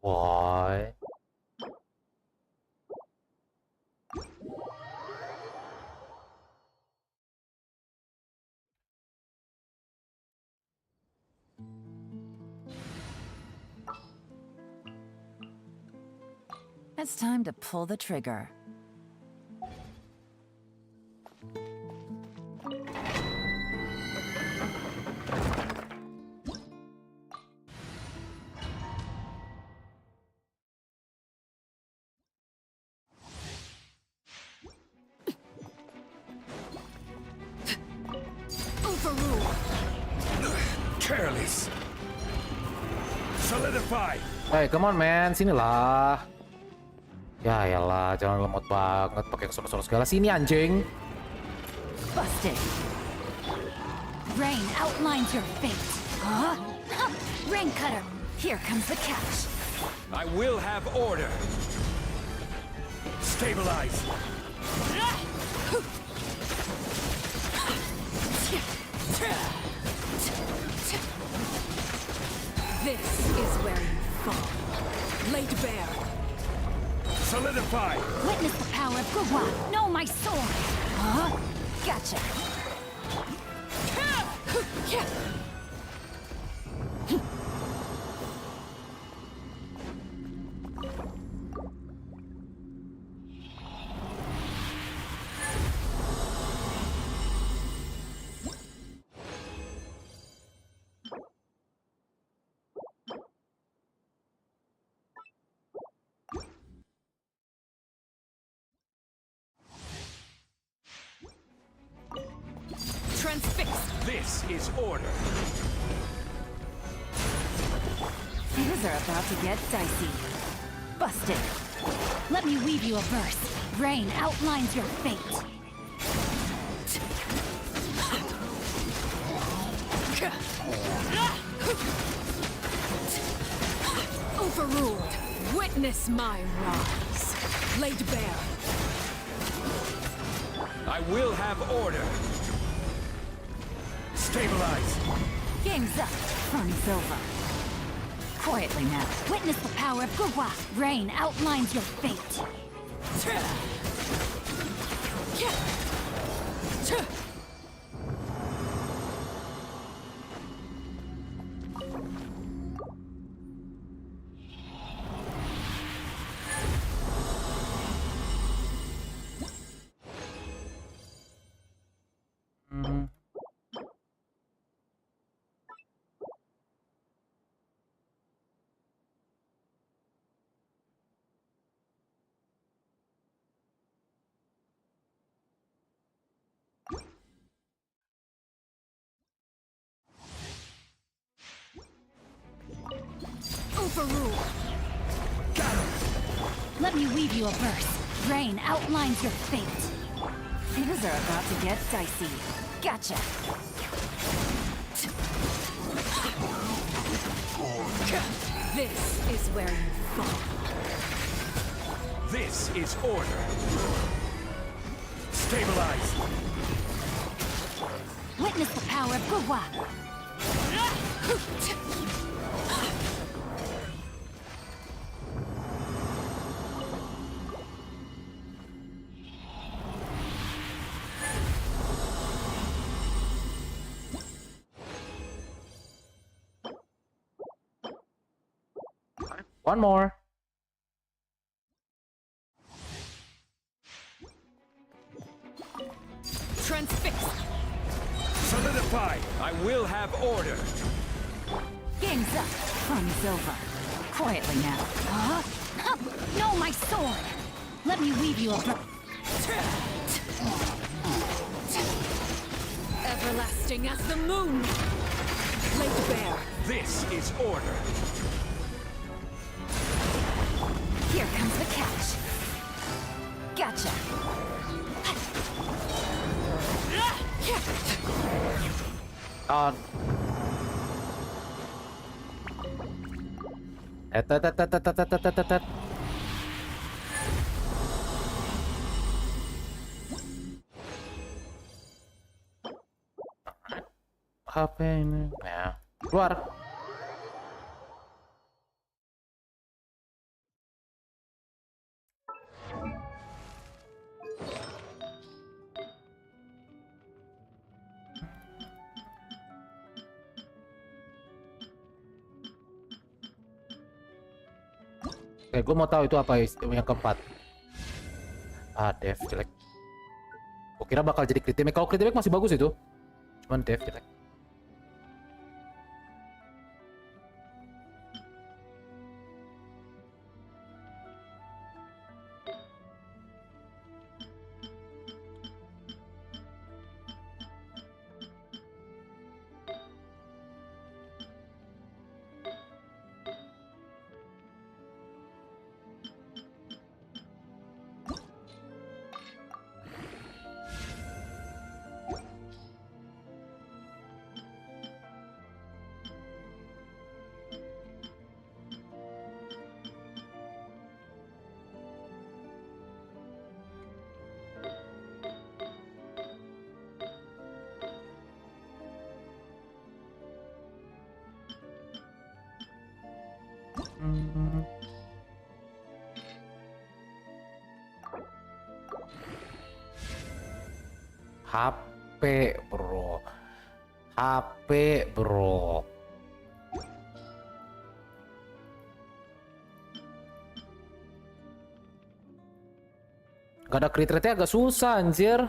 Speaker 1: Why?
Speaker 12: It's time to pull the trigger.
Speaker 8: Careless. Solidify.
Speaker 1: Hey, come on man, sinilah. Ya elah, jangan lemot banget pakai kesoro-soro segala. Sini anjing.
Speaker 12: Busted. Rain outlines your fate. Huh? Rain cutter. Here comes the catch.
Speaker 8: I will have order. Stabilize.
Speaker 11: This is where you fall. Laid bare.
Speaker 8: Solidify.
Speaker 12: Witness the power of Gugwa. Know my sword. Huh? Gotcha.
Speaker 11: Transfixed.
Speaker 8: This is order.
Speaker 12: Things are about to get dicey. Busted. Let me weave you a verse. Rain outlines your fate.
Speaker 11: Overruled. Witness my rise. Laid bare.
Speaker 8: I will have order. Stabilize.
Speaker 12: Game's up. Fun's over. Quietly now. Witness the power of Gugwa. Rain outlines your fate.
Speaker 11: Overruled.
Speaker 12: Let me weave you a verse. Rain outlines your fate. Things are about to get dicey. Gotcha.
Speaker 11: This is where you fall.
Speaker 8: This is order. Stabilize.
Speaker 12: Witness the power of Gugwa.
Speaker 1: One more.
Speaker 11: Transfixed.
Speaker 8: Solidify. I will have order.
Speaker 12: Game's up. Fun's over. Quietly now. Huh? No, my sword. Let me weave you a
Speaker 11: Everlasting as the moon. Laid bare.
Speaker 8: This is order.
Speaker 12: Here comes the catch. Gotcha.
Speaker 1: On. Apa ini? Ya, keluar. Oke, gue mau tahu itu apa yang keempat. Dev jelek. Gue kira bakal jadi crit damage. Kalau crit damage masih bagus itu. Cuman Dev jelek. HP bro, HP bro. Gak ada crit rate-nya agak susah anjir.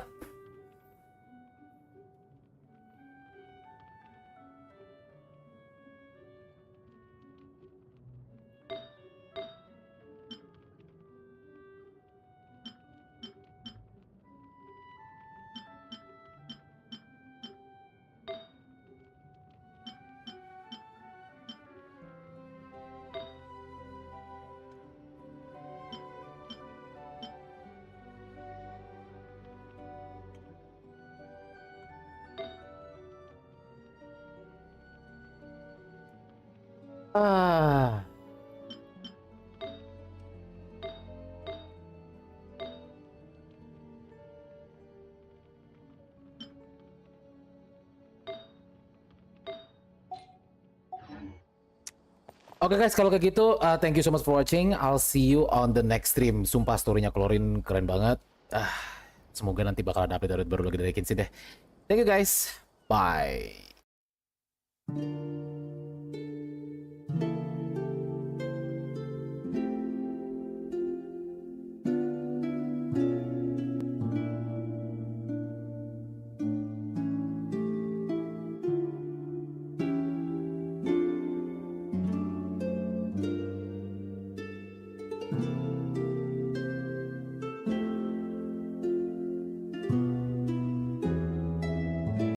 Speaker 1: Ah. Oke guys, kalau kayak gitu, thank you so much for watching. I'll see you on the next stream. Sumpah story-nya Klorin keren banget. Semoga nanti bakal ada update baru lagi dari Genshin deh. Thank you guys. Bye.